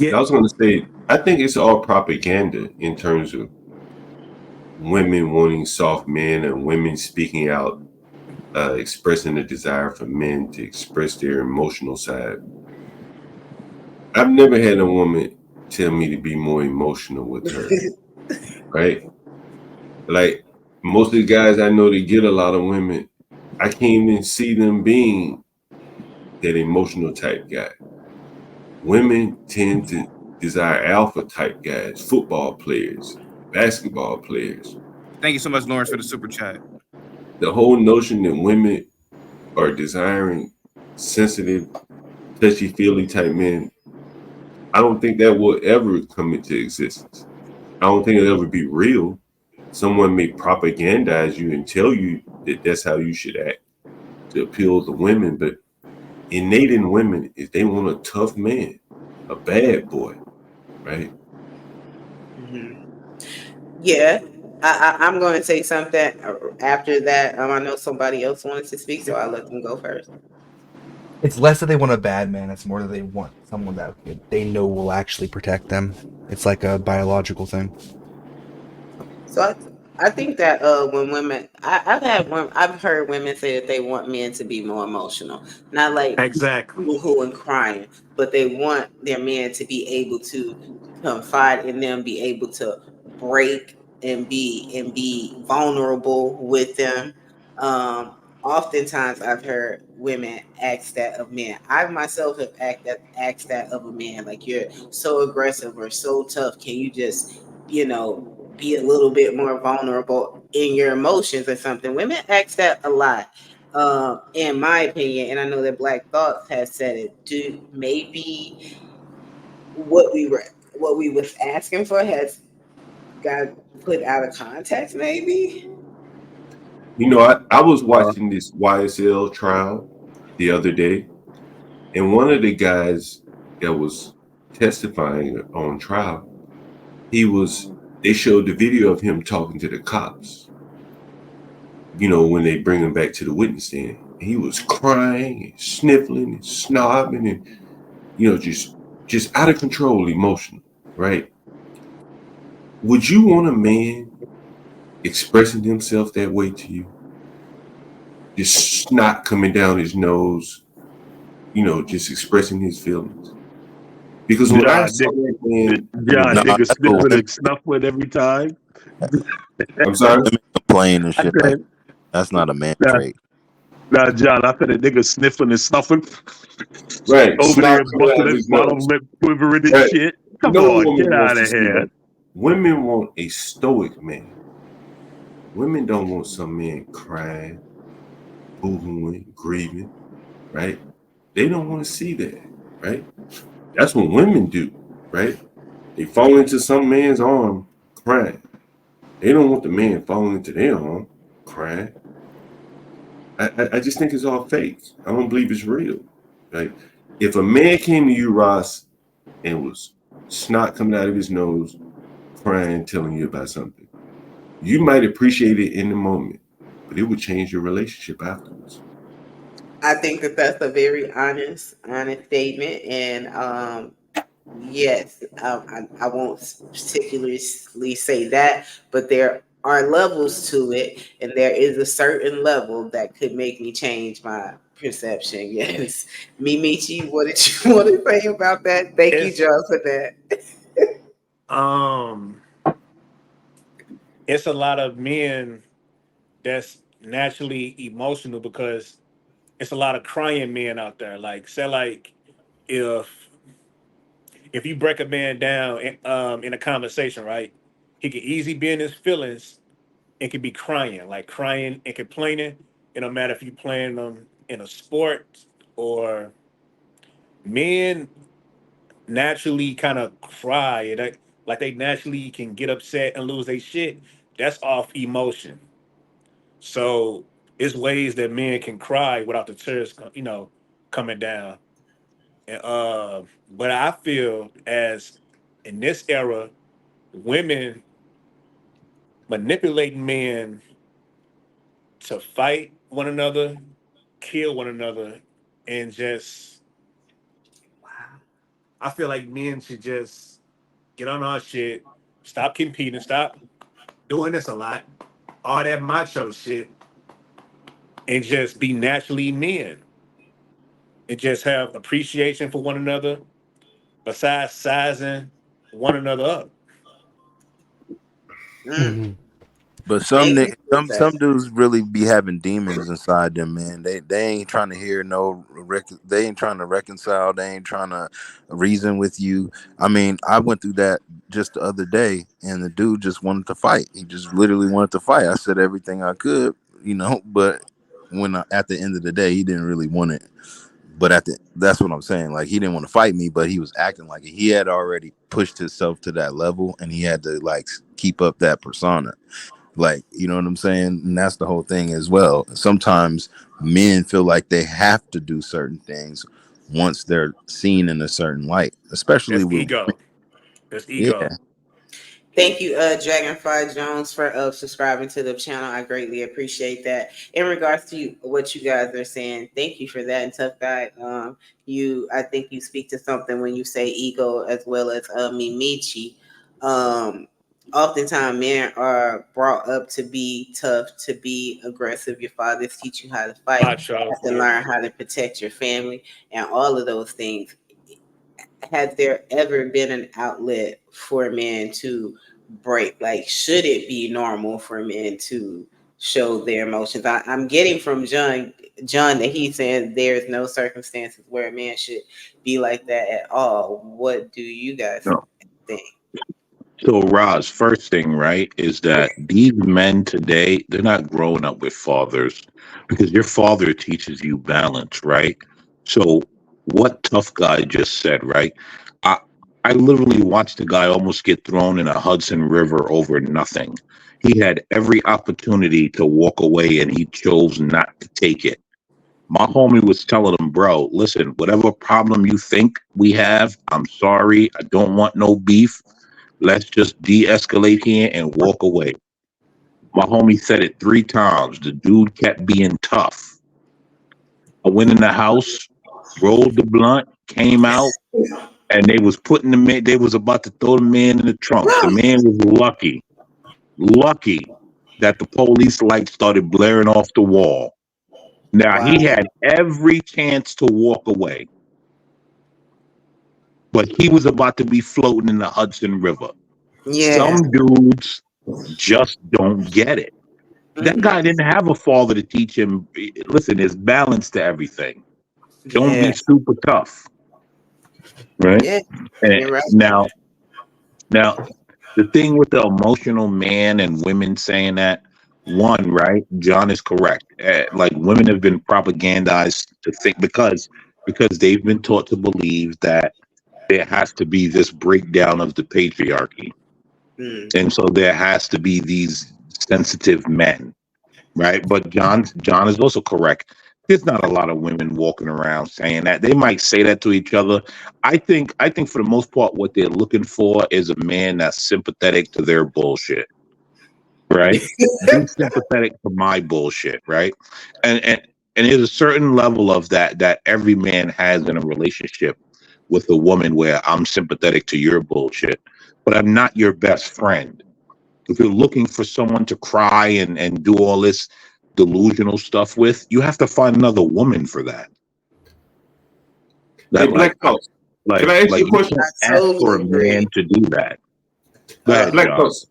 I was going to say, I think it's all propaganda in terms of women wanting soft men and women speaking out, expressing a desire for men to express their emotional side. I've never had a woman tell me to be more emotional with her, right? Like most of the guys I know that get a lot of women, I can't even see them being that emotional type guy. Women tend to desire alpha type guys, football players, basketball players. Thank you so much, Lawrence, for the super chat. The whole notion that women are desiring sensitive, touchy feely type men, I don't think that will ever come into existence. I don't think it'll ever be real. Someone may propagandize you and tell you that that's how you should act to appeal to women, but innate in women is they want a tough man, a bad boy, right? Hmm. Yeah, I'm going to say something after that. I know somebody else wanted to speak, so I'll let them go first. It's less that they want a bad man; it's more that they want someone that they know will actually protect them. It's like a biological thing. So I think that when women, I've heard women say that they want men to be more emotional, not like Exactly. who and crying, but they want their men to be able to confide in them, be able to break and be vulnerable with them. Oftentimes, I've heard women ask that of men. I myself have asked that of a man, like you're so aggressive or so tough. Can you just, you know, be a little bit more vulnerable in your emotions or something? Women ask that a lot, in my opinion, and I know that Black Thoughts has said it. Do maybe what we was asking for has got put out of context? Maybe. You know, I was watching this YSL trial the other day, and one of the guys that was testifying on trial, they showed the video of him talking to the cops, you know, when they bring him back to the witness stand. He was crying and sniffling and snobbing and, you know, just out of control emotional, right? Would you want a man expressing himself that way to you? Just snot coming down his nose, just expressing his feelings. Because when I John, saw Nick, that man, John, Nah, nigga that's what sniffing women and snuffling every time. I'm when sorry, women complain and I shit like said, that. That's not a man nah, trait. nah, John, I said a nigga sniffing and snuffing right? over Snot there, coming out busting of his his bottom nose, lip quivering and right? shit. Come No on, woman get wants out to of see here. that. Women want a stoic man. Women don't want some man crying, boo-hooing, grieving, right? They don't want to see that, right? That's what women do, right? They fall into some man's arm crying. They don't want the man falling into their arm crying. I just think it's all fake. I don't believe it's real. Like, if a man came to you, Ross, and was snot coming out of his nose, crying, telling you about something, you might appreciate it in the moment, but it would change your relationship afterwards. I think that that's a very honest statement, and yes, I won't particularly say that, but there are levels to it, and there is a certain level that could make me change my perception. Yes, Mimichi, what did you want to say about that? Thank you, It's Joe, for that. um, it's a lot of men that's naturally emotional because it's a lot of crying men out there. Like, say, like if if you break a man down in a conversation, right? He can easily be in his feelings and can be crying, like crying and complaining. It don't matter if you playing them in a sport or men naturally kind of cry. Like they naturally can get upset and lose their shit. That's off emotion. So it's ways that men can cry without the tears, coming down. And but I feel as in this era, women manipulating men to fight one another, kill one another, and just I feel like men should just get on our shit, stop competing, stop doing this a lot, all that macho shit, and just be naturally men and just have appreciation for one another besides sizing one another up. Mm, Mhm. But thank you for some that. dudes really be having demons inside them, man. They ain't trying to hear they ain't trying to reconcile. They ain't trying to reason with you. I mean, I went through that just the other day, and the dude just wanted to fight. He just literally wanted to fight. I said everything I could, but at the end of the day, he didn't really want it. But that's what I'm saying. Like, he didn't want to fight me, but he was acting like it. He had already pushed himself to that level, and he had to like keep up that persona. Like, you know what I'm saying? And that's the whole thing as well. Sometimes men feel like they have to do certain things once they're seen in a certain light, especially That's with ego. That's women. ego. Yeah. Thank you, Dragonfly Jones, for subscribing to the channel. I greatly appreciate that. In regards to what you guys are saying, thank you for that. And Tough Guy, I think you speak to something when you say ego as well as Mimichi. Oftentimes, men are brought up to be tough, to be aggressive. Your fathers teach you how to fight. You Macho. have to Yeah. learn how to protect your family, and all of those things. Has there ever been an outlet for men to break? Like, should it be normal for men to show their emotions? I'm getting from John that he's saying there's no circumstances where a man should be like that at all. What do you guys No. think? So, Roz, first thing, right, is that these men today, they're not growing up with fathers because your father teaches you balance, right? So, what Tough Guy just said, right? I, I literally watched a guy almost get thrown in a Hudson River over nothing. He had every opportunity to walk away and he chose not to take it. My homie was telling him, bro, listen, whatever problem you think we have, I'm sorry. I don't want no beef. Let's just de escalate here and walk away. My homie said it 3 times. The dude kept being tough. I went in the house, rolled the blunt, came out, and they was putting the man, they was about to throw the man in the trunk. The man was lucky that the police lights started blaring off the wall. Now Wow. he had every chance to walk away, but he was about to be floating in the Hudson River. Yeah. Some dudes just don't get it. That Mhm. guy didn't have a father to teach him. Listen, there's balance to everything. Don't be Yeah. super tough, right? Yeah. And You're right. now, the thing with the emotional man and women saying that, one, right? John is correct. Like women have been propagandized to think because they've been taught to believe that there has to be this breakdown of the patriarchy, Mm. and so there has to be these sensitive men, right? But John is also correct. There's not a lot of women walking around saying that. They might say that to each other. I think for the most part, what they're looking for is a man that's sympathetic to their bullshit, right? Be sympathetic to my bullshit, right? And and and there's a certain level of that every man has in a relationship with a woman where I'm sympathetic to your bullshit, but I'm not your best friend. If you're looking for someone to cry and do all this delusional stuff with, you have to find another woman for that. Hey, That Black Thought, can I ask you a you question? can't I ask for totally a agree. man to do that. Go ahead, Black John. Thought,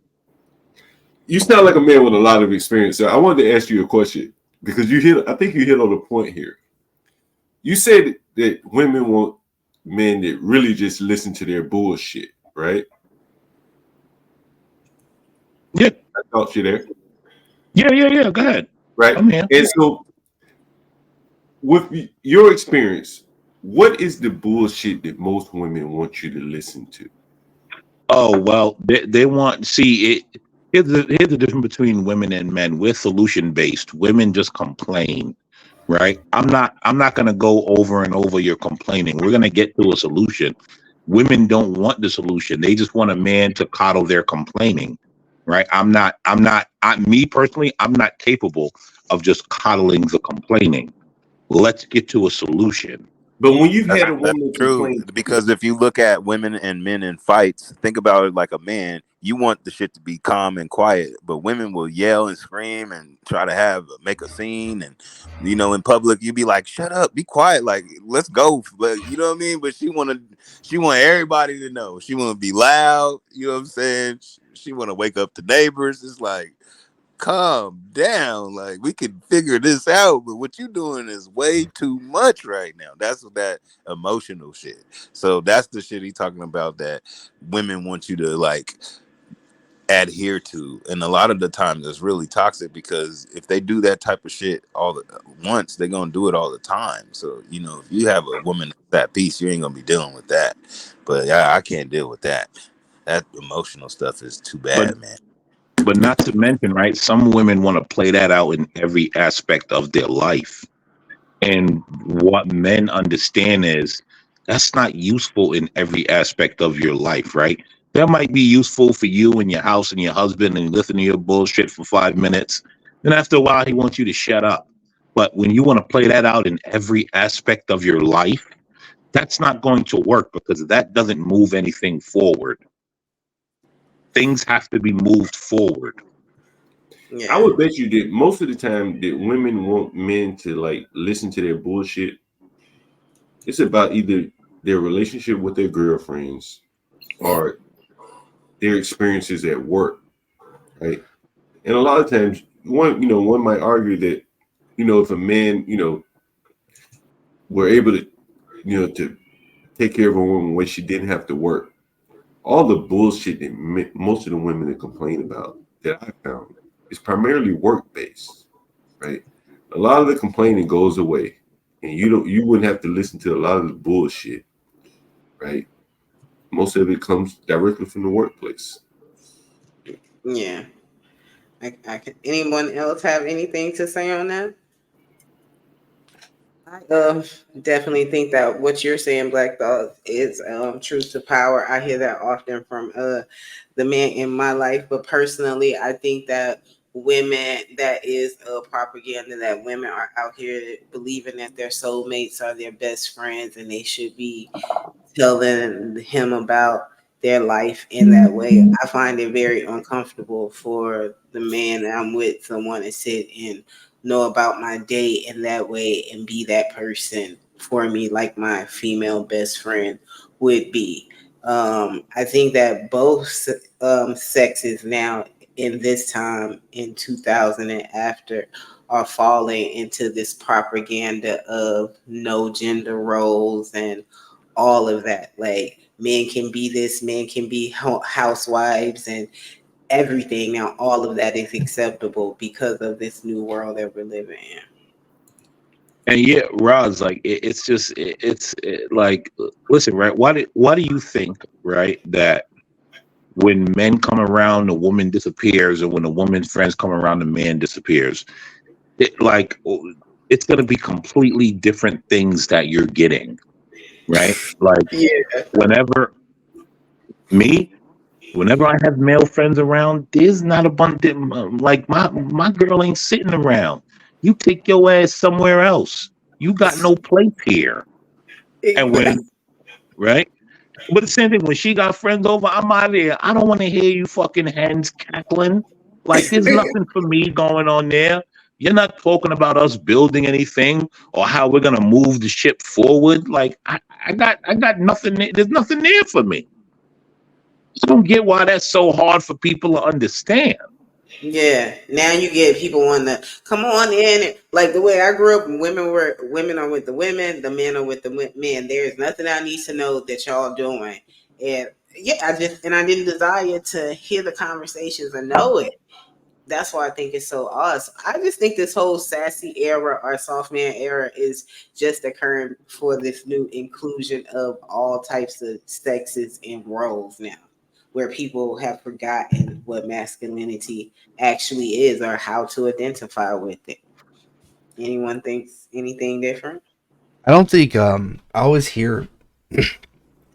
you sound like a man with a lot of experience. So I wanted to ask you a question because I think you hit on the point here. You said that women want men that really just listen to their bullshit, right? Yeah, I thought you there, yeah. Go ahead. right? I'm here. And so, with your experience, what is the bullshit that most women want you to listen to? Oh well, they want see it. Here's the difference between women and men. We're solution based. Women just complain, right? I'm not gonna go over and over your complaining. We're gonna get to a solution. Women don't want the solution. They just want a man to coddle their complaining, right? Me personally, I'm not capable of just coddling the complaining. Let's get to a solution. But when you've had a That's woman true. complain, Because if you look at women and men in fights, think about it like a man. You want the shit to be calm and quiet, but women will yell and scream and try to make a scene. And in public, you be like, "Shut up, be quiet, like let's go." But you know what I mean. But she want everybody to know. She want to be loud. You know what I'm saying? She want to wake up the neighbors. It's like, calm down. Like we could figure this out, but what you doing is way too much right now. That's what that emotional shit. So that's the shit he talking about that women want you to like adhere to, and a lot of the times it's really toxic because if they do that type of shit once, they're gonna do it all the time. So if you have a woman that piece, you ain't gonna be dealing with that. But I can't deal with that. That emotional stuff is too But bad, man. but not to mention, right? Some women want to play that out in every aspect of their life. And what men understand is that's not useful in every aspect of your life, right? That might be useful for you and your house and your husband and listen to your bullshit for 5 minutes. Then after a while, he wants you to shut up. But when you want to play that out in every aspect of your life, that's not going to work because that doesn't move anything forward. Things have to be moved forward. I Yeah. would bet you that most of the time that women want men to like listen to their bullshit. It's about either their relationship with their girlfriends or their experiences at work, right? And a lot of times, one might argue that, if a man, were able to, to take care of a woman when she didn't have to work, all the bullshit that most of the women that complain about that I found is primarily work based, right? A lot of the complaining goes away, and you wouldn't have to listen to a lot of the bullshit, right? Most of it comes directly from the workplace. Yeah. I can. Anyone else have anything to say on that? I definitely think that what you're saying, Black Dog, is truth to power. I hear that often from the men in my life, but personally, I think that that is propaganda, that women are out here believing that their soulmates are their best friends and they should be telling him about their life in that way. I find it very uncomfortable for the man that I'm with to want to sit and know about my day in that way and be that person for me, like my female best friend would be. I think that both sexes now in this time in 2000 and after are falling into this propaganda of no gender roles and all of that. Like men can be this, men can be housewives and everything. Now all of that is acceptable because of this new world that we're living in. And yeah, Rod's like it's just like listen, right? Why do you think, right, that when men come around, the woman disappears, or when the woman's friends come around, the man disappears? Like it's going to be completely different things that you're getting, right? Like Yeah. whenever me, whenever I have male friends around, there's not a bunch of, like my girl ain't sitting around. You take your ass somewhere else. You got no place here. And when right? But the same thing when she got friends over, I'm out of there. I don't want to hear you fucking hens cackling. Like there's nothing for me going on there. You're not talking about us building anything or how we're gonna move the ship forward. Like I got nothing. There's nothing there for me. I don't get why that's so hard for people to understand. Yeah, now you get people wanting to come on in. Like the way I grew up, women are with the women, the men are with the men. There is nothing I need to know that y'all doing, and yeah, I didn't desire to hear the conversations and know it. That's why I think it's so awesome. I just think this whole sassy era or soft man era is just occurring for this new inclusion of all types of sexes and roles now, where people have forgotten what masculinity actually is or how to identify with it. Anyone thinks anything different? I don't think I always hear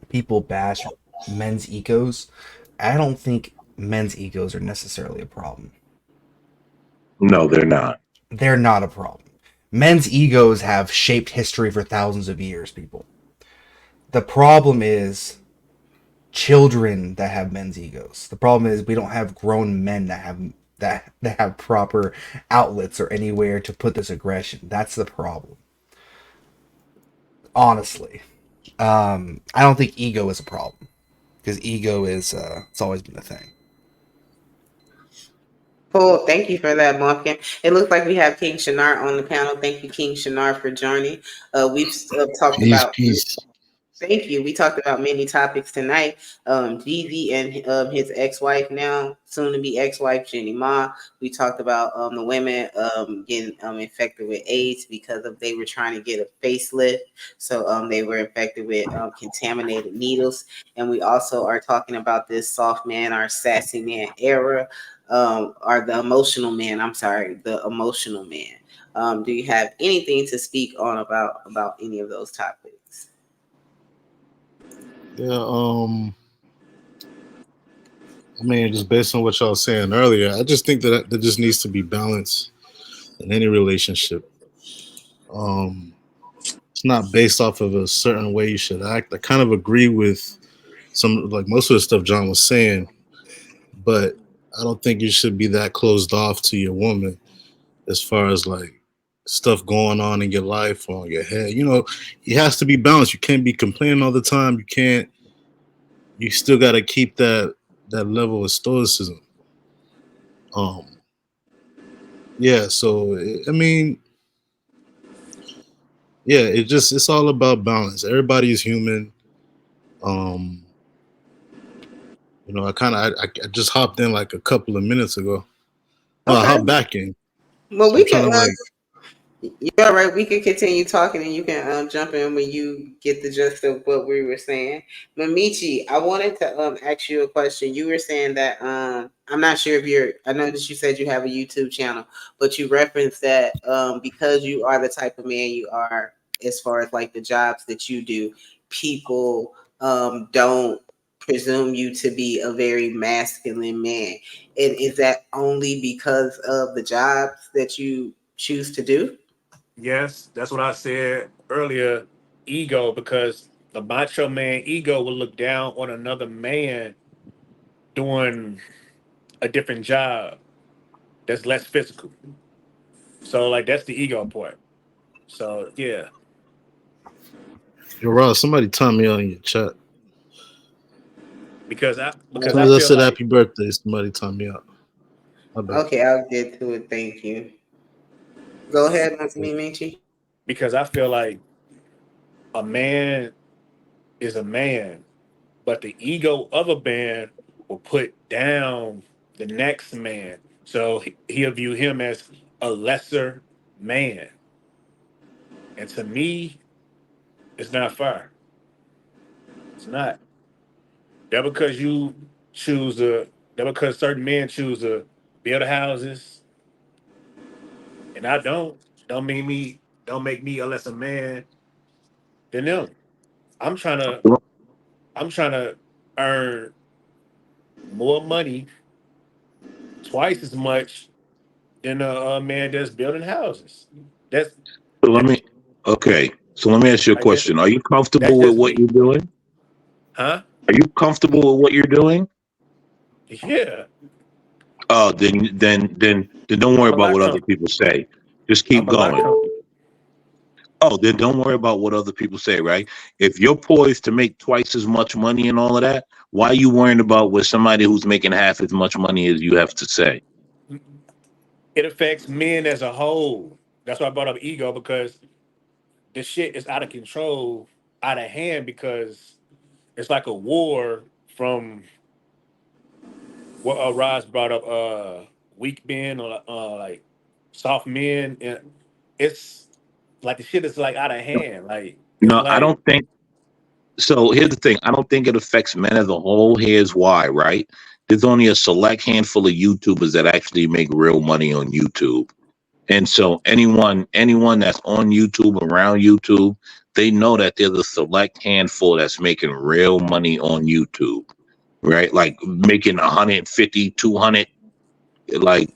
people bash men's egos. I don't think men's egos are necessarily a problem. No, they're not. They're not a problem. Men's egos have shaped history for thousands of years, people. The problem is children that have men's egos. The problem is we don't have grown men that have proper outlets or anywhere to put this aggression. That's the problem. Honestly. I don't think ego is a problem because ego is it's always been a thing. Cool. Thank you for that, Muffin. It looks like we have King Shinar on the panel. Thank you, King Shinar, for joining. We've talked Peace, about peace. Thank you. We talked about many topics tonight. Jeezy and his ex-wife now, soon to be ex-wife Jeannie Ma. We talked about the women getting infected with AIDS because of they were trying to get a facelift, so they were infected with contaminated needles. And we also are talking about this soft man or sassy man era, or the emotional man. I'm sorry, the emotional man. Do you have anything to speak on about any of those topics? Yeah, I mean, just based on what y'all was saying earlier, I just think that there just needs to be balance in any relationship. Um, it's not based off of a certain way you should act. I kind of agree with some, like most of the stuff John was saying, but I don't think you should be that closed off to your woman as far as like stuff going on in your life or on your head. You know, it has to be balanced. You can't be complaining all the time. You can't. You still got to keep that level of stoicism. Um, yeah. So I mean, yeah. It's all about balance. Everybody is human. Um, you know, I just hopped in like a couple of minutes ago. No, I Okay. hopped back in. Well, So I'm we trying can. to like, You're all right. We can continue talking, and you can jump in when you get the gist of what we were saying. Mamichi, I wanted to ask you a question. You were saying that I'm not sure if you're. I know that you said you have a YouTube channel, but you referenced that because you are the type of man you are, as far as like the jobs that you do, people don't presume you to be a very masculine man. And is that only because of the jobs that you choose to do? Yes, that's what I said earlier. Ego, because the macho man ego will look down on another man doing a different job that's less physical. So like that's the ego part. So yeah, Yo, Ross, somebody time me out in your chat. because I As because soon I as I feel said like happy birthday, somebody time me out. I bet. Okay, I'll get to it. Thank you. Go ahead, Anthony Minchie. because I feel like a man is a man, but the ego of a man will put down the next man. So he'll view him as a lesser man. And to me, it's not fair. It's not. That because you choose to, that because certain men choose to build houses and I don't mean me, don't make me a lesser man than them. I'm trying to, I'm trying to earn more money, twice as much than a man that's building houses. That's So let that, me, okay. So let me ask you a like that. question. Are you That's comfortable with just what me, you're doing? huh? Are you comfortable with what you're doing? Yeah, Oh, then don't worry I'm a about lot what other comfortable. people say. Just keep I'm a lot going. comfortable. Oh, then don't worry about what other people say, right? If you're poised to make twice as much money and all of that, why are you worrying about what somebody who's making half as much money as you have to say? It affects men as a whole. That's why I brought up ego because this shit is out of control, out of hand because it's like a war from what Roz brought up, weak men or like soft men, and it's like the shit is like out of hand. Like it's No, I like don't think so. Here's the thing. I don't think it affects men as a whole. Here's why, right? There's only a select handful of YouTubers that actually make real money on YouTube. And so anyone that's on YouTube, around YouTube, they know that there's a select handful that's making real money on YouTube, right? Like making 150, 200. Like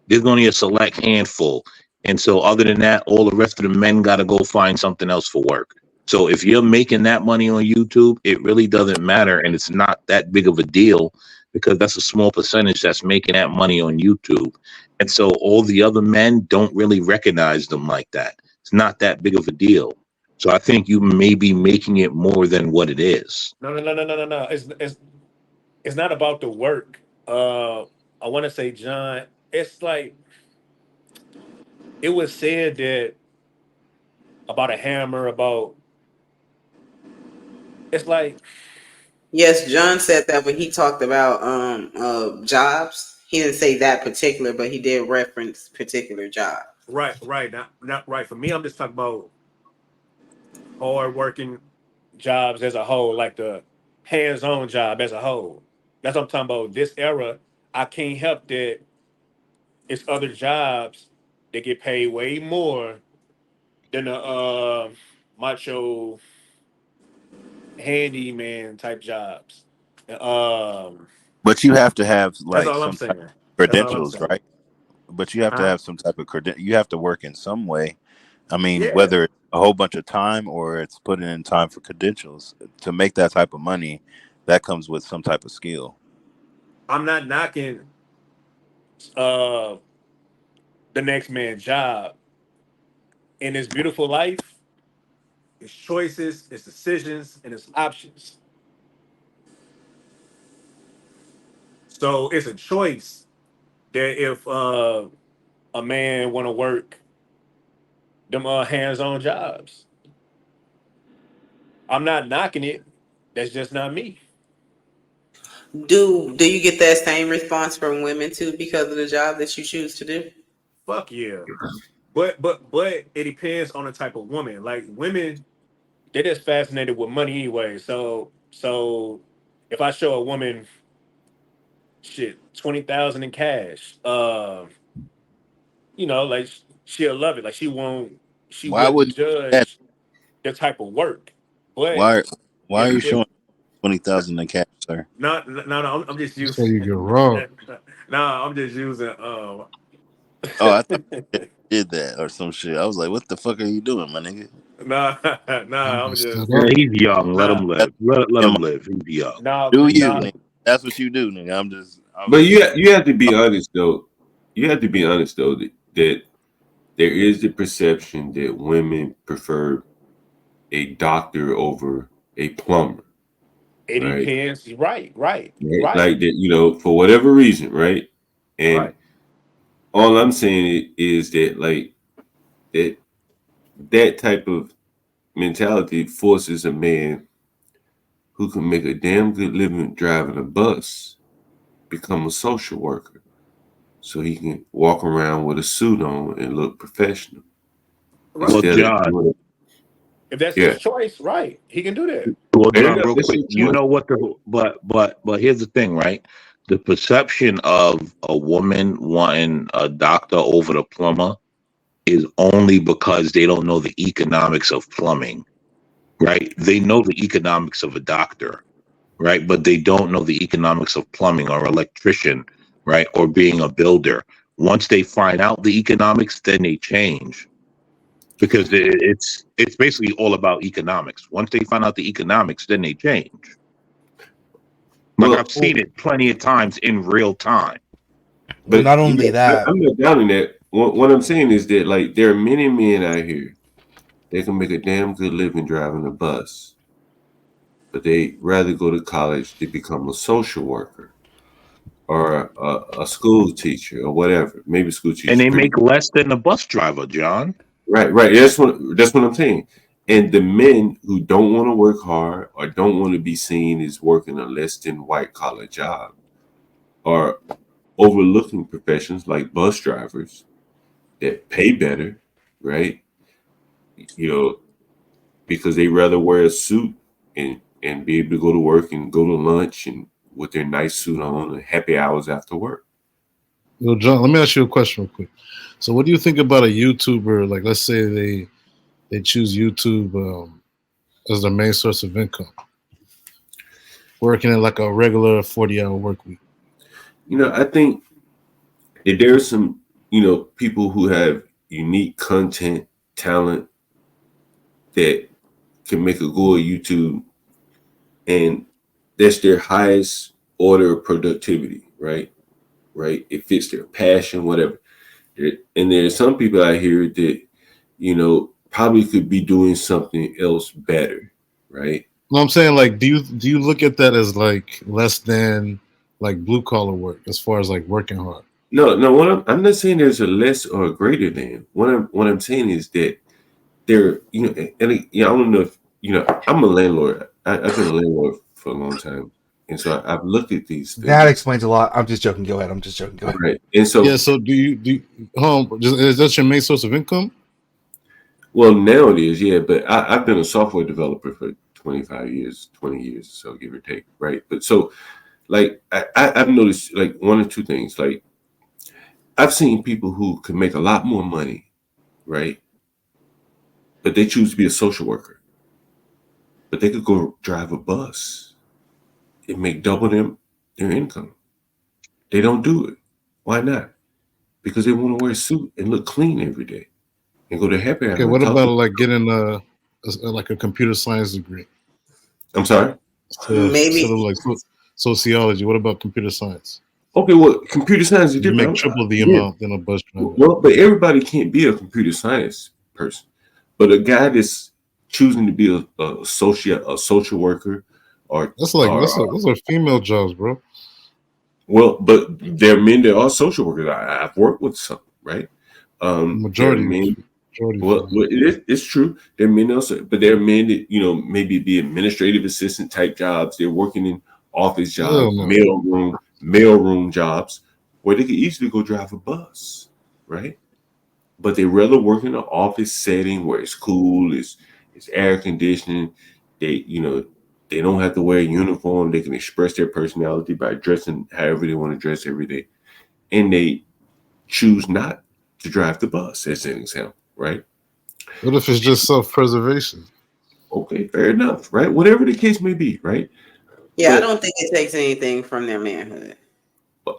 there's only a select handful. And so other than that, all the rest of the men got to go find something else for work. So if you're making that money on YouTube, it really doesn't matter and it's not that big of a deal because that's a small percentage that's making that money on YouTube. And so all the other men don't really recognize them like that. It's not that big of a deal. So I think you may be making it more than what it is. no. It's not about the work. I want to say, John. It's like it was said that about a hammer. About it's like Yes, John said that when he talked about jobs. He didn't say that particular, but he did reference particular job. right, not right for me. I'm just talking about hard working jobs as a whole, like the hands-on job as a whole. That's what I'm talking about. This era, I can't help that it's other jobs that get paid way more than the macho handyman type jobs. Um, But you have to have that's like all I'm some type saying. of That's all I'm credentials, saying. right? But you have to Huh? have some type of credit. You have to work in some way. I mean, Yeah. whether it's a whole bunch of time or it's putting in time for credentials to make that type of money, that comes with some type of skill. I'm not knocking uh the next man's job in his beautiful life, his choices, his decisions, and his options. So it's a choice that if a man want to work them hands-on jobs, I'm not knocking it. That's just not me. Do you get that same response from women too because of the job that you choose to do? Fuck yeah. But it depends on the type of woman. Like women, they're just fascinated with money anyway. So if I show a woman shit 20,000 in cash, like she'll love it. Like she Why wouldn't would that? judge the type of work. But Why? Why are you if showing 20,000 in cash, sir? no, I'm just You say using you get raw. no, I'm just using Oh, I thought you did that or some shit. I was like, what the fuck are you doing, my nigga? nah You nah, I'm get set just Yeah, up. he's young. Let nah him That's live. Let in him my, live. He's young. nah do you, nah nigga? That's what you do, nigga. I But was just. you have to be honest though. You have to be honest though that there is the perception that women prefer a doctor over a plumber, It right? depends. Right, right, Right? right, Like that, for whatever reason, right? And right. all I'm saying is that, like, that that type of mentality forces a man who can make a damn good living driving a bus become a social worker, so he can walk around with a suit on and look professional Well, Right. instead of John. doing it. If that's his Yeah, choice, right, he can do that. Well, fair John, enough. real This quick. is You choice. know what the but here's the thing, right? The perception of a woman wanting a doctor over the plumber is only because they don't know the economics of plumbing, right? They know the economics of a doctor, right? But they don't know the economics of plumbing or electrician, right? Or being a builder. Once they find out the economics, then they change because it's basically all about economics. Once they find out the economics, then they change. Like I've Well, seen it plenty of times in real time. Well, but not only that, I'm not doubting that. What I'm saying is that, like, there are many men out here that can make a damn good living driving a bus, but they rather go to college to become a social worker or a school teacher or whatever. Maybe school And teacher is they pretty make good. less than a bus driver, John. Right, right. That's what I'm saying. And the men who don't want to work hard or don't want to be seen as working a less than white collar job are overlooking professions like bus drivers that pay better, right? You know, because they rather wear a suit and be able to go to work and go to lunch and with their nice suit on and happy hours after work. Yo, John, let me ask you a question real quick. So, what do you think about a YouTuber? Like, let's say they choose YouTube as their main source of income, working in like a regular 40-hour work week. I think that there are some, people who have unique content, talent that can make a go at YouTube, and that's their highest order of productivity, right? Right? It fits their passion, whatever. And there's some people out here that, probably could be doing something else better, right? No, I'm saying like, do you look at that as like less than like blue collar work as far as like working hard? No, no. I'm not saying there's a less or a greater than. What I'm saying is that there, I don't know if I'm a landlord. I've been a landlord for a long time, and so I've looked at these that things, explains a lot. I'm just joking. Go ahead. I'm just joking. Go ahead. right? And Yeah. so, So is that your main source of income? well, now it is, yeah. But I've been a software developer for 25 years, 20 years, so give or take, right? But so, like, I've noticed like one or two things. Like, I've seen people who can make a lot more money, right? But they choose to be a social worker. But they could go drive a bus and make double their income. They don't do it. Why not? Because they want to wear a suit and look clean every day and go to happy Okay. hour and What talk about to. like getting like a computer science degree I'm sorry. instead of Maybe. like sociology? What about computer science? Okay, well, computer science is You make different. triple the Yeah, amount than a bus driver. well, but everybody can't be a computer science person. But a guy that's choosing to be a social worker, or That's like or those are female jobs, bro. well, but there are men that are social workers. I've worked with some, right? There are Majority, men. majority female. Well, it's true. There are men also, but there are men that maybe be administrative assistant type jobs. They're working in office Hell jobs, no. mail room jobs, where they could easily go drive a bus, right? But they rather work in an office setting where it's cool, it's air conditioning. They don't have to wear a uniform. They can express their personality by dressing however they want to dress every day, and they choose not to drive the bus, as an example, right? What if it's just self preservation? Okay, fair enough, right? Whatever the case may be, right? Yeah, I But don't think it takes anything from their manhood.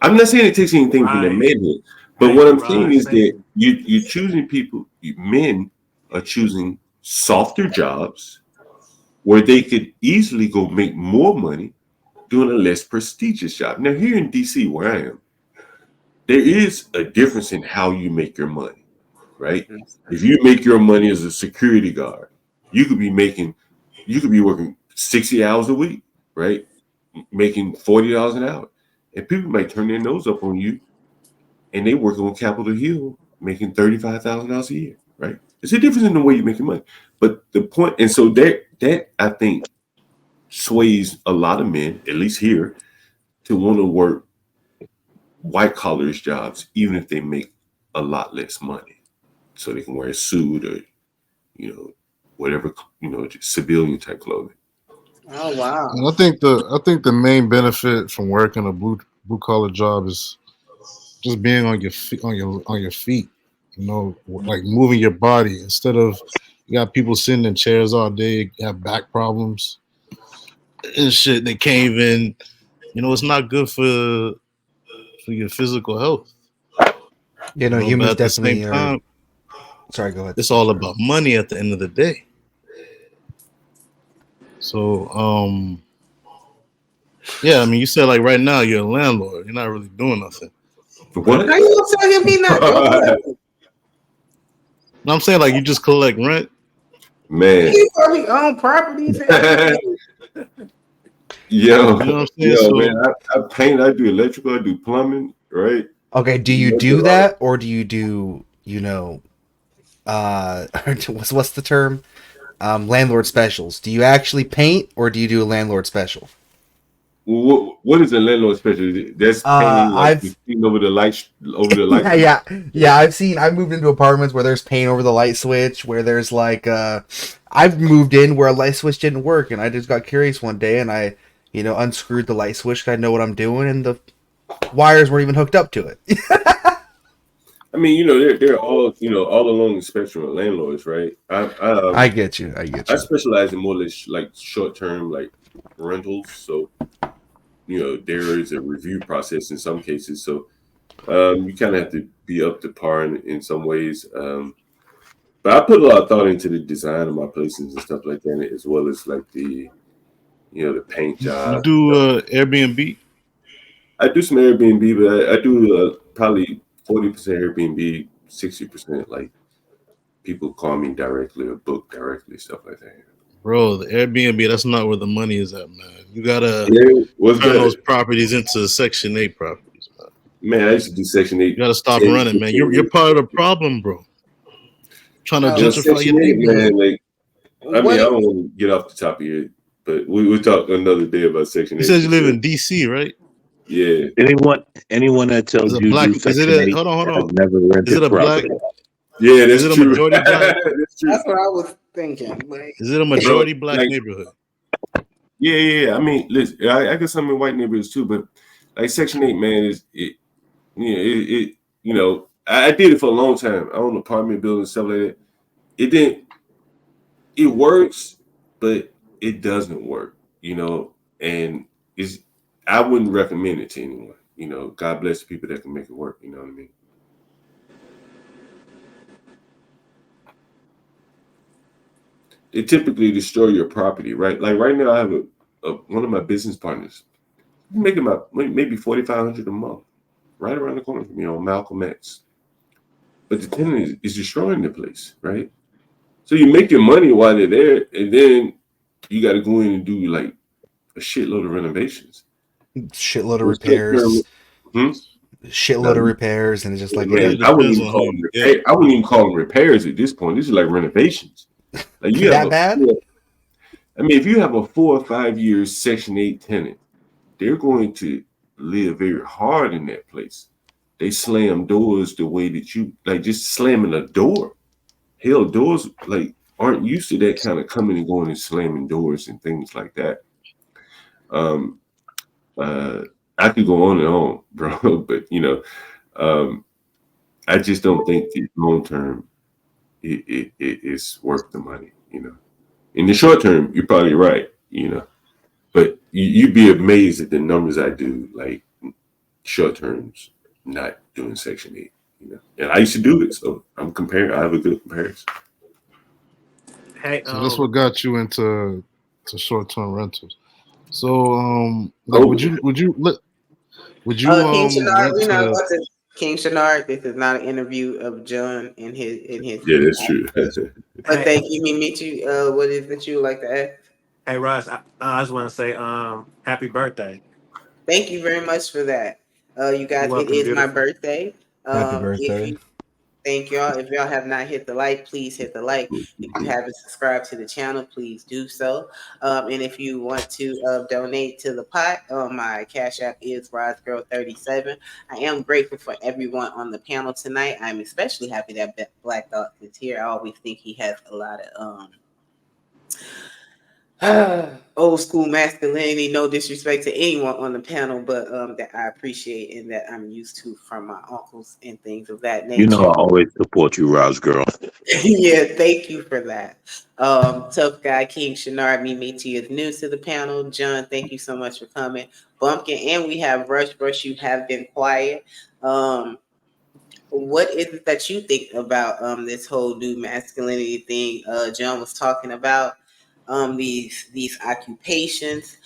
I'm not saying it takes anything from their Right. manhood. But Thank what you, I'm saying Rod. is Thank that you. you're choosing people. Men are choosing softer jobs where they could easily go make more money doing a less prestigious job. Now, here in DC, where I am, there is a difference in how you make your money. right? If you make your money as a security guard, you could be working 60 hours a week, right? Making $40 an hour. And people might turn their nose up on you and they work on Capitol Hill making $35,000 a year, right? It's a difference in the way you're making money. But the point, and so that I think sways a lot of men, at least here, to want to work white collar jobs, even if they make a lot less money. So they can wear a suit or, whatever, just civilian type clothing. Oh wow. And I think the main benefit from working a blue collar job is just being on your feet, on your feet. Like moving your body instead of you got people sitting in chairs all day, have back problems and shit. They can't even. It's not good for your physical health. But Humans at the same definitely are. time, Sorry, go ahead. it's all about money at the end of the day. So, yeah, I mean, you said like right now you're a landlord. You're not really doing nothing. What? How you gonna tell him he not doing nothing? No, I'm saying like you just collect rent. Man. He probably own properties. Yo, You know what I'm saying? So man, I paint, I do electrical, I do plumbing, right? Okay, do you do that or do you do what's the term? Landlord specials. Do you actually paint or do you do a landlord special? What is a landlord special? That's painting like I've you see over the light yeah. I've moved into apartments where there's paint over the light switch, where there's like I've moved in where a light switch didn't work, and I just got curious one day and I unscrewed the light switch 'cause I know what I'm doing, and the wires weren't even hooked up to it. I mean, they're all all along the spectrum of landlords, right? I get you. I specialize in more or less like short term like rentals, so there is a review process in some cases, so you kind of have to be up to par in some ways. But I put a lot of thought into the design of my places and stuff like that, as well as like the the paint you job. do Airbnb. I do some Airbnb, but I do probably 40% Airbnb, 60% like people call me directly or book directly, stuff like that. Bro, the Airbnb, that's not where the money is at, man. You gotta Yeah, what's turn better? those properties into Section 8 properties, man. Man, I used to do Section 8. You gotta stop 10, running, man. 15 You're years part ago. of the problem, bro. Trying to Oh, gentrify Section your 8, neighborhood. man, like, I mean, what? I don't want to get off the top of your, but we'll talk another day about Section You 8 said for you live sure. in DC, right? Yeah. Anyone that Is tells it you black? do Is it Section a 8 hold has on? never Is it rented a black? property. Yeah, Is that's it a true. majority black? That's true. That's what I was thinking. But Is it a Bro, majority black like, neighborhood? yeah. I mean, listen, I got some in white neighborhoods too, but like Section 8, man, I did it for a long time. I own apartment buildings, stuff like that. It didn't, it works, but it doesn't work, and it's, I wouldn't recommend it to anyone. God bless the people that can make it work. You know what I mean? They typically destroy your property, right? Like right now, I have one of my business partners making about maybe $4,500 a month, right around the corner from me on Malcolm X. But the tenant is destroying the place, right? So you make your money while they're there, and then you got to go in and do like a shitload of renovations. Shitload of Well, short term, repairs. hmm? Shitload of No, repairs, and it's just like, It man, really hey, I wouldn't depends even on who call them you get. repair. I wouldn't even call them repairs at this point. This is like renovations. Like you have that bad? I mean, if you have a 4 or 5 year Section 8 tenant, they're going to live very hard in that place. They slam doors the way that you like, just slamming a door. Hell, doors like aren't used to that kind of coming and going and slamming doors and things like that. Um, uh, I could go on and on, bro, but um, I just don't think that long term it is worth the money. In the short term, you're probably right. But you'd be amazed at the numbers I do, like short terms, not doing Section 8. And I used to do it, so I'm comparing. I have a good comparison. Hey, So that's what got you into short term rentals. So like Oh, would you King Shannon, rent we're not to about to. King Shanard, this is not an interview of John in his Yeah, that's true. But Hey, thank you, Mimichi. What is that you would like to add? hey, Ross. I just want to say, happy birthday. Thank you very much for that. You You're guys, it welcome, is my beautiful. birthday. Happy If birthday. you Thank y'all. If y'all have not hit the like, please hit the like. If you haven't subscribed to the channel, please do so. And if you want to donate to the pot, my cash app is RosGirl37. I am grateful for everyone on the panel tonight. I'm especially happy that Black Thought is here. I always think he has a lot of old school masculinity. No disrespect to anyone on the panel, but that I appreciate and that I'm used to from my uncles and things of that You know nature. I always support you, Roz girl. Yeah, thank you for that. Tough guy King Shanard Mimichi is new to the panel. John, thank you so much for coming. Bumpkin, and we have Rush. Rush, you have been quiet. Um, what is it that you think about this whole new masculinity thing? John was talking about these occupations.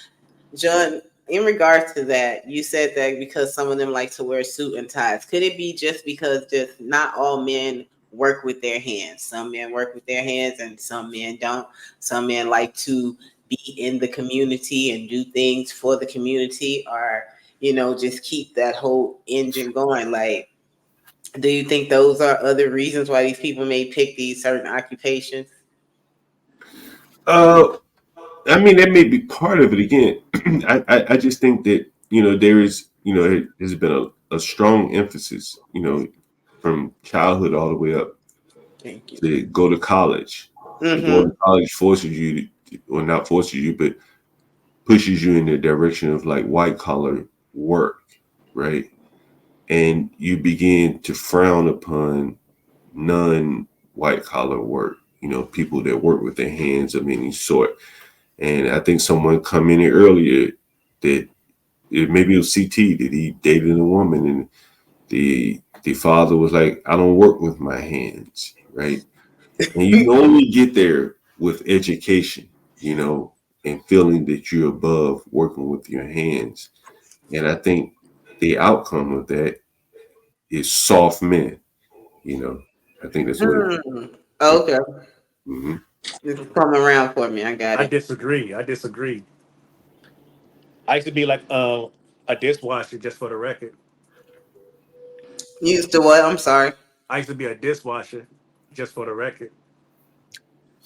John, in regards to that, you said that because some of them like to wear suit and ties. Could it be just because just not all men work with their hands? Some men work with their hands and some men don't. Some men like to be in the community and do things for the community or, just keep that whole engine going. Like, do you think those are other reasons why these people may pick these certain occupations? uh, I mean, that may be part of it. Again, I just think that there is there's been a strong emphasis from childhood all the way up Thank you. to go to college. And going Mm-hmm. to college forces you or not forces you, but pushes you in the direction of like white collar work, right? And you begin to frown upon non white collar work, people that work with their hands of any sort. And I think someone commented earlier that maybe it was CT that he dated a woman and the father was like, I don't work with my hands, right? And you can only get there with education, and feeling that you're above working with your hands. And I think the outcome of that is soft men, you know. I think that's what it is. Mm. Okay. Mm-hmm. This is coming around for me. I got I it. disagree. I disagree. I used to be like a dishwasher, just for the record. Used to what? I'm sorry. I used to be a dishwasher, just for the record.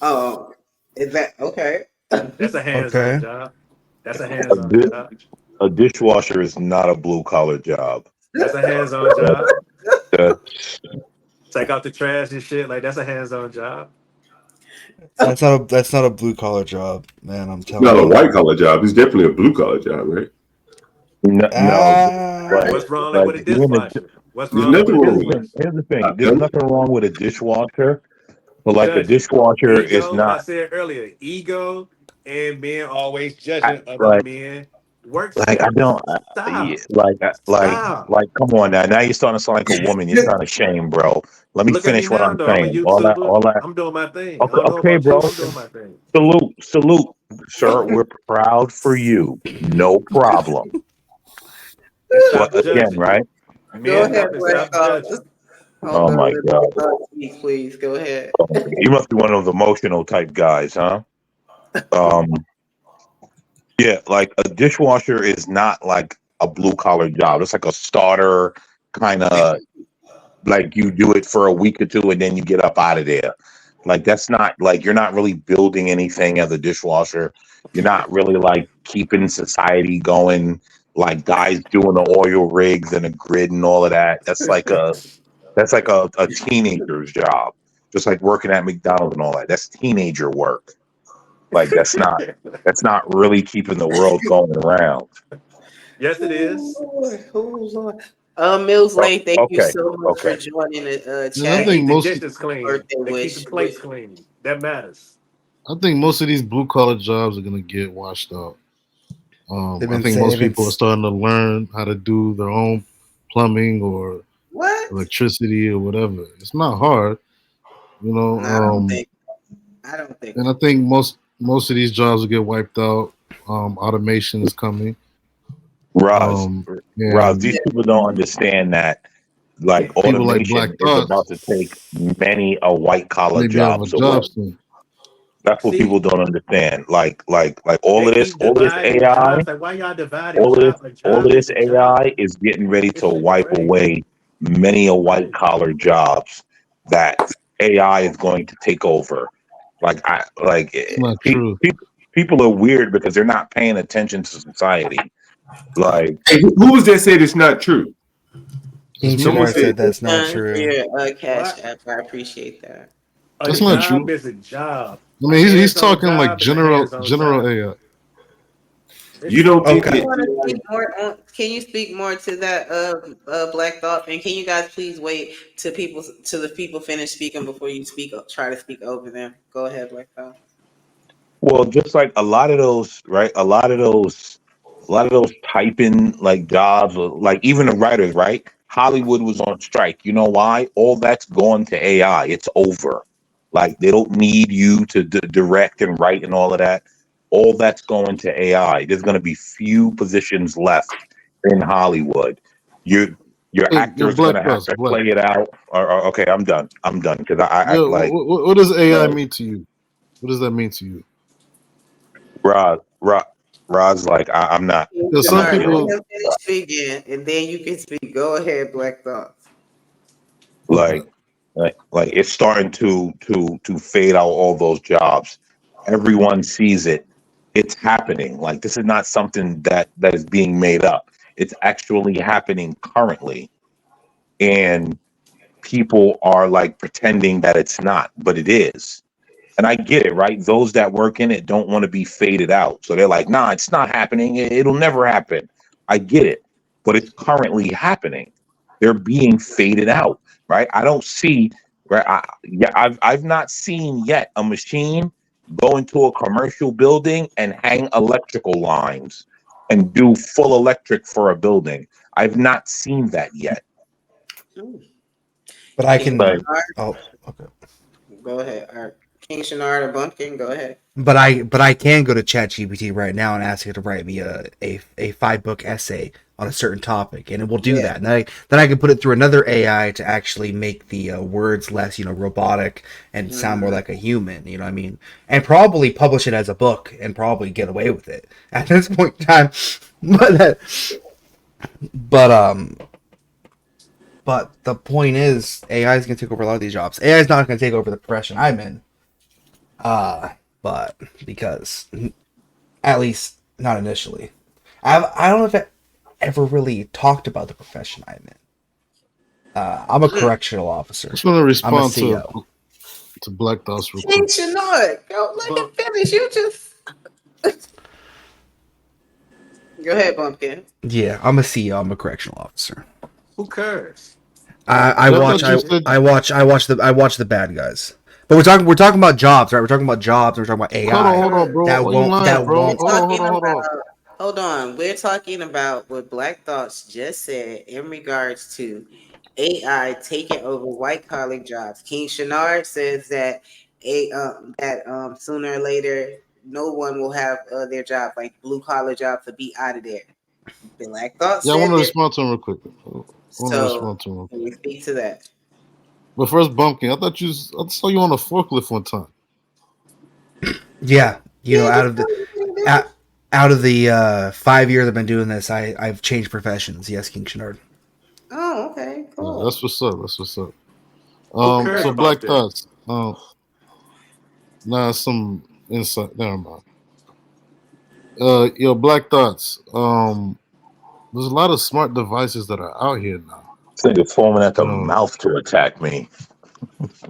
Oh, is that okay? That's a hands-on Okay. job. That's a A, hands-on di- job. a dishwasher is not a blue collar job. That's a hands-on That, job. that, Take out the trash and shit. Like that's a hands-on job. That's not a blue collar job, man. I'm Not telling a you. white collar job. It's definitely a blue collar job, right? no, no, like, What's wrong like like with a being a, dishwasher? What's There's wrong like with nothing a wrong with it. dishwasher? here's the thing. There's Huh? nothing wrong with a dishwasher, but like a Judging. dishwasher is Ego, I not said earlier, ego and being always I, judging other like men work like I don't status. yeah, Stop. Stop. like come on now. Now you're starting to sound like a woman. You're trying to shame, bro. Let me Look at me finish what now I'm though. I'm a saying. YouTuber. All that. I'm doing my thing. I Okay, don't know okay, about you. bro. I'm doing my thing. Salute, sir. We're proud for you. No problem. And But stop again, judging. right? Go Men ahead, up and Black stop Thought. judging. Hold Oh on, my let God. Black Thought speak, please. Go ahead. You must be one of those emotional type guys, huh? Um, yeah, like a dishwasher is not like a blue collar job. It's like a starter kind of like you do it for a week or two and then you get up out of there. Like that's not like you're not really building anything as a dishwasher. You're not really like keeping society going. Like guys doing the oil rigs and the grid and all of that. That's like a teenager's job. Just like working at McDonald's and all that. That's teenager work. Like that's not really keeping the world going around. Yes, it Oh is. Lord, oh Lord. Mills Oh, Lane, thank you okay, so much for okay. joining the And I They chat and think keep the most dishes clean. birthday They keep the wish. plates clean. That matters. I think most of these blue collar jobs are gonna get washed out. They've I been think most saving. people are starting to learn how to do their own plumbing or What? electricity or whatever. It's not hard, you know. No, I don't think. I don't think And I so. think most of these jobs will get wiped out. Automation is coming, Roz, Roz, and these Yeah. people don't understand that. like People like Black automation is Thought about to take many a white collar maybe have a jobs away. job soon. That's what people See, don't understand. Like they keep all this dividing AI, jobs. Like, why y'all dividing job? A all job of is this a job. AI is getting ready to This shit wipe crazy. away many a white Right. collar jobs that AI is going to take over. It's not true. People are weird because they're not paying attention to society. Like Hey, who was that said it's not true? That's King Someone me. Shinar said said Thank you, that's not son, for true. your cash What? app. I appreciate that. A That's not job true. is a job. I A mean, he's hands-on talking like job is a hands-on general job. AI. This you shit don't Can think you Okay. that. want to crazy. speak more on? Can you speak more to that Black Thought? And can you guys please wait to the people finish speaking before you speak? Try to speak over them. Go ahead, Black Thought. well, just like a lot of those, right? A lot of those typing like jobs, or like even the writers, right? Hollywood was on strike. You know why? All that's gone to AI. It's over. Like they don't need you to direct and write and all of that. All that's going to AI. There's going to be few positions left in Hollywood. Your your Hey, actor yo, is going Black to have Thoughts, to Black. play it out. Or okay, I'm done. I'm done because I Yo, like what does AI like mean to you? What does that mean to you? Roz. Rod's like I'm not. Because I'm some not Bernard, dealing let with people, him finish speaking, and then you can speak. Go ahead, Black Thought. okay, like like it's starting to fade out all those jobs. Everyone sees it. It's happening. Like this is not something that is being made up. It's actually happening currently, and people are like pretending that it's not, but it is. And I get it, right? Those that work in it don't want to be faded out. So they're like, nah, it's not happening. It'll never happen. I get it. But it's currently happening. They're being faded out, right? I don't see, right? I've not seen yet a machine go into a commercial building and hang electrical lines and do full electric for a building. I've not seen that yet. Ooh. But I King But can. Shanard, Oh, okay. go ahead. Or King Shanard or Bumpkin, go ahead. But I can go to ChatGPT right now and ask it to write me a 5 book essay on a certain topic, and it will do Yeah. that. And then I can put it through another AI to actually make the words less, robotic and sound more Mhm. like a human. You know what I mean? And probably publish it as a book and probably get away with it at this point in time. But but but the point is, AI is going to take over a lot of these jobs. AI is not going to take over the profession I'm in. But because at least not initially. I don't know if I ever really talked about the profession I'm in. I'm a Mm. correctional I officer. just want to I'm a respond CO. to Black Thoughts real King quick. Shanard, go let him But finish. You just go ahead, Bumpkin. Yeah, I'm a CO. I'm a correctional officer. who cares? I, I Yeah, I watch thought you I, It, said. I watch the bad guys. But we're talking about jobs, right? We're talking about jobs. We're talking about Hold on, AI. hold on, cares? bro. That Why you won't lying, that bro? We're won't. Hold on, hold talking on, hold on. about. Hold on. We're talking about what Black Thoughts just said in regards to AI taking over white collar jobs. King Shanard says that sooner or later no one will have their job, like blue collar jobs, to be out of there. Black Thought Yeah, I want said to this. respond to him real quick. I want to So respond to him real can quick. we speak to that? But first, Bumpkin, I saw you on a forklift one time. Yeah, Yeah, out just of tell the me what you out, do. out of the 5 years I've been doing this, I've changed professions. Yes, King Shinard. Oh, okay, Yeah, cool. that's what's up. That's what's up. Who cares So Okay. about Black that? Thoughts. Nah, some insight. Never mind. Black Thoughts. There's a lot of smart devices that are out here now. this nigga foaming at the Um, mouth to attack me.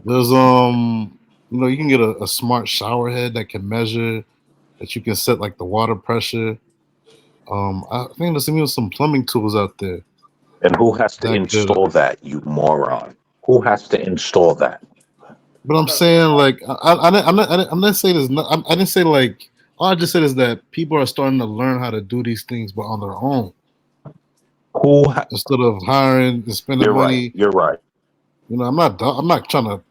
there's you can get a smart shower head that can measure that you can set like the water pressure. I think there's even some plumbing tools out there And who has to that could. install that, you moron? Who has to install that? But I'm So saying like I'm not saying it's not. I didn't say like. All I just said is that people are starting to learn how to do these things, but on their own Who? Ha- instead of hiring and spending You're right. money. You're right. I'm not trying to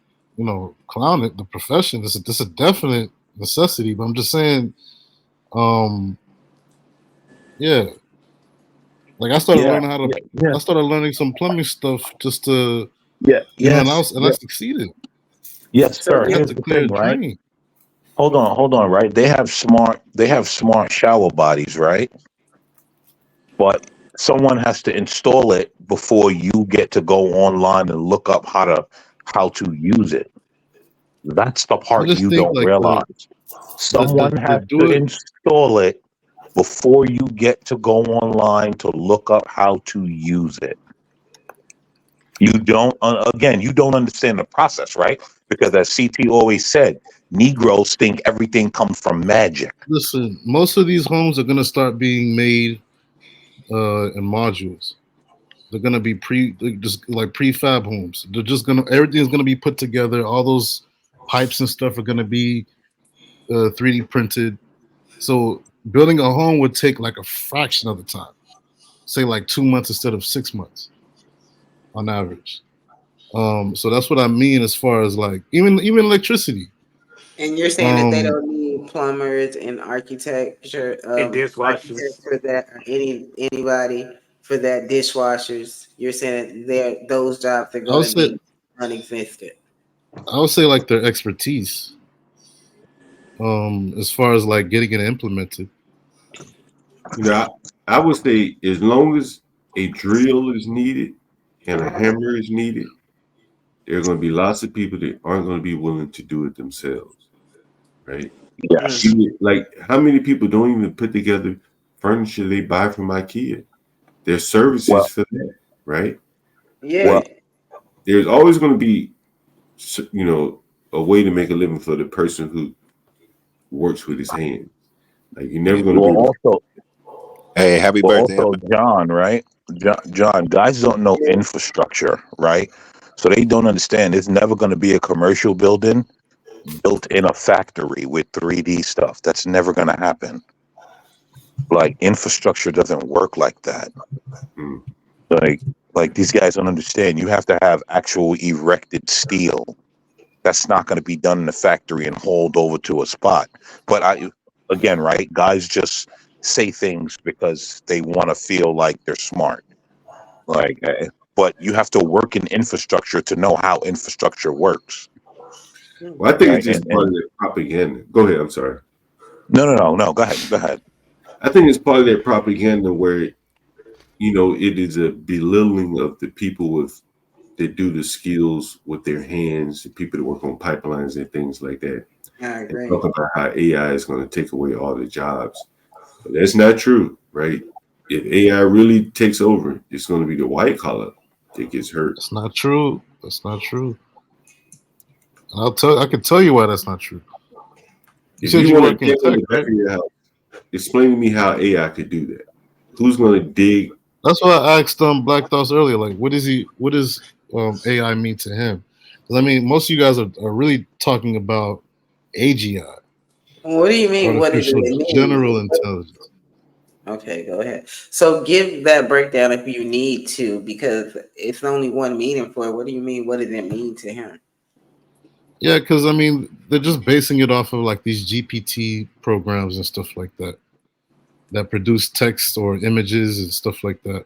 clown it. The profession. This is a definite necessity. But I'm just saying, um, yeah, Like I started Yeah, learning how to. yeah, yeah, I started learning some plumbing stuff just to, yeah, and yes, I yeah, succeeded. yes, So sir. I had give Here's to the clear thing, a right? drain. Hold on, right? They have smart shower bodies, right? But someone has to install it before you get to go online and look up how to use it. That's the I part just you think don't like realize. Someone the has to do it. install it before you get to go online to look up how to use it. You don't, again, you don't understand the process, right? Because as CT always said, Negroes think everything comes from magic. Listen, most of these homes are gonna start being made in modules. They're gonna be just like prefab homes. They're just gonna everything's gonna be put together. All those pipes and stuff are gonna be 3D printed. So building a home would take like a fraction of the time. Say like 2 months instead of 6 months on average. So that's what I mean as far as like even electricity. And you're saying that they Um, don't need plumbers and architecture, And architects dishwashers. for that, or anybody for that, dishwashers. You're saying that those jobs are I going would to say be non-existent. I would say like their expertise. As far as like getting it implemented. You know, I would say as long as a drill is needed and a hammer is needed, there are going to be lots of people that aren't going to be willing to do it themselves, right? Mm. Yes. Like, how many people don't even put together furniture they buy from IKEA? There's services Well, for that, right? Yeah. well, Like, there's always going to be, you know, a way to make a living for the person who works with his hands. Like, you're never going to well, be like, also, Hey, happy well, birthday. also, John, right? John, guys don't know Yeah. infrastructure, right? So they don't understand. There's never going to be a commercial building built in a factory with 3D stuff. That's never going to happen. Like infrastructure doesn't work like that. hmm. Like, like these guys don't understand. You have to have actual erected steel. That's not going to be done in a factory and hauled over to a spot. But again, right? Guys just say things because they want to feel like they're smart. Like, but you have to work in infrastructure to know how infrastructure works, Well, I think right? it's just part of their propaganda. Go ahead. I'm sorry. No. Go ahead. Go ahead. I think it's part of their propaganda where, you know, it is a belittling of the people with that do the skills with their hands, the people that work on pipelines and things like that, I and agree. talk about how AI is going to take away all the jobs. But that's not true, right? If AI really takes over, it's going to be the white collar that gets hurt. That's not true. That's not true. I can tell you why that's not true. You If said you you want to work in dig in tech, the back right? of your house, explain to me how AI could do that. Who's going to dig? That's why I asked Black Thoughts earlier. Like, what does AI mean to him? Because I mean, most of you guys are really talking about AGI, What do you mean? What does artificial it general mean? intelligence. Okay, go ahead. So give that breakdown if you need to, because it's only one meaning for it. What do you mean? What does it mean to him? Yeah, because I mean, they're just basing it off of like these GPT programs and stuff like that that produce text or images and stuff like that.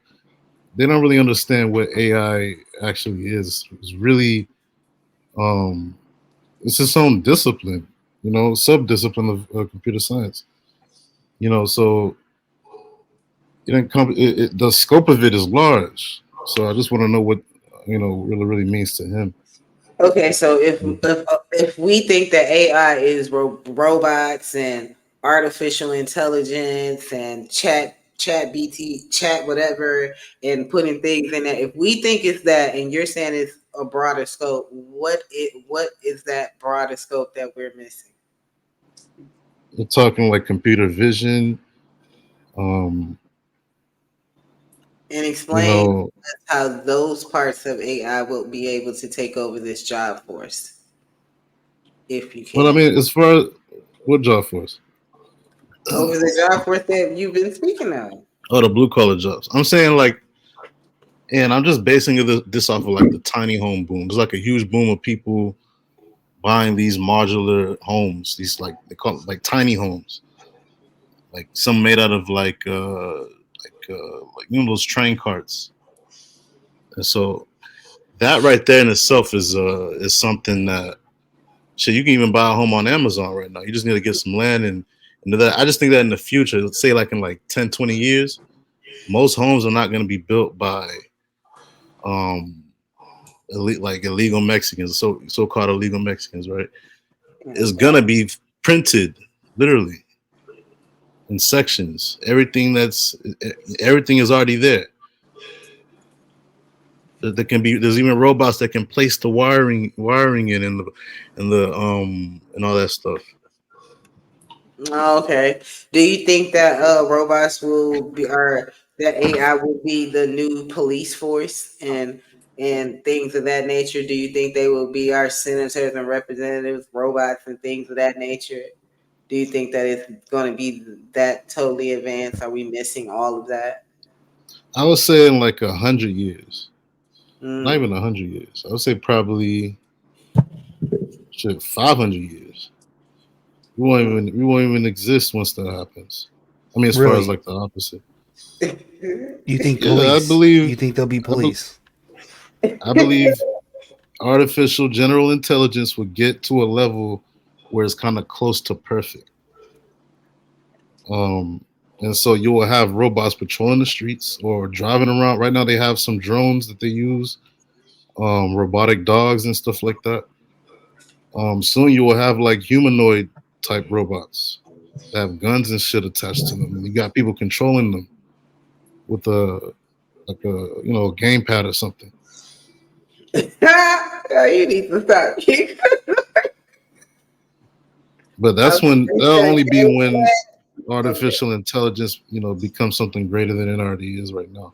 They don't really understand what AI actually is. It's really it's its own discipline, sub discipline of computer science. So the scope of it is large. So I just want to know what really means to him. Okay, so if we think that AI is robots and artificial intelligence and chat whatever, and putting things in there, if we think it's that, and you're saying it's a broader scope, what is that broader scope that we're missing? We're talking like computer vision, um, And you explain know. how those parts of AI will be able to take over this job force, if you Well, I can. mean, as far as what job force? Over the job force that you've been speaking of. Oh, the blue collar jobs. I'm saying like, and I'm just basing this off of like the tiny home boom. There's like a huge boom of people buying these modular homes. These like they call it like tiny homes, like some made out of like like those train carts. And so that right there in itself is something that shit you can even buy a home on Amazon right now. You just need to get some land and that. I just think that in the future, let's say like in like 10, 20 years, most homes are not going to be built by um like illegal Mexicans, so-called illegal Mexicans, right? It's gonna be printed literally in sections. Everything is already there. There can be there's even robots that can place the wiring in and all that stuff. Oh, okay. Do you think that robots will be, or that AI will be the new police force and things of that nature? Do you think they will be our senators and representatives, robots and things of that nature? Do you think that it's going to be that totally advanced? Are we missing all of that? I would say in like 100 years, not even Mm, 100 years. I would say probably shit 500 years. mm. We won't even exist once that happens. I mean, as far as Really? like the opposite. You think Yeah, police? You think there'll be I, be, police? I believe artificial general intelligence will get to a level where it's kind of close to perfect. Um, and so you will have robots patrolling the streets or driving around. Right now, they have some drones that they use, robotic dogs and stuff like that. Soon you will have like humanoid type robots that have guns and shit attached to them, and you got people controlling them with a like a gamepad or something. You need to stop. But I'm that's when that'll that only be when game. Okay. artificial intelligence, becomes something greater than it already is right now.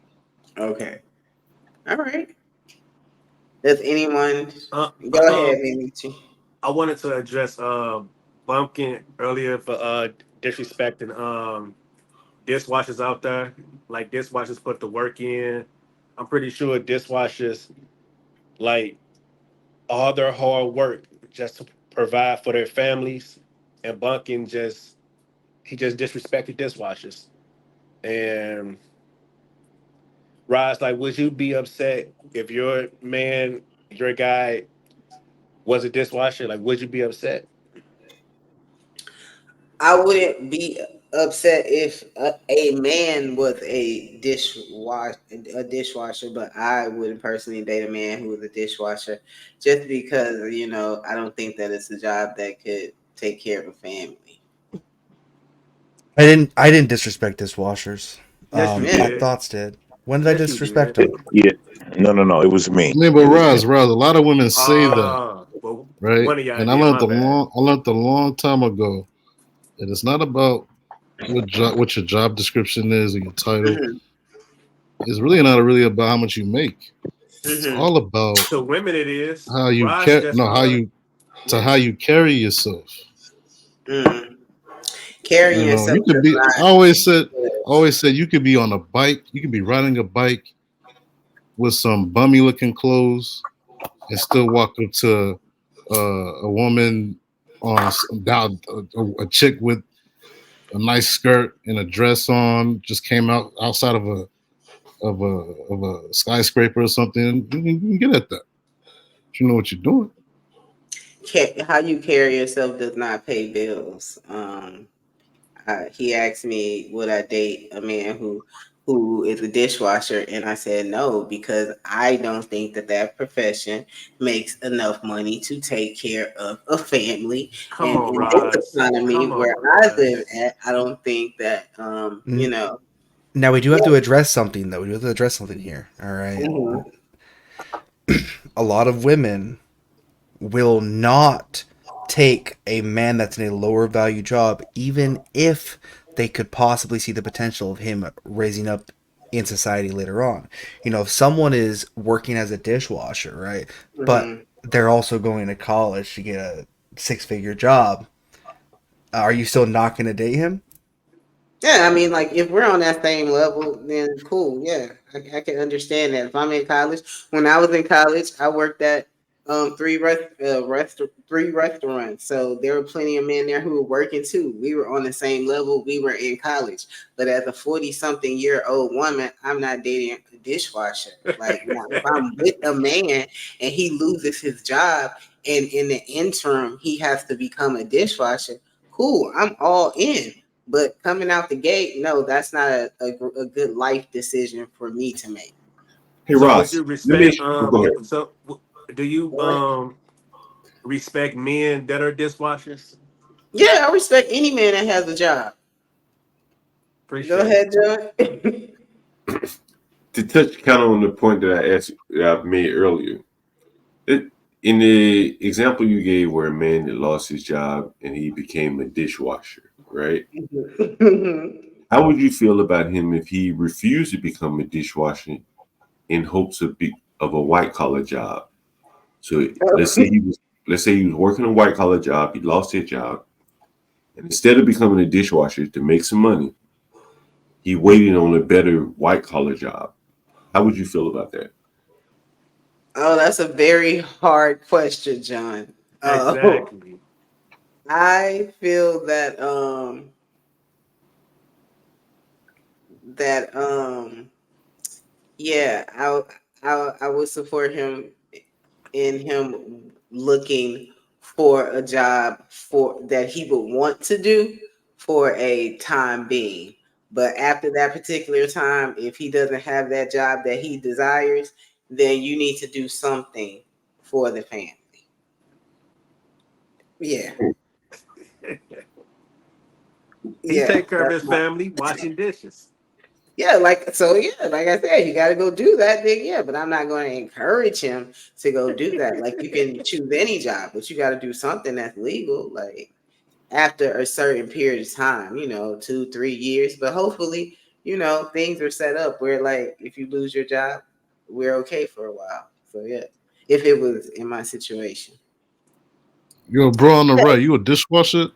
Okay. All right. Does anyone Uh, go ahead, um, Mimichi? I wanted to address Bumpkin earlier for disrespecting dishwashers out there. Like dishwashers put the work in. I'm pretty sure dishwashers like all their hard work just to provide for their families, and Bunkin just he just disrespected dishwashers. And Roz, like, would you be upset if your man, your guy, was a dishwasher? Like, would you be upset? I wouldn't be upset if a man was a dishwasher, but I wouldn't personally date a man who was a dishwasher, just because I don't think that it's a job that could take care of a family. I didn't disrespect dishwashers. Yes, you Yeah. My did. thoughts did. When did I Yes, you disrespect did. Yeah, them? yeah. No, no, no. It was I me. mean, but It was me. Raz, a lot of women say that, Well, right? one of y'all And did. My bad. I learned a long time ago that it's not about what your job description is or your title. Hmm. It's really not really about how much you make. It's Hmm. all about To women, it is. how you Roz care. just No, want. how Yeah. you carry yourself. Hmm. Carrying yourself You could does be. not. I always said you could be on a bike. You could be riding a bike with some bummy looking clothes and still walk up to a woman down a chick with a nice skirt and a dress on just came outside of a skyscraper or something. You can get at that. You know what you're doing. How you carry yourself does not pay bills. He asked me would I date a man who is a dishwasher, and I said no because I don't think that that profession makes enough money to take care of a family. Come And on, in this Roz. economy Come where on, I live Roz. at, I don't think that N- Now we do have to address something, though. We do have to address something here. All right. Mhm. A lot of women will not take a man that's in a lower value job, even if they could possibly see the potential of him raising up in society later on. If someone is working as a dishwasher, right, but Mhm. they're also going to college to get a six-figure job, are you still not going to date him? Yeah, I mean, like if we're on that same level, then cool. Yeah, I can understand that. If I'm in college, when I was in college, I worked at three restaurants. So there were plenty of men there who were working too. We were on the same level. We were in college. But as a 40-something-year-old woman, I'm not dating a dishwasher. Like now, if I'm with a man and he loses his job and in the interim he has to become a dishwasher, cool. I'm all in. But coming out the gate, no, that's not a good life decision for me to make. Hey So would Ross, you let me respect oh, go ahead. do you respect men that are dishwashers? Yeah, I respect any man that has a job. Go Appreciate it. ahead, John. To touch kind of on the point that I made earlier. It, in the example you gave where a man that lost his job and he became a dishwasher, right? How would you feel about him if he refused to become a dishwasher in hopes of a white collar job? So let's say he was working a white collar job, he lost his job, and instead of becoming a dishwasher to make some money, he waited on a better white collar job. How would you feel about that? Oh, that's a very hard question, John. Exactly. I feel that yeah, I would support him in him looking for a job for that he would want to do for a time being. But after that particular time, if he doesn't have that job that he desires, then you need to do something for the family. Yeah. He Yeah. take care of That's his my family washing dishes. yeah, like I said, you gotta go do that thing, yeah, but I'm not gonna encourage him to go do that. Like you can choose any job, but you gotta do something that's legal. Like after a certain period of time, 2, 3 years. But hopefully, things are set up where like if you lose your job, we're okay for a while. So yeah, if it was in my situation. Yo, bro, on the right, you a dishwasher?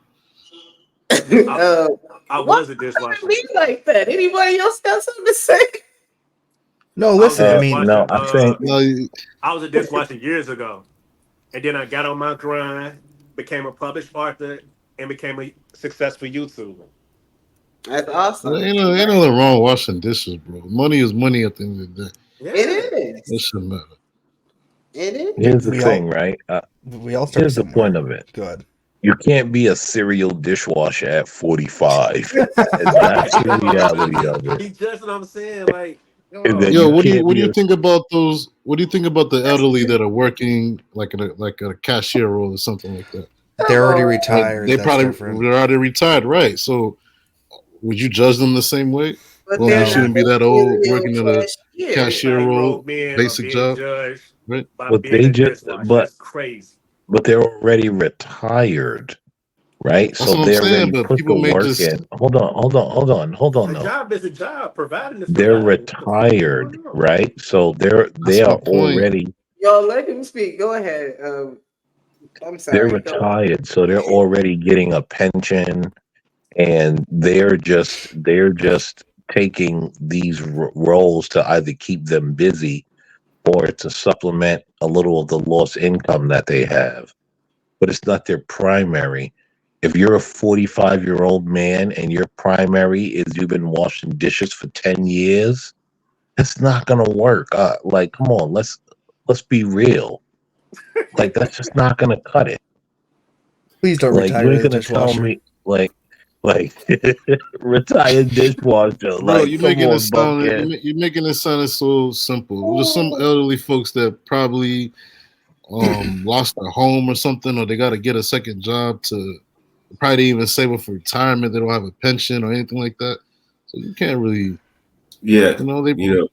I, uh, I why was a would it dishwasher. be like that? Anybody else got something to say? No, I was a listen. I mean, dishwasher. No, I think No, I was a dishwasher years ago, and then I got on my grind, became a published author, and became a successful YouTuber. That's awesome. ain't nothing wrong washing dishes, bro. Money is money at the end of the day. It Yeah. That is. shouldn't matter. It is. here's the we all thing, right? we all start Here's the somewhere. point of it. Good. You can't be a serial dishwasher at 45. And Right. that's the That's what I'm reality saying. of it. He just what I'm saying. Like, Is that oh Yo, you man. can't what do be you a think about those? What do you think about the That's elderly that are working like a cashier role or something like that? They're come already on. Right? retired. They That's probably different. they're already retired, right? So would you judge them the same way? But Well, they they're No, not shouldn't be the that old serial working at a cashier. cashier role, 45-year-old men are basic being job, judged right? by but being they a just dishwasher. That's crazy. but they're already retired, right? That's So what I'm they saying. already But put the people may work just in. Hold on A though. job is a job. Providing is They're providing. What the fuck is retired, going on? right? So they that's my are point. already Yo, let him speak. Go ahead. I'm they're sorry. Go retired, so they're already getting a pension, and they're just taking these roles to either keep them busy or to supplement a little of the lost income that they have. But it's not their primary. If you're a 45-year-old man and your primary is you've been washing dishes for 10 years, it's not going to work. Like, come on, let's be real. Like, that's just not going to cut it. please don't Like, you retire ain't as a going to tell dishwasher. me, like retired dishwasher. Bro, Like, come on, bumpkin. you're making it sound so simple. There's some elderly folks that probably lost their home or something, or they got to get a second job to probably even save up for retirement. They don't have a pension or anything like that, so you can't really, Yeah, they you know.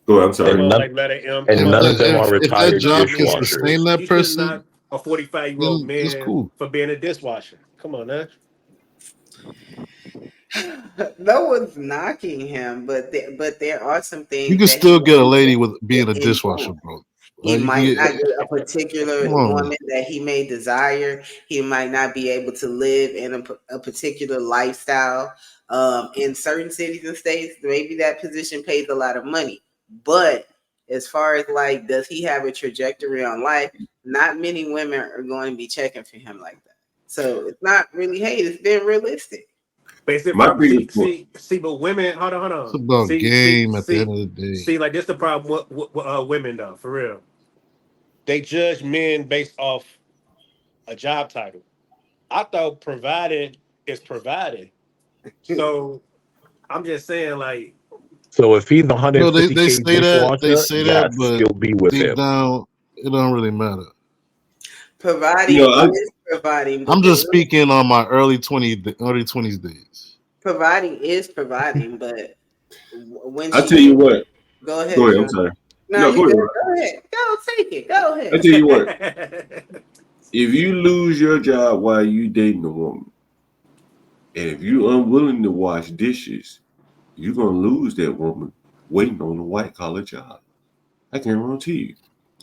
Go ahead, I'm Come sorry. And on, none like let him and come if none of on, them that are man. if that You retired job should can man. sustain dishwashers. that You should person, not a 45-year-old then it's man cool. for being a dishwasher. Come on, man. ahead. No one's knocking him, but there are some You things can that he still get a may lady with being a get dishwasher, into. bro. He You can might not get, get a particular come on. woman that he may desire. He might not be able to live in a particular lifestyle. In certain cities and states, maybe that position pays a lot of money. But as far as like, does he have a trajectory on life? Not many women are going to be checking for him like that. So it's not really hate, it's being realistic. But is it My for biggest point. see, but women, hold It's on. about game at the end of the day. See, like this the problem with women though, for real. They judge men based off a job title. I thought providing is providing. So I'm just saying, like, So if he's No, they 150K say that, dishwasher, that, yes, but still be with deep him. down, it don't really matter. You Providing know, is providing, I'm but just speaking on my early 20s days. providing is providing, but when I she tell you gets, what. go Go ahead, ahead. I'm John. sorry. No, No, you go good. ahead. Go ahead. Go take it. Go I ahead. tell you what. If you lose your job while you dating a woman, and if you unwilling to wash dishes, you're gonna lose that woman waiting on a white collar job. I can guarantee you,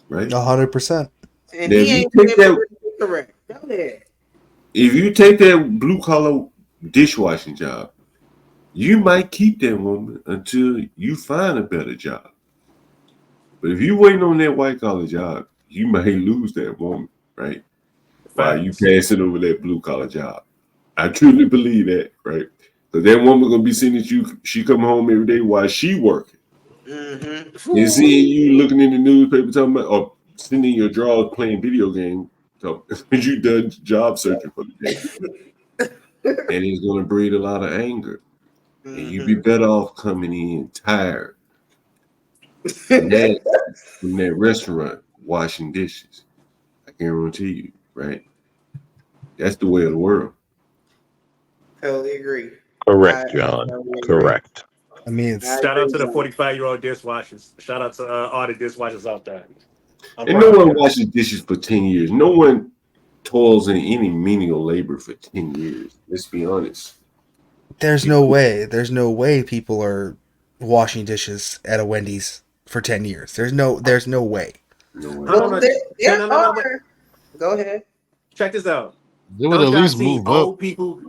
right? 100%. And Now, he ain't being politically correct. Go ahead. if you take that blue collar dishwashing job, you might keep that woman until you find a better job. But if you waiting on that white collar job, you might lose that woman, right? While you facts. passing over that blue collar job. I truly believe that, right? Because that woman gonna be seeing that she come home every day while she working. And seeing you looking in the newspaper talking about or sitting in your drawers playing video game, so you done job searching for the day. And it's gonna breed a lot of anger. And you'd be better off coming in tired from that restaurant washing dishes. I guarantee you, right? That's the way of the world. Totally agree. I Correct, John. totally agree. Correct. I mean, I it's Shout out agree, to the John. 45-year-old dishwashers. Shout out to all the dishwashers out there. I'm And no proud of one y'all. washes dishes for 10 years. No one toils in any menial labor for 10 years. Let's be honest. there's no People, way. There's no way people are washing dishes at a Wendy's for 10 years. There's no way. no way. No, no, Well, no, there no, no, no. Wait. are. Go ahead. Check this out. They would Don't at y'all least see move up old people?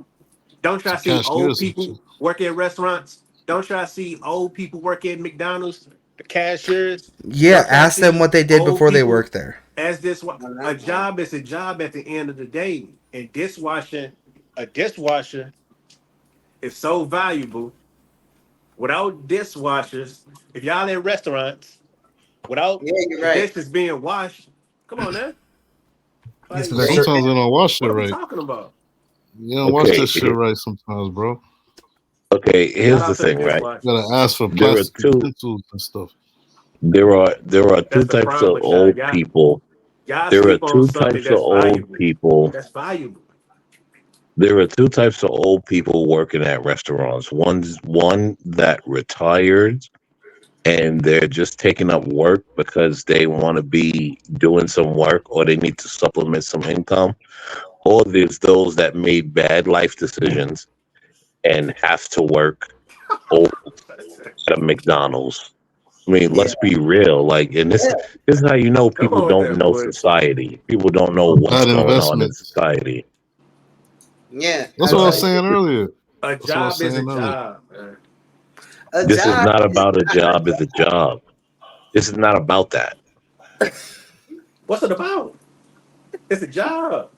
Don't y'all to see old cashiers and people shit. work at restaurants? Don't y'all see old people work at McDonald's, the cashiers? Yeah, Don't y'all ask them see what they did old before they people worked there. as this one? On A that one. job is a job at the end of the day. And dishwashing, a dishwasher is so valuable. Without dishwashers, if y'all in restaurants, without Yeah, you're the right. dishes being washed, come on now. Yes, Like, but Because there's sometimes they don't wash what it are we right. talking about? You don't wash Okay. that shit right sometimes, bro. Okay. Shout Here's the out to the thing, right? You gotta dishwashers. ask for There are plastic two. utensils and stuff. There are two That's the types problem of with y'all. old people. Y'all There are sleep on two something types of that's old valuable. people. That's valuable. There are two types of old people working at restaurants. One that retired and they're just taking up work because they want to be doing some work or they need to supplement some income. Or there's those that made bad life decisions and have to work over at a McDonald's. I mean, Yeah. let's be real. Like, and Yeah. this is how you know Come people on with don't that know bullshit. society. People don't know Or what's bad going on in investments. society. Yeah. That's I what I tell was Right. you. saying earlier. A That's what I was job is a saying earlier. job, man. A This is job not is about a not a job. It's a job. This is not about that. What's it about? It's a job.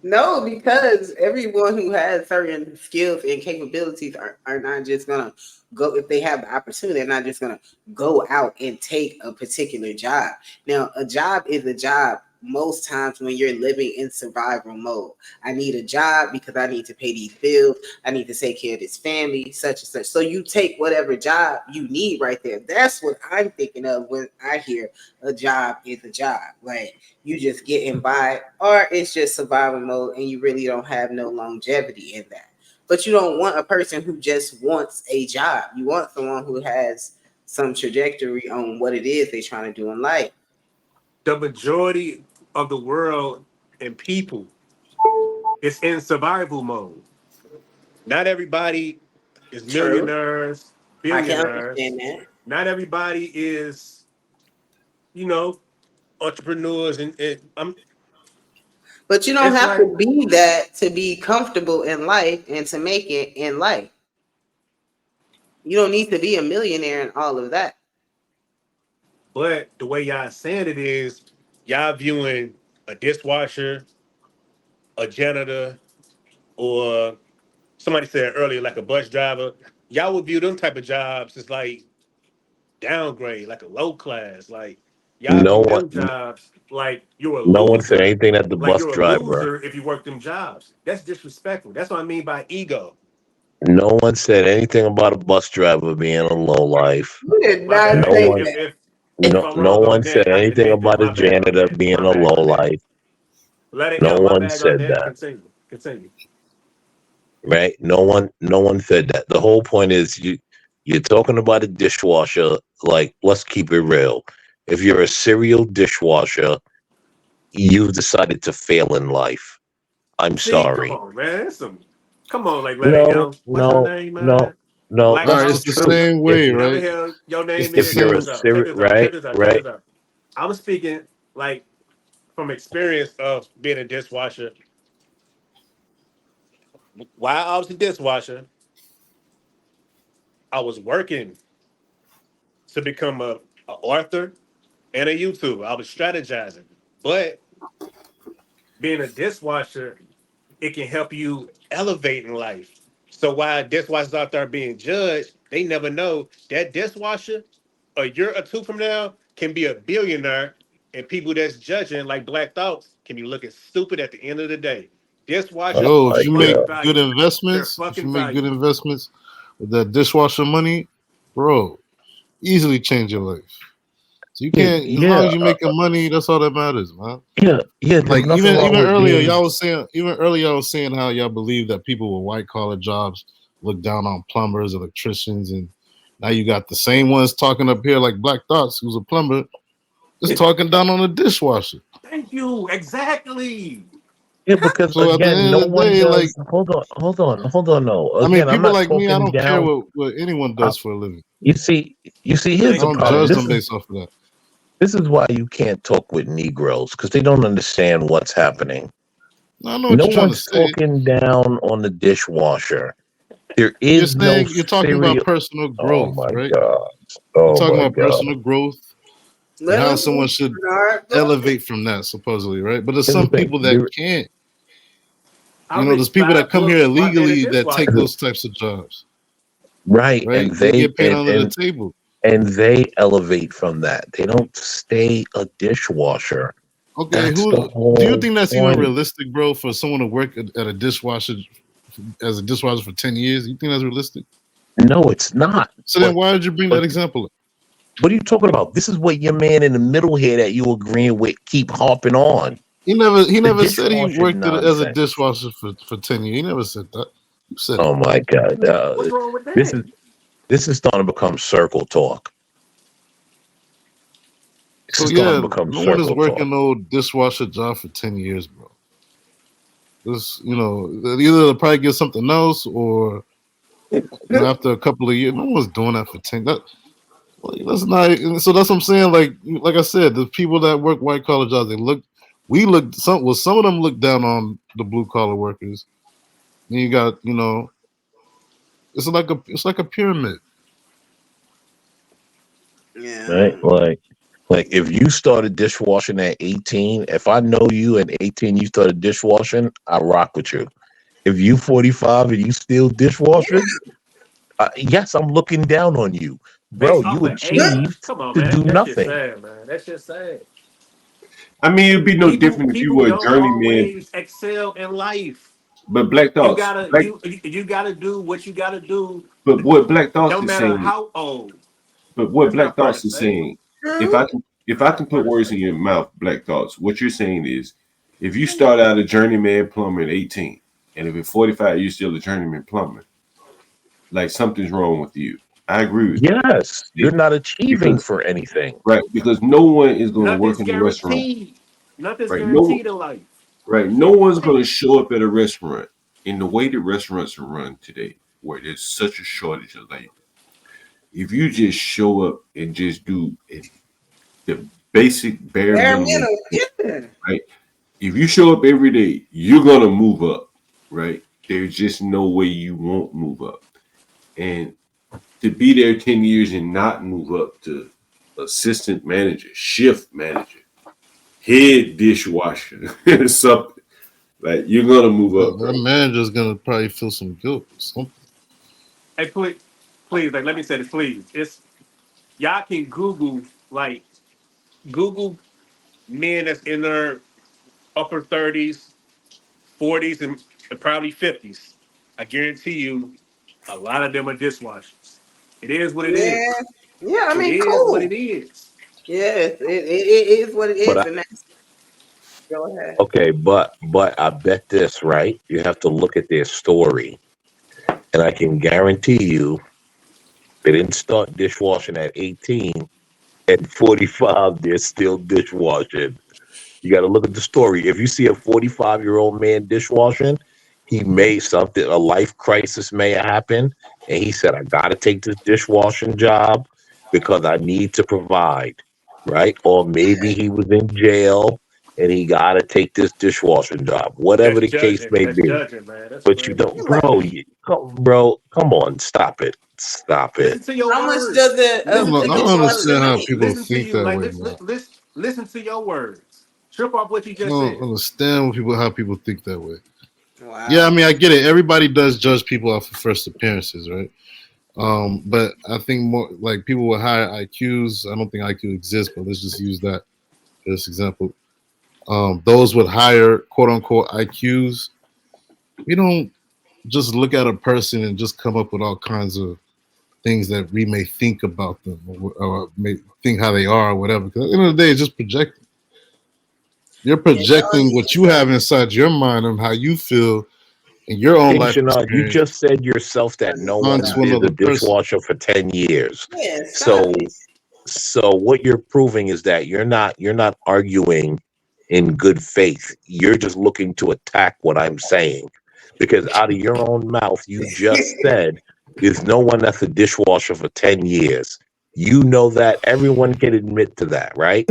no, because everyone who has certain skills and capabilities are not just gonna go if they have the opportunity, they're not just gonna go out and take a particular job. Now, a job is a job most times when you're living in survival mode. I need a job because I need to pay these bills, I need to take care of this family, such and such. So you take whatever job you need right there. That's what I'm thinking of when I hear a job is a job. Like you just getting by, or it's just survival mode and you really don't have no longevity in that. But you don't want a person who just wants a job. You want someone who has some trajectory on what it is they're trying to do in life. The majority of the world and people is in survival mode. Not everybody is True. millionaires, I can billionaires. understand that. Not everybody is, you know, entrepreneurs. And But you don't it's have like, to be that to be comfortable in life and to make it in life. You don't need to be a millionaire and all of that. But the way y'all saying it is, y'all viewing a dishwasher, a janitor, or somebody said earlier, like a bus driver. Y'all would view them type of jobs as like downgrade, like a low class. Like y'all No view one, them jobs like you're a no one said loser. anything at the Like bus you're a driver. loser if you work them jobs. That's disrespectful. That's what I mean by ego. No one said anything about a bus driver being a low life. You did My not No bad. say one, If no, I'm no wrong on one said that, I anything connected. about a My bad on janitor that. being My a bad low on that. life. Let it No go. My one bad on said that. that, Continue. Continue. right? No one said that. The whole point is you're talking about a dishwasher. Like, let's keep it real. If you're a serial dishwasher, you've decided to fail in life. I'm See, come sorry. on, man. That's some. Come on, like let it No, go. What's your no, name, no, man? no. Black All That's right, the it's Thought. the truth. same If way, Never right? heard your It's name the in if here. Check you're a same. this out. Check serial, this out. Check right, this out. Check right. this out. I'm speaking like from experience of being a dishwasher. While I was a dishwasher, I was working to become a author and a YouTuber. I was strategizing. But being a dishwasher, it can help you elevate in life. So while dishwashers out there being judged, they never know that dishwasher a year or two from now can be a billionaire, and people that's judging like Black Thoughts can be looking stupid at the end of the day. Oh Dishwashers Yo, are if my you make fucking god. good valuable. They're investments, if you fucking make good valuable. investments with that dishwasher money, bro, easily change your life. So you Yeah, can't, as long yeah, as you're making money, that's all that matters, man. yeah, yeah. There's Like nothing wrong even with earlier, being. y'all was saying how y'all believe that people with white collar jobs look down on plumbers, electricians, and now you got the same ones talking up here like Black Thoughts, who's a plumber, just talking down on a dishwasher. Thank you. Exactly. Yeah, because So at the again, end no of the one day, like, does. Hold on. No, I mean, again, I'm people not like me, I talking don't care down. what anyone Uh, does for a living. you see. Here's I Thank the you, don't problem. judge man. them based off of that. This is why you can't talk with Negroes because they don't understand what's happening. I know what No you're trying to one's say. talking down on the dishwasher. There is no You're talking about serial. personal Oh growth, my right? god. You're Oh talking my about god. personal growth and Let how him someone go, should Bernard. Go ahead. elevate from that, supposedly, right? But there's Here's the some thing. people that can't. I There's read people that five come here books while being a illegally that take dishwasher. those types of jobs, Right, right? and They they get paid under the table. and they elevate from that. They don't stay a dishwasher. Okay, That's the who do you whole think that's even point. realistic, bro? For someone to work at a dishwasher as a dishwasher for 10 years, you think that's realistic? No, it's not. So then, But why did you bring but that example up? what are you talking about? This is what your man in the middle here that you agreeing with keep harping on. He The never said he dishwasher worked as a nonsense. dishwasher for 10 years. He never said that. You said it. Oh my god. What's wrong with This that? is this is starting to become circle talk. This So is starting yeah, to become no one is circle talk. working no dishwasher job for 10 years, bro. This, either they'll probably get something else, or after a couple of years, no one's doing that for 10. That's not. So that's what I'm saying. Like I said, the people that work white collar jobs, some of them look down on the blue collar workers. Then you got, it's like a pyramid. Right? Yeah. Like if you started dishwashing at 18, if I know you at 18 you started dishwashing, I rock with you. If you 45 and you still dishwashing, yes, I'm looking down on you. Bro, Based you off of age? achieved Come on, to man. do That shit nothing. sad, man. That shit sad. I mean, it'd be no People different if you people were a don't journeyman. always excel in life. But Black You Thoughts, gotta you gotta do what you gotta do. but what Black Thoughts No is matter saying, how old. but what That's Black not fair to Thoughts is say. saying, True. if I can put Fair to words say. in your mouth, Black Thoughts, what you're saying is, if you start out a journeyman plumber at 18, and if at 45 you're still a journeyman plumber, like something's wrong with you. I agree with that. Yes, you're not achieving Because for anything. right, because no one is going to work Nothing's in a restaurant, guaranteed. Nothing's right? No, guaranteed in life. right. No one's going to show up at a restaurant in the way that restaurants are run today, where there's such a shortage of labor. If you just show up and just do the basic bare Bare minimum, minimum. Yeah. right? If you show up every day, you're gonna move up, right? There's just no way you won't move up. And to be there 10 years and not move up to assistant manager, shift manager, head dishwasher, something. Like you're gonna move up, That bro. manager's gonna probably feel some guilt or something. Hey, please, like, let me say this, please. It's y'all can like Google men that's in their upper 30s, 40s, and probably 50s. I guarantee you, a lot of them are dishwashers. It is what it is. Yeah, yeah. I It mean, is what cool. it is. Yes, it is what it But is, I, and that's go ahead. okay, but I bet this, right? You have to look at their story, and I can guarantee you they didn't start dishwashing at 18. At 45, they're still dishwashing. You got to look at the story. If you see a 45-year-old man dishwashing, he may something, a life crisis may happen. And he said, I got to take this dishwashing job because I need to provide, right? Or maybe he was in jail and he got to take this dishwashing job, whatever That's the case judging. may That's be. judging, man. That's But you crazy. don't, bro, bro, come on, stop it. Stop it. Listen to your How much does words. a, Listen a to I your don't dishwasher understand words. how make? people Listen to think you. that Like, way, man. listen to your words. Trip off what you I just don't said. understand how people think that way. Yeah, I Wow. mean, I get it. Everybody does judge people off of first appearances, right? But I think more like people with higher IQs. I don't think IQ exists, but let's just use that for this example. Those with higher quote unquote IQs, we don't just look at a person and just come up with all kinds of things that we may think about them or may think how they are or whatever. Because at the end of the day, it's just projecting. You're Yeah, it all projecting what is. you have inside your mind and how you feel in your own King life Shinar, you experience just said yourself that Brother, no one onto stop. did the another person. dishwasher for 10 years. Yeah, stop So it. so what you're proving is that you're not arguing in good faith. You're just looking to attack what I'm saying. Because out of your own mouth you just said there's no one that's a dishwasher for 10 years. You know that everyone can admit to that, right?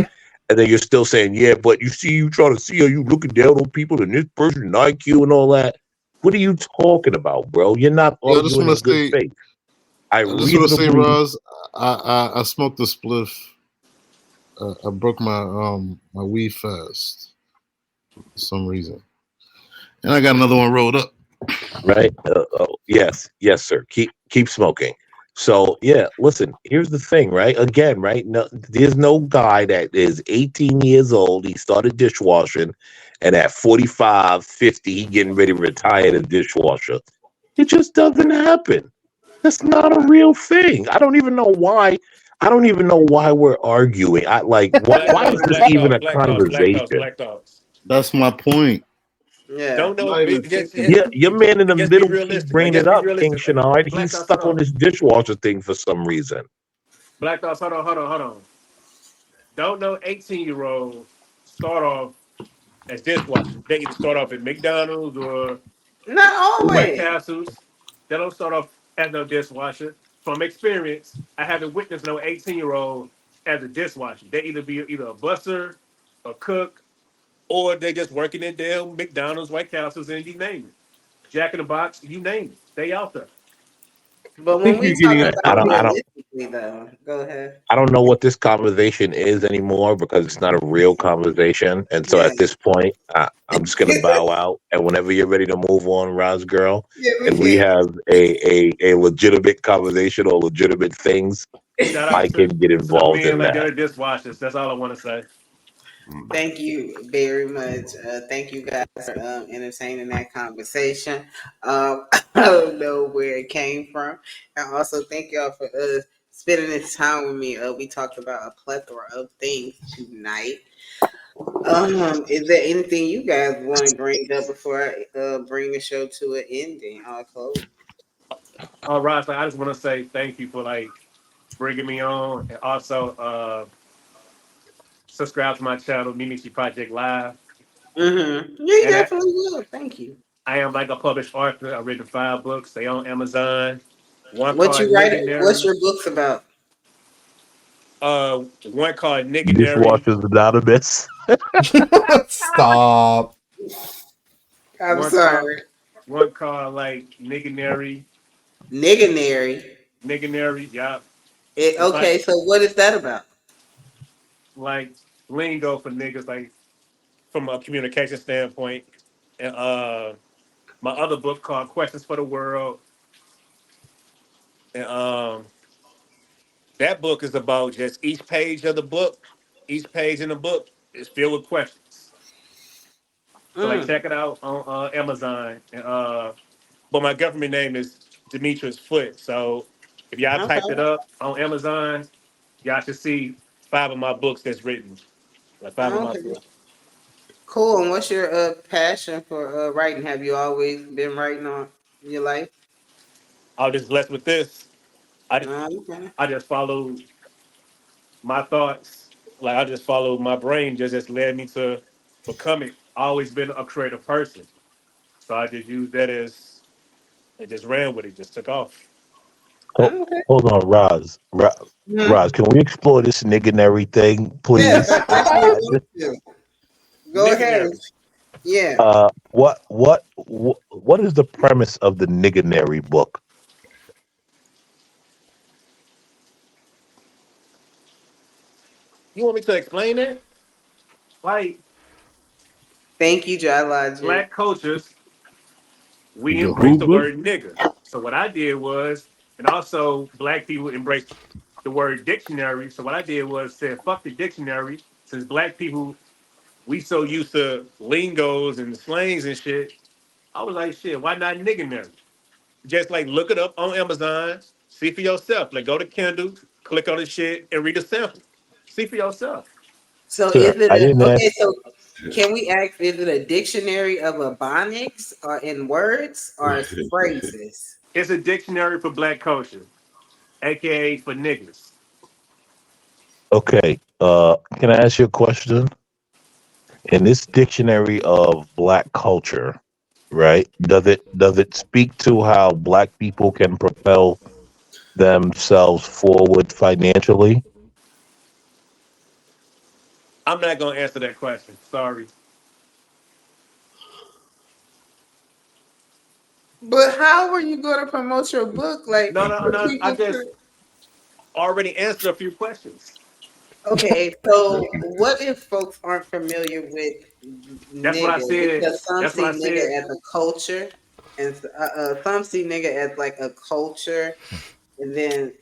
And then you're still saying, yeah, but you see, you trying to see how you looking down on people and this person IQ and all that. What are you talking about, bro? You're not Yeah, I just arguing want in to good say, faith. I reasonably Roz, I smoked a spliff. I broke my weed fast for some reason, and I got another one rolled up. right? Yes, yes, sir. Keep smoking. So yeah, listen. Here's the thing, right? Again, right? No, there's no guy that is 18 years old. He started dishwashing, and at 45, 50, he getting ready to retire as dishwasher. It just doesn't happen. That's not a real thing. I don't even know why. I don't even know why we're arguing. I like. Black Why is thoughts, this black even thoughts, a black thoughts, black thoughts, conversation? black thoughts. That's my point. Yeah. Don't I'm know. not even thinking. Yeah, your man in the Just be middle keep realistic. Like, bringing it just be up, King realistic. Shenard. Black He's thoughts, hold stuck on on. this dishwasher thing for some reason. Black thoughts, hold on, hold on, hold on. Don't know 18-year-olds start off as dishwashers. They either start off at McDonald's or Not White always. Castles. They don't start off as no dishwasher. From experience, I haven't witnessed no 18-year-old as a dishwasher. They either be either a busser, a cook, or they just working in damn McDonald's, White Castles, and you name it. Jack in the Box, you name it. They out there. But I when think we you're talk getting. I, I about don't, I don't, realistically, though, go ahead. I don't know what this conversation is anymore because it's not a real conversation. And so Yeah. at this point, I'm just gonna bow out. And whenever you're ready to move on, Roz girl, Yeah, we and we can. have a legitimate conversation or legitimate things, Shout I out can get to the involved men in like that. they're dishwashers. That's all I want to say. Thank you very much. Thank you guys for entertaining that conversation. I don't know where it came from. And also, thank y'all for spending this time with me. We talked about a plethora of things tonight. Is there anything you guys want to bring up before I bring the show to an ending? I'll close. Ross, like, I just want to say thank you for like bringing me on, and also subscribe to my channel, Mimichi Project Live. Mm-hmm. Yeah, you And definitely will. Thank you. I am like a published author. I've written 5 books. They on Amazon. One What called you write? What's Nigganary. your books about? One called Nigganary. Dishwashers Anonymous. Stop. I'm One called sorry. one called like Nigganary. Nigganary. Nigganary. Yeah. It's like Okay, so what is that about? like lingo for niggas, like from a communication standpoint. And my other book called Questions for the World. And that book is about just each page of the book, each page in the book is filled with questions. So like Mm, check it out on Amazon. And, but my government name is Demetrius Foot. So if y'all typed it okay. up on Amazon, y'all should see 5 of my books that's written. Like 5 of my Okay. books. Cool. And what's your passion for writing? Have you always been writing on your life? I was just blessed with this. I Okay. I just followed my thoughts. Like I just followed my brain just led me to becoming. I always been a creative person. So I just used that as and just ran with it, just took off. Okay. Hold on, Roz. Mhm. Roz, can we explore this nigginary thing, Yes, I please? definitely want to. Go ahead. Nigganary. Yeah. What is the premise of the nigginary book? You want me to explain it? Like Thank you, Jai Logic. black cultures, we The embrace Who the book? word nigger. So what I did was, and also black people embrace the word dictionary. So what I did was said, fuck the dictionary, since black people we so used to lingos and slangs and shit. I was like, shit, why not nigger? Just like look it up on Amazon, see for yourself. Like go to Kindle, click on the shit, and read a sample. See for yourself. So Sir, is it I didn't a okay? ask. So can we ask? Is it a dictionary of ebonics, or in words, or phrases? It's a dictionary for black culture, aka for niggas. Okay, can I ask you a question? In this dictionary of black culture, right? Does it speak to how black people can propel themselves forward financially? I'm not gonna answer that question. Sorry. But how are you going to promote your book? Like No, no, I'm for not. I people just to. already answered a few questions. Okay, so what if folks aren't familiar with That's what I nigga? said. Because some That's what I see said. nigga as a culture, and some see nigga as like a culture, and then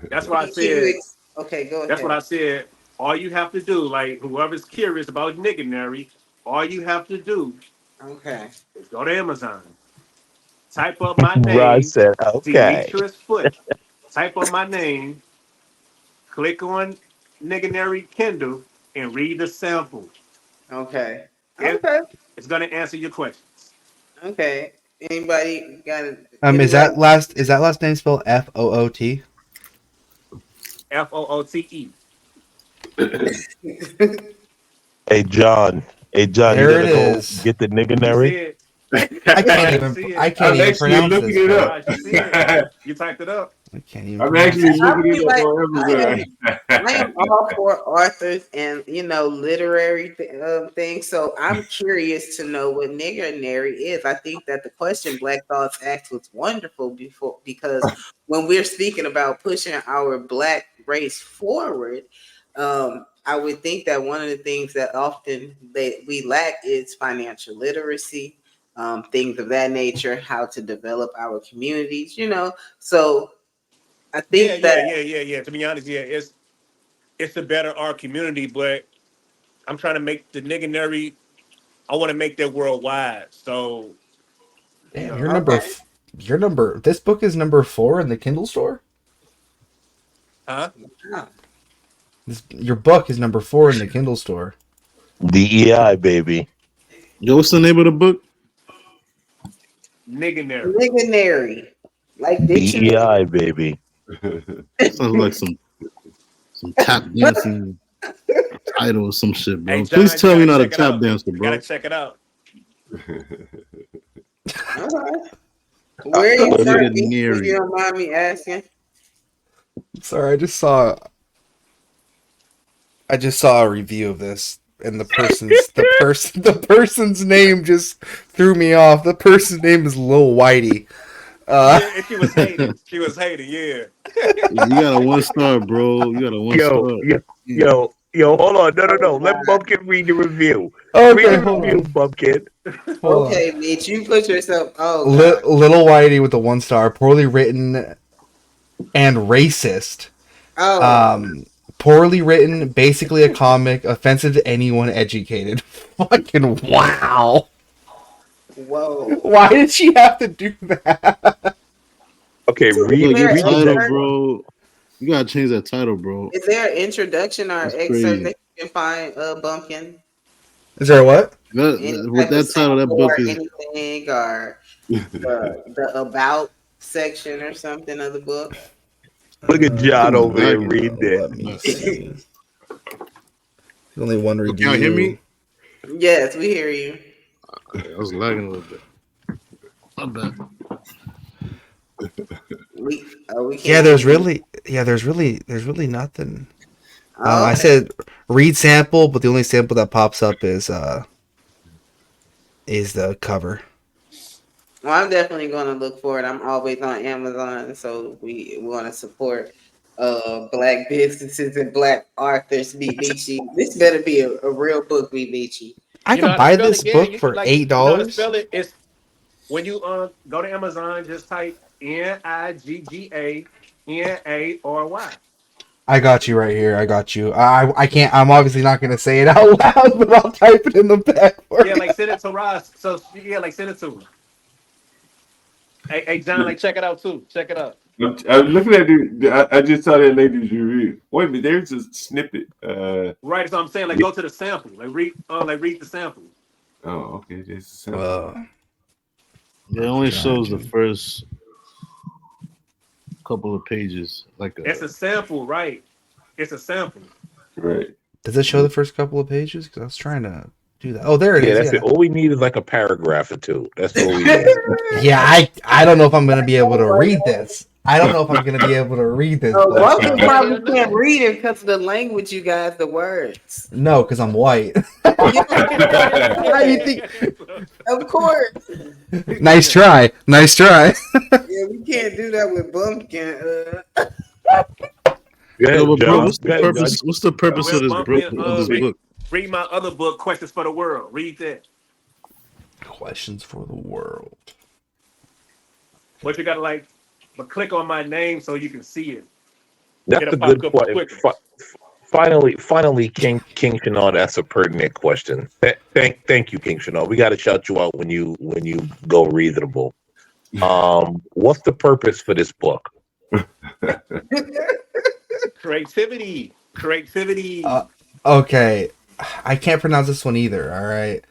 That's what I can you? said. Okay, go That's what I ahead. said. All you have to do, like whoever's curious about Nigganary, all you have to do Okay, is go to Amazon, type up my Rod name, said, "Okay." Demetrius Foot, type up my name, click on Nigganary Kindle, and read the sample. okay, It, okay, it's gonna answer your questions. okay. Anybody got it? Is Anybody? that last name spelled Foot? Foote. Hey John. Hey John, you There it gonna go is. get the You nigganary? see it, I can't Raj? You even see I it, can't I'm even actually pronounce looking this it up. book. Raj? You see it? You typed it up. I can't even I'm pronounce actually this I book. looking mean, it up like on Amazon. I am all for authors and literary things. So I'm curious to know what nigger is. I think that the question Black Thoughts asked was wonderful before because when we're speaking about pushing our Black race forward, I would think that one of the things that often that we lack is financial literacy, things of that nature, how to develop our communities. So I Yeah, think that. yeah, yeah, yeah, yeah. To be honest, yeah, it's to better our community, but I'm trying to make the nigganary. I want to make that worldwide. So you Damn, know, Okay. this book is number 4 in the Kindle store? huh? Wow. Your book is number 4 in the Kindle store. DEI baby. Yo, what's the name of the book? Nigganary. Nigganary. Like dictionary. DEI baby. Sounds like some tap dancing title or some shit, Hey bro. Please John, you tell me gotta you're not a check it tap out. dancer, You gotta bro. check it out. Okay. Where you What is from, if you Nigganary. don't mind me asking? Sorry, I just saw a review of this and the person's name just threw me off. The person's name is Lil Whitey. Yeah, and she was hating. She was hating. Yeah. Yeah, you got a 1 star, bro. You got a one Yo, star. yo, Yeah. yo, hold on. No, no, Oh no. Let God. Bumpkin read the review. Read Okay, the hold review, on. Bumpkin. Hold on. Okay, bitch, you put yourself. Oh God. Little Whitey with the 1 star, poorly written and racist. Oh. Um, poorly written, basically a comic, offensive to anyone educated. Fucking wow. Whoa. Why did she have to do that? Okay, Is Look, read there your an read the title, next excerpt? one. bro. You gotta change that title, bro. Is there an introduction or That's excerpt crazy. that you can find, Bumpkin? Is there what? Any With type of that title, that sample book or is. anything, or the about section or something of the book? Look at John Kind of over there lagging. reading it. Let me see. There's only one Yo, can y'all hear review. me? Yes, we hear you. I was lagging a little bit. My bad. We Yeah, can't hear you. there's really nothing. Oh, I okay. said read sample, but the only sample that pops up is the cover. Well, I'm definitely gonna look for it. I'm always on Amazon, so we want to support black businesses and black authors. BBG. This better be a real book, BBG. I You know could how to buy spell this it? Yeah, book you for like you know how to $8. spell it? It's when you go to Amazon, just type Nigga I got you right here. I got you. I can't. I'm obviously not gonna say it out loud, but I'll type it in the back for Yeah, you. like send it to Ross. So yeah, like send it to him. Hey, John, like check it out too. Check it out. I'm looking at it. I just saw that lady's review. Wait a minute, there's a snippet. Right, so I'm saying like Yeah. go to the sample. Like read the sample. Oh, okay. There's a sample. Uh, Yeah, it I'm only trying shows the to. first couple of pages. Like It's a sample, right? It's a sample. Right. Does it show the first couple of pages? Because I was trying to do that. Oh, there it Yeah, is. that's it. Yeah. All we need is like a paragraph or two. That's all we need. Yeah. I don't know if I'm gonna be able to read this. I don't know if I'm gonna be able to read this Oh, book. Bumpkin Yeah, probably hell can't no. read it because of the language you guys, the words. No, because I'm white. You How you think? of course. Nice try. Nice try. Yeah, we can't do that with Bumpkin. Go yo, ahead, but bro, John. what's the Go ahead, John. purpose? What's the purpose Well, of Bumpkin, this book? read my other book, Questions for the World. Read that. Questions for the world. But you gotta but click on my name so you can see it. That's It'll a pop good up question. quicker. Finally, King Chanel, that's a pertinent question. Thank you, King Chanel. We got to shout you out when you go reasonable. What's the purpose for this book? Creativity. Uh, Creativity. okay. I can't pronounce this one either. All right.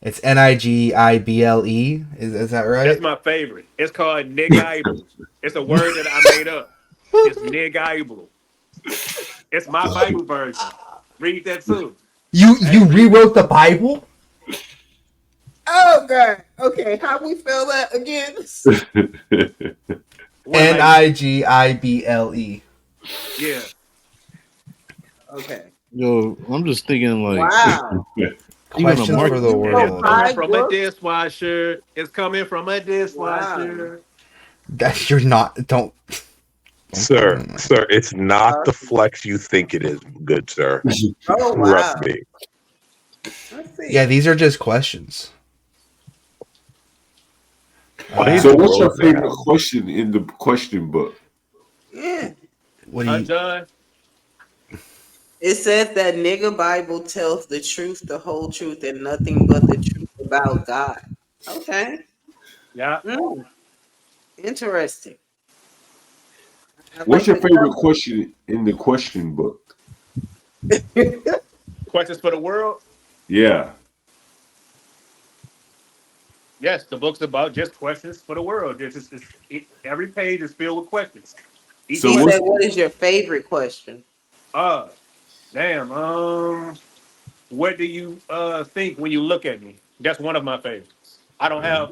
It's Nigible. Is that That's right? my favorite. It's called nigable. It's a word that I made up. It's nigable. It's my Bible version. Read that too. Hey, You read that rewrote the too. Bible? Oh God. Okay, how we spell that again? What Nigible. yeah. Okay. Yo, I'm just thinking like Wow. even a Questions So for the marketing you And it's wrote world. coming 5 from a books? dishwasher. It's coming from a Wow. dishwasher. That you're not. Don't give Sir, him that. sir, it's not the Awesome. flex you think it is, good sir. Oh Trust wow. me. Let's Yeah, see. these are just questions. Why don't you So, just what's your close that? favorite question in the question book? Yeah. What do you? John? It says that nigga Bible tells the truth, the whole truth, and nothing but the truth about God. Okay. Yeah. Mm, interesting. I What's like your the favorite question in the question book? cover. Questions for the world? Yeah. Yes, the book's about just questions for the world. Every page is filled with questions. Each So, He question. said, "What is your favorite question?" Uh, damn. What do you think when you look at me? That's one of my favorites. I don't have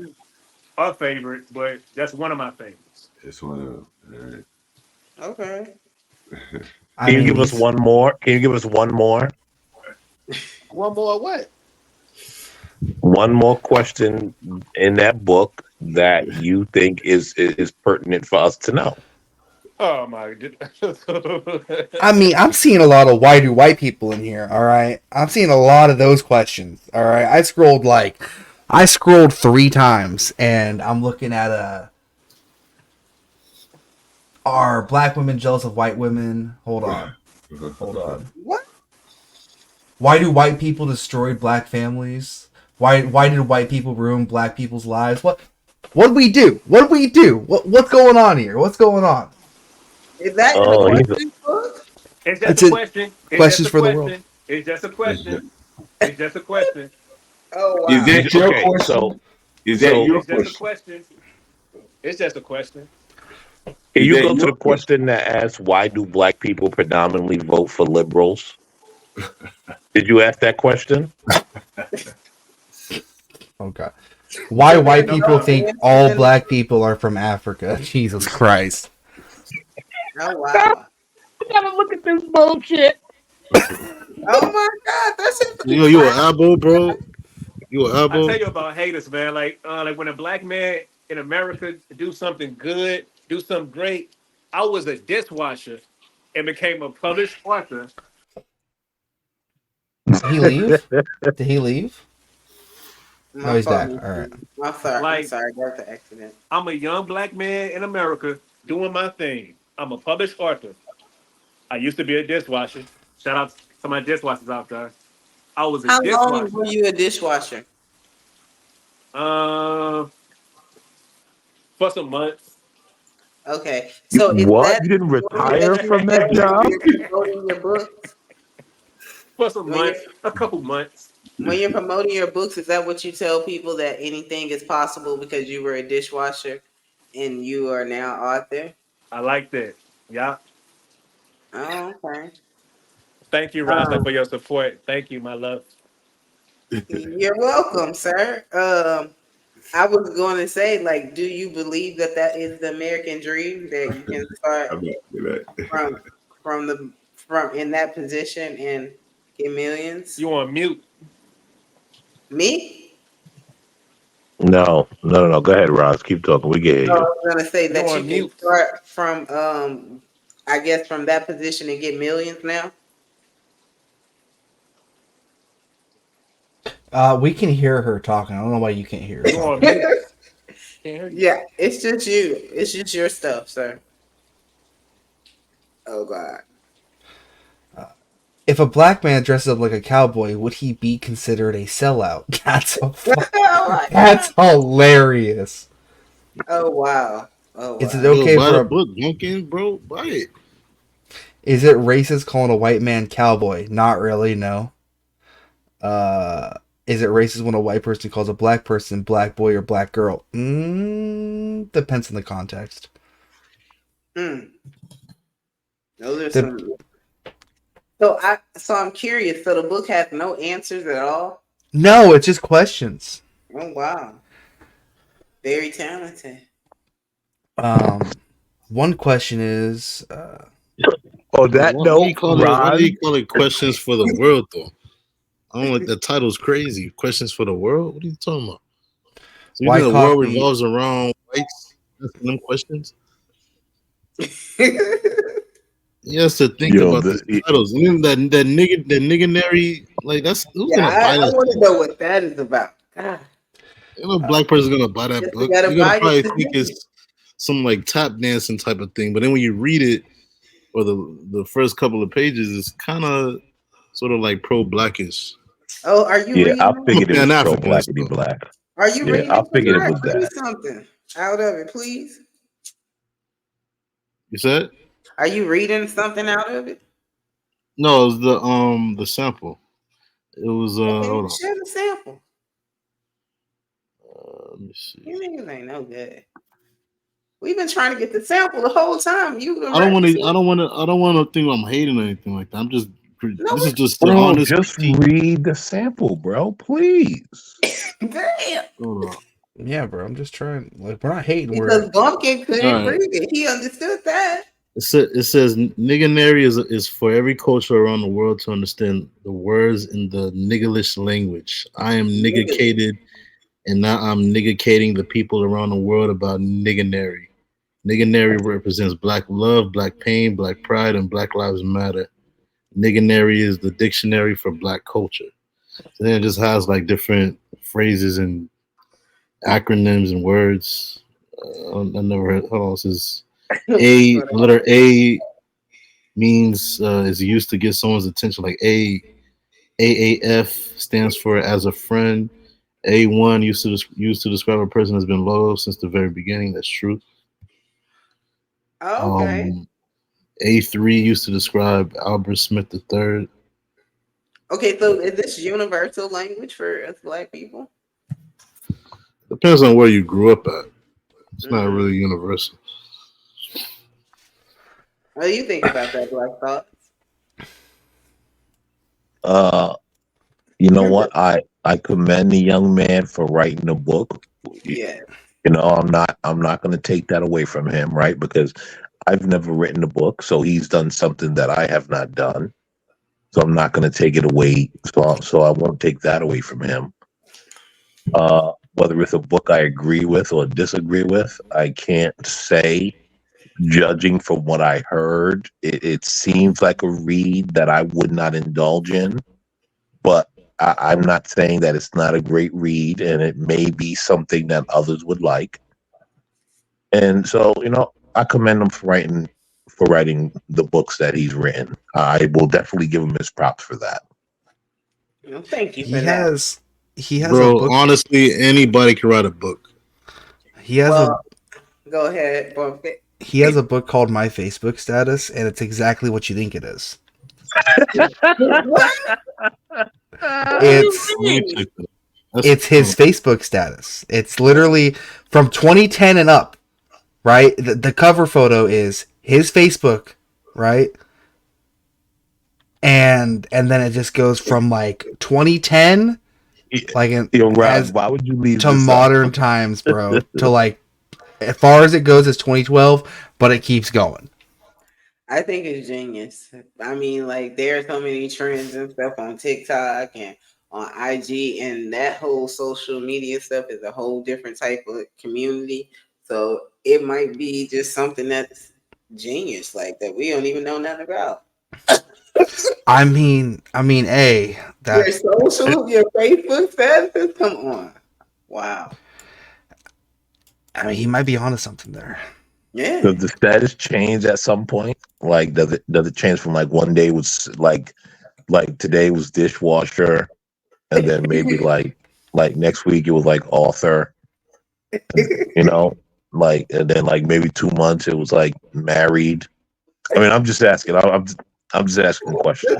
a favorite, but that's one of my favorites. it's one of them. All right. Okay. I Can you mean, give us these. one more? Can you give us one more? One more what? One more question in that book that you think is pertinent for us to know. Oh my goodness. I mean, I'm seeing a lot of why do white people in here. All right, I'm seeing a lot of those questions. All right, I scrolled 3 times, and I'm looking at are black women jealous of white women? Hold on, hold on. What? Why do white people destroy black families? Why did white people ruin black people's lives? What do we do? What do we do? What's going on here? What's going on? Is that in the Oh, he's question book? It's just It's a a question. It's just questions a for the world. question. It's just a question. It's just a question. Oh Is wow. that your okay. question? Is that So your It's just a question? question. It's just a question. can Is you that go to your the question? question that asks why do black people predominantly vote for liberals? Did you ask that question? Okay. Why Is there white No people no comment. think answers all in the black people are from Africa? Jesus Christ. Oh wow. Gotta look at this bullshit. Oh my god, that's just Yo, you a wow. abo, bro? You a I tell abo? you about haters, man. Like when a black man in America do something good, do something great. I was a dishwasher and became a published author. Did he leave? Did he leave? No, My he's fault. back. All right. I'm Like sorry, that's an accident. I'm a young black man in America doing my thing. I'm a published author. I used to be a dishwasher. Shout out to my dishwashers out there. I was a How long dishwasher. were you a dishwasher? Uh, for some months. Okay. You, So is what? that You didn't story retire that you're from that telling when job? you're promoting your books? For some When you're months, a couple months. when you're promoting your books, is that what you tell people that anything is possible because you were a dishwasher and you are now author? I like that. Yeah. Oh, okay. Thank you, Rasta, Um, for your support. Thank you, my love. you're welcome, sir. I was going to say, like, do you believe that that is the American dream that you can start I'm not do that. from from in that position and get millions? You on mute. Me? No. Go ahead, Ross. Keep talking. We can hear No, I you. was gonna say You that you on can mute. start from I guess from that position and get millions now. We can hear her talking. I don't know why you can't hear her You on talking. mute. Can't hear you. Yeah, it's just you. It's just your stuff, sir. Oh God. If a black man dresses up like a cowboy, would he be considered a sellout? Oh my God. That's hilarious. Oh wow. Oh Is it wow. Yo, okay buy for the a book, Duncan, bro. Buy it. is it racist calling a white man cowboy? Not really, no. Uh is it racist when a white person calls a black person black boy or black girl? Depends on the context. Hmm. Those are The some. So I'm curious. So the book has no answers at all. No, it's just questions. Oh wow. Very talented. Um one question is On that Why you note, call it? Why do Ron, you call it questions for the world though? I don't like the title's crazy. Questions for the world? What are you talking about? So you why think the world coffee revolves around whites asking them questions? He has to think yo, about these titles. And then that nigginary, like that's who's Yeah, gonna buy I that want to shit? know what that is about. God, You know, black person's gonna buy that guess we book. gotta You're gonna buy probably it think today. it's some like tap dancing type of thing, but then when you read it, or the first couple of pages, it's kind of sort of like pro blackish. Oh, are you yeah, I reading I'm a figured it it? was Pan pro Africanist blackity though. black. Are you Yeah, reading I it figured it tonight? was Give me that. something out of it, please. You said Are you reading something out of it? no? It was the sample. It was Okay, hold on. share the sample. Let me see. You niggas ain't no good. We've been trying to get the sample the whole time. You've been I don't ready. want to. I don't want to. I don't want to think I'm hating or anything like that. I'm just. No, This is just the Bro, honest just critique. read the sample, bro. Please. damn. Hold on. yeah, bro, I'm just trying like we're not hating, we're Because Bumpkin All couldn't right. read it. He understood that. It says nigganary is for every culture around the world to understand the words in the niggalish language. I am Nigga. niggacated, and now I'm niggacating the people around the world about nigganary. Nigganary represents black love, black pain, black pride, and Black Lives Matter. Nigganary is the dictionary for black culture. So then it just has like different phrases and acronyms and words. I never heard. Hold on, this is A. The letter A means is used to get someone's attention. Like AAF stands for as a friend. A1 used to describe a person has been loyal since the very beginning. That's true. Okay. Um, A3 used to describe Albert Smith the third. Okay, so is this universal language for us black people? Depends on where you grew up at. It's not Mm. really universal. What do you think about that, Black Thought? Uh, you know what? I commend the young man for writing the book. Yeah. You know, I'm not going to take that away from him, right? Because I've never written a book, so he's done something that I have not done. So I'm not going to take it away. So I won't take that away from him. Whether it's a book I agree with or disagree with, I can't say. Judging from what I heard, it seems like a read that I would not indulge in. But I'm not saying that it's not a great read, and it may be something that others would like. And so, I commend him for writing the books that he's written. I will definitely give him his props for that. Thank you He for that. has he has a Bro, book. honestly, anybody can write a book. He has a Well, go ahead. he has a book called My Facebook Status, and it's exactly what you think it is. What? What do you It's Let me mean? check that. That's it's his Facebook status. It's literally from 2010 and up, right? The cover photo is his Facebook, right? And then it just goes from like 2010, like Yo, Rob, as why would you leave to this up? modern times, bro. To like as far as it goes is 2012, but it keeps going. I think it's genius. I mean, like there are so many trends and stuff on TikTok and on IG, and that whole social media stuff is a whole different type of community. So it might be just something that's genius, like that we don't even know nothing about. A Your that social, your Facebook statuses, come on, wow, he might be onto something there. yeah. Does the status change at some point? Like, does it change from like one day was like today was dishwasher, and then maybe like next week it was like author, and and then like maybe 2 months it was like married. I mean, I'm just asking. I'm just asking questions.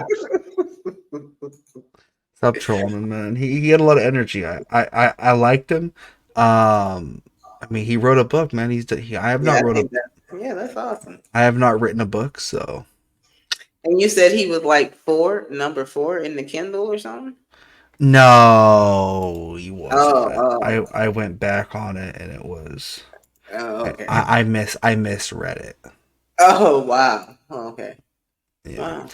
Stop trolling, man. He had a lot of energy. I liked him. He wrote a book, man. I have Yeah, not I wrote a think that. Yeah, that's awesome. I have not written a book, so And you said he was like number four in the Kindle or something. no, he wasn't. Oh, oh, I went back on it and it was oh, okay. I misread it. Oh, wow. Oh, okay. Yeah. Wow.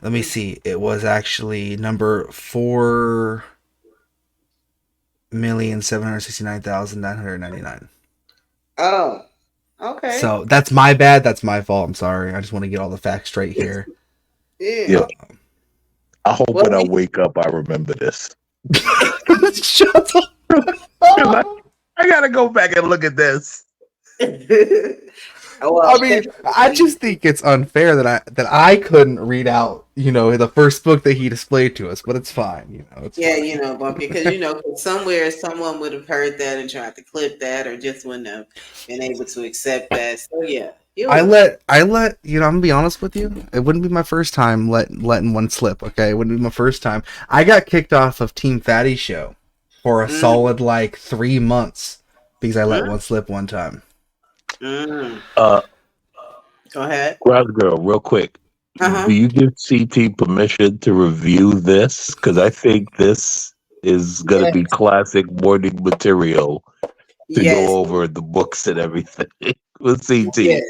Let me see. It was actually number 4,769,999. Oh, okay. So that's my bad. That's my fault. I'm sorry. I just want to get all the facts straight here. Yeah. Yeah, I hope Well, when I wake up I remember this. Shut up. 'Cause I gotta go back and look at this. well, I just think it's unfair that I couldn't read out, the first book that he displayed to us, but it's fine, it's yeah, fine. Bumpy, because 'cause somewhere someone would have heard that and tried to clip that, or just wouldn't have been able to accept that. So yeah, you're I right. let I'm gonna be honest with you. It wouldn't be my first time letting one slip. Okay, it wouldn't be my first time. I got kicked off of Team Fatty's show for a Mm, solid like 3 months because I let mm, one slip one time. mm. Uh, Go ahead. Crowd Girl, real quick. Uh Do huh. you give CT permission to review this? Because I think this is going to Yes. be classic morning material to Yes. go over the books and everything with CT. Yes.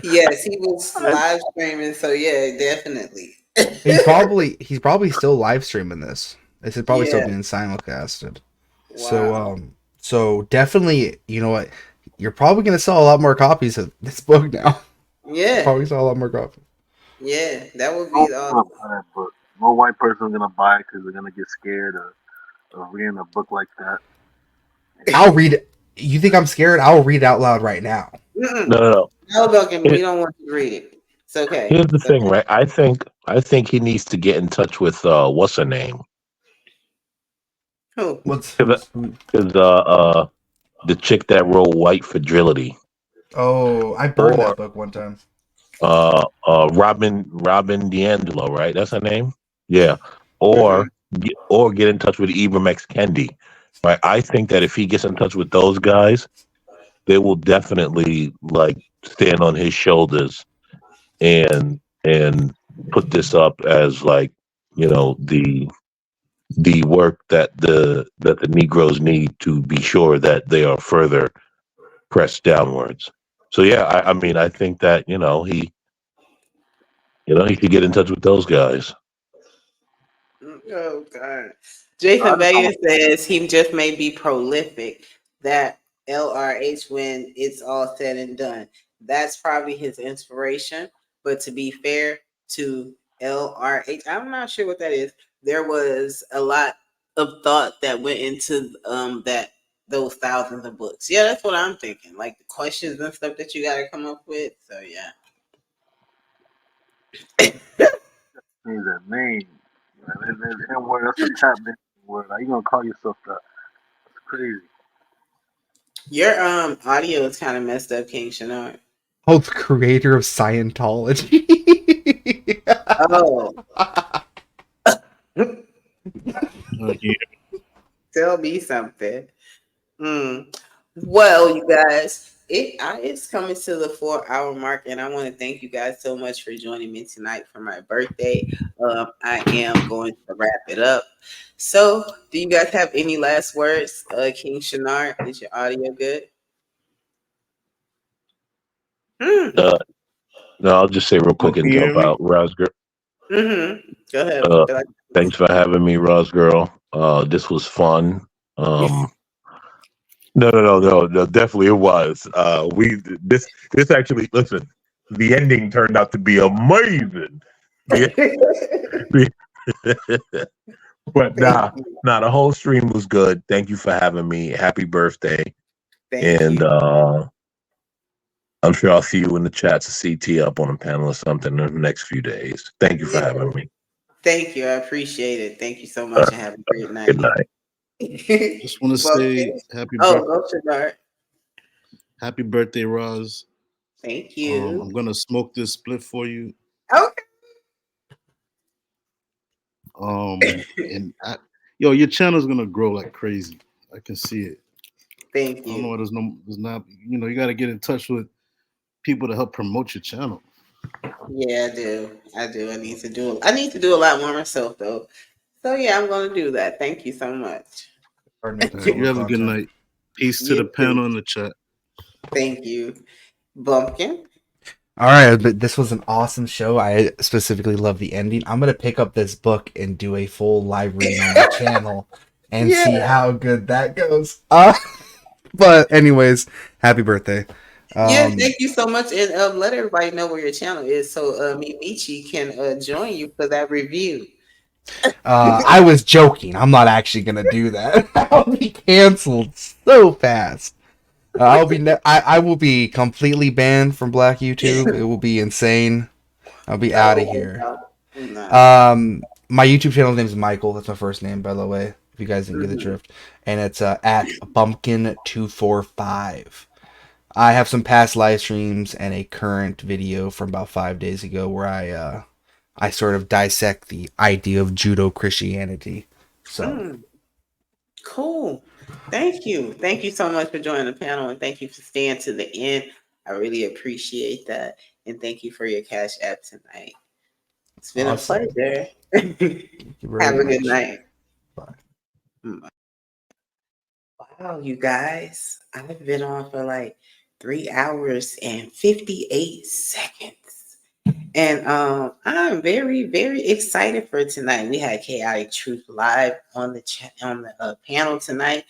Yes, he was live streaming, so yeah, definitely. He's probably still live streaming this. This is probably still Yeah. being simulcasted. So Wow. so definitely, you know what? You're probably gonna sell a lot more copies of this book now. Yeah. Probably sell a lot more copies. Yeah. That would No be one's gonna awesome. buy that book. No white person gonna buy it because they're gonna get scared of reading a book like that. I'll read it. You think I'm scared? I'll read it out loud right now. No, Mm-mm. no, no. No, Duncan, we Here- don't want you to read it. It's okay. Here's the It's thing, okay. right? I think he needs to get in touch with what's her name? Who? What's Because who's who? the chick that wrote White Fragility, Oh, I burned that or book one time. Robin D'Angelo, right? That's her name. Yeah. Mm-hmm. Or get in touch with Ibram X Kendi, right? I think that if he gets in touch with those guys, they will definitely like stand on his shoulders and put this up as like the work that the Negroes need to be sure that they are further pressed downwards. So yeah, I mean I think that he could get in touch with those guys. Oh God. I Jason just don't. Vega says he just may be prolific. That LRH when it's all said and done. That's probably his inspiration. But to be fair to LRH, I'm not sure what that is. There was a lot of thought that went into that those thousands of books. Yeah, that's what I'm thinking. Like the questions and stuff that you gotta come up with. So yeah. Change that name. That word, that's a tap dancing word. How you gonna call yourself that? That's crazy. Your audio is kind of messed up, King Shanard. Oh, the creator of Scientology. Oh, Yeah. tell me something. Mm. Well, you guys, it's coming to the 4 hour mark, and I want to thank you guys so much for joining me tonight for my birthday. I am going to wrap it up. So, do you guys have any last words, King Shanard? Is your audio good? Hmm. Uh, no, I'll just say real Oh, quick can and you hear jump me? out, Roz girl. Mm-hmm. Go ahead. Uh, Thanks for having me, Roz girl. This was fun. Um, no, no, no, no, no, definitely it was. This actually listen. The ending turned out to be amazing. The, the but Thank nah, you. nah, the whole stream was good. Thank you for having me. Happy birthday. Thank And you. I'm sure I'll see you in the chat to CT up on a panel or something in the next few days. Thank you for Yeah. having me. Thank you. I appreciate it. Thank you so Uh, much and have a great Good night. night. Just want to Well, say happy oh, birthday, go Shadar. happy birthday, Roz. Thank you. I'm gonna smoke this split for you. Okay. And yo, your channel's gonna grow like crazy. I can see it. Thank I don't know you. why there's not. You got to get in touch with people to help promote your channel. Yeah, I do. I do. I need to do a lot more myself though. So yeah, I'm gonna do that. Thank you so much. Start making All right, you solo have a good content. night. Peace to You the too. panel in the chat. Thank you. Bumpkin. All right, but this was an awesome show. I specifically love the ending. I'm gonna pick up this book and do a full live reading on my channel and Yeah. see how good that goes. But anyways, happy birthday. Yeah, Um, thank you so much. And let everybody know where your channel is so Mimichi can join you for that review. I was joking. I'm not actually gonna do that. I'll be canceled so fast. I will be completely banned from Black YouTube. It will be insane. I'll be out of Oh here. wow. Nah. My YouTube channel name is Michael. That's my first name, by the way. If you guys didn't get the Mhm. drift, and it's at Bumpkin245. I have some past live streams and a current video from about 5 days ago where I sort of dissect the idea of judo Christianity. So Mm, cool. Thank you. Thank you so much for joining the panel and thank you for staying to the end. I really appreciate that. And thank you for your cash app tonight. It's been a awesome. pleasure. Thank you very Have a good much. night. Bye. Mm. Wow, you guys. I've been on for like 3 hours and 58 seconds. And I'm very, very excited for tonight. We had Chaotic Truth live on the on the panel tonight.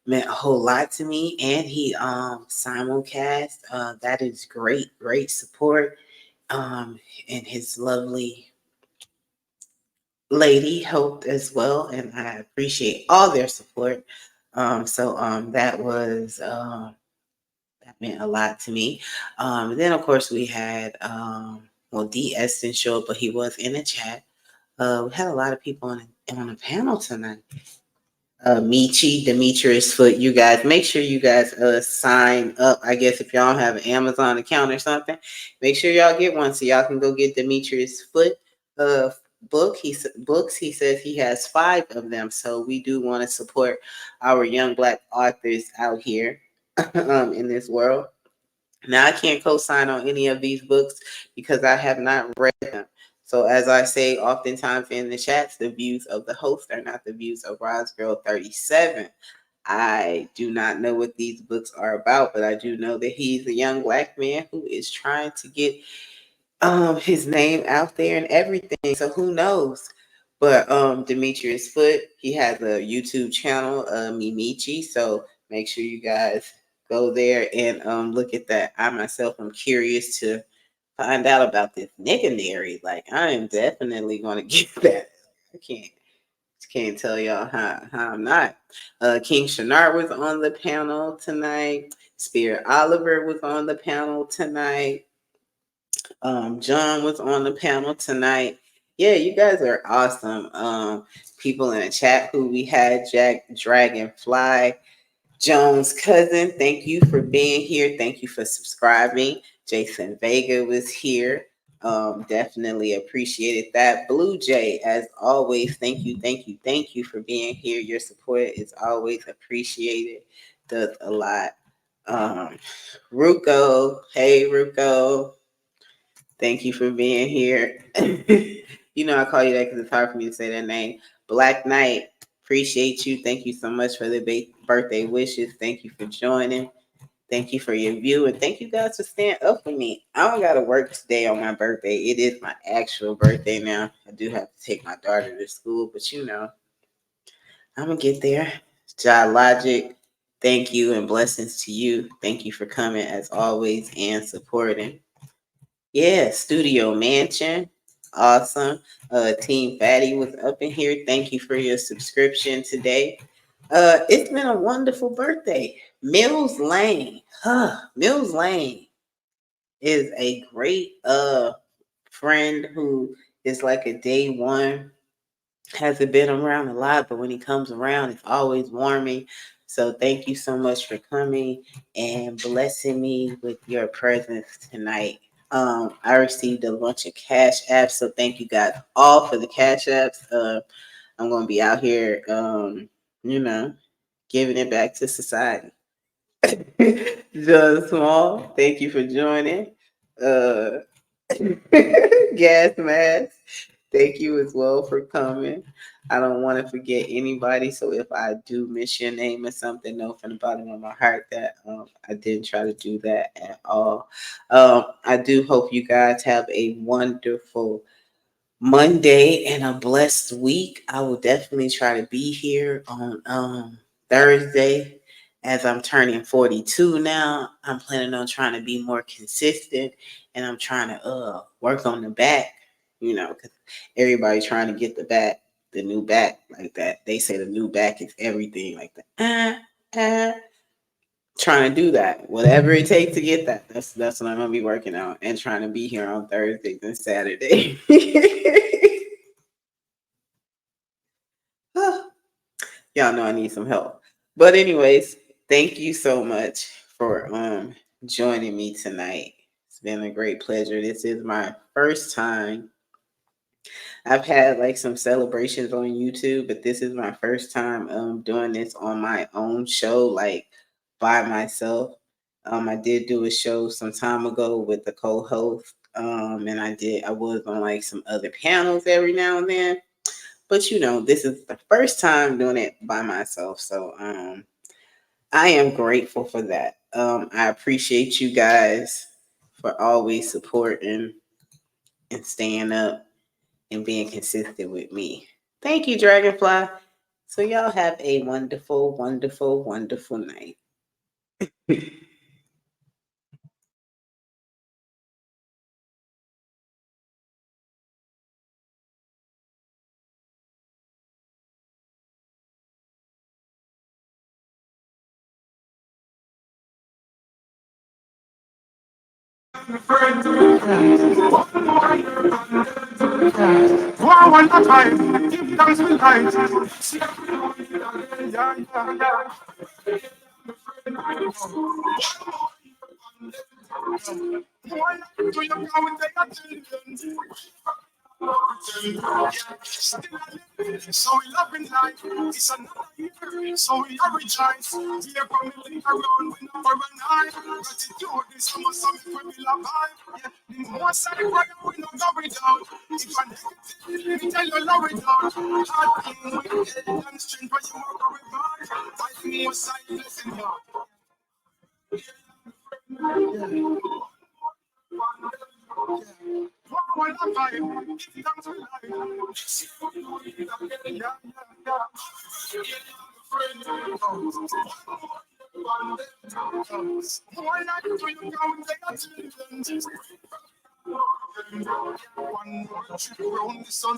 Meant a whole lot to me, and he simulcast. That is great, great support. And his lovely lady helped as well, and I appreciate all their support. That was that meant a lot to me. Then of course we had well, D S didn't show up, but he was in the chat. We had a lot of people on the panel tonight. Michi, Demetrius Foot, you guys make sure you guys sign up. I guess if y'all have an Amazon account or something, make sure y'all get one so y'all can go get Demetrius Foot book. Books. He says he has 5 of them. So we do want to support our young Black authors out here in this world. Now, I can't co-sign on any of these books because I have not read them. So as I say oftentimes in the chats, the views of the host are not the views of Rosgirl 37. I do not know what these books are about, but I do know that he's a young Black man who is trying to get his name out there and everything. So who knows? But Demetrius Foot, he has a YouTube channel, Mimichi. So make sure you guys go there and look at that. I myself am curious to find out about this nigganary. Like, I am definitely gonna get that. I can't tell y'all how I'm not. King Shanard was on the panel tonight. Spirit Oliver was on the panel tonight. John was on the panel tonight. Yeah, you guys are awesome. People in the chat who we had, Jack Dragonfly, Jones' cousin, thank you for being here. Thank you for subscribing. Jason Vega was here. Definitely appreciated that. Blue Jay, as always, thank you for being here. Your support is always appreciated. Does a lot. Ruko, hey Ruko, thank you for being here. You know I call you that because it's hard for me to say that name. Black Knight, appreciate you. Thank you so much for the birthday wishes. Thank you for joining. Thank you for your view. And thank you guys for staying up for me. I don't got to work today on my birthday. It is my actual birthday now. I do have to take my daughter to school, but you know, I'm going to get there. Jai Logic, thank you and blessings to you. Thank you for coming as always and supporting. Yeah, Studio Mansion. Awesome. Team Fatty was up in here. Thank you for your subscription today. It's been a wonderful birthday. Mills Lane. Mills Lane is a great friend who is like a day one. Hasn't been around a lot, but when he comes around, it's always warming. So thank you so much for coming and blessing me with your presence tonight. I received a bunch of cash apps, so thank you guys all for the cash apps. I'm gonna be out here, you know, giving it back to society. Just Small, thank you for joining. Uh, Gas Mask, thank you as well for coming. I don't want to forget anybody, so if I do miss your name or something, know from the bottom of my heart that I didn't try to do that at all. I do hope you guys have a wonderful Monday and a blessed week. I will definitely try to be here on Thursday. As I'm turning 42 now, I'm planning on trying to be more consistent, and I'm trying to work on the back, you know, because everybody's trying to get the new back like that. They say the new back is everything like that. Trying to do that, whatever it takes to get that. That's what I'm gonna be working on and trying to be here on Thursdays and Saturdays. Y'all know I need some help. But anyways, thank you so much for joining me tonight. It's been a great pleasure. This is my first time. I've had like some celebrations on YouTube, but this is my first time doing this on my own show, like by myself. I did do a show some time ago with the co-host. And I was on like some other panels every now and then. But you know, this is the first time doing it by myself. So I am grateful for that. I appreciate you guys for always supporting and staying up and being consistent with me. Thank you, Dragonfly. So y'all have a wonderful, wonderful, wonderful night. One more time, give thanks for life. Yeah, yeah, yeah. So we love in life, it's another year. So we are rejoice. Here come the link around, we number one high. Gratitude is almost something we will abide. Yeah, the more side brother, we no go without. If I negative, we tell you love without. Hard thing with health and strength, but you walk with God. I think more side blessing you. One more time, give thanks for life. Yeah, one more trip around the sun.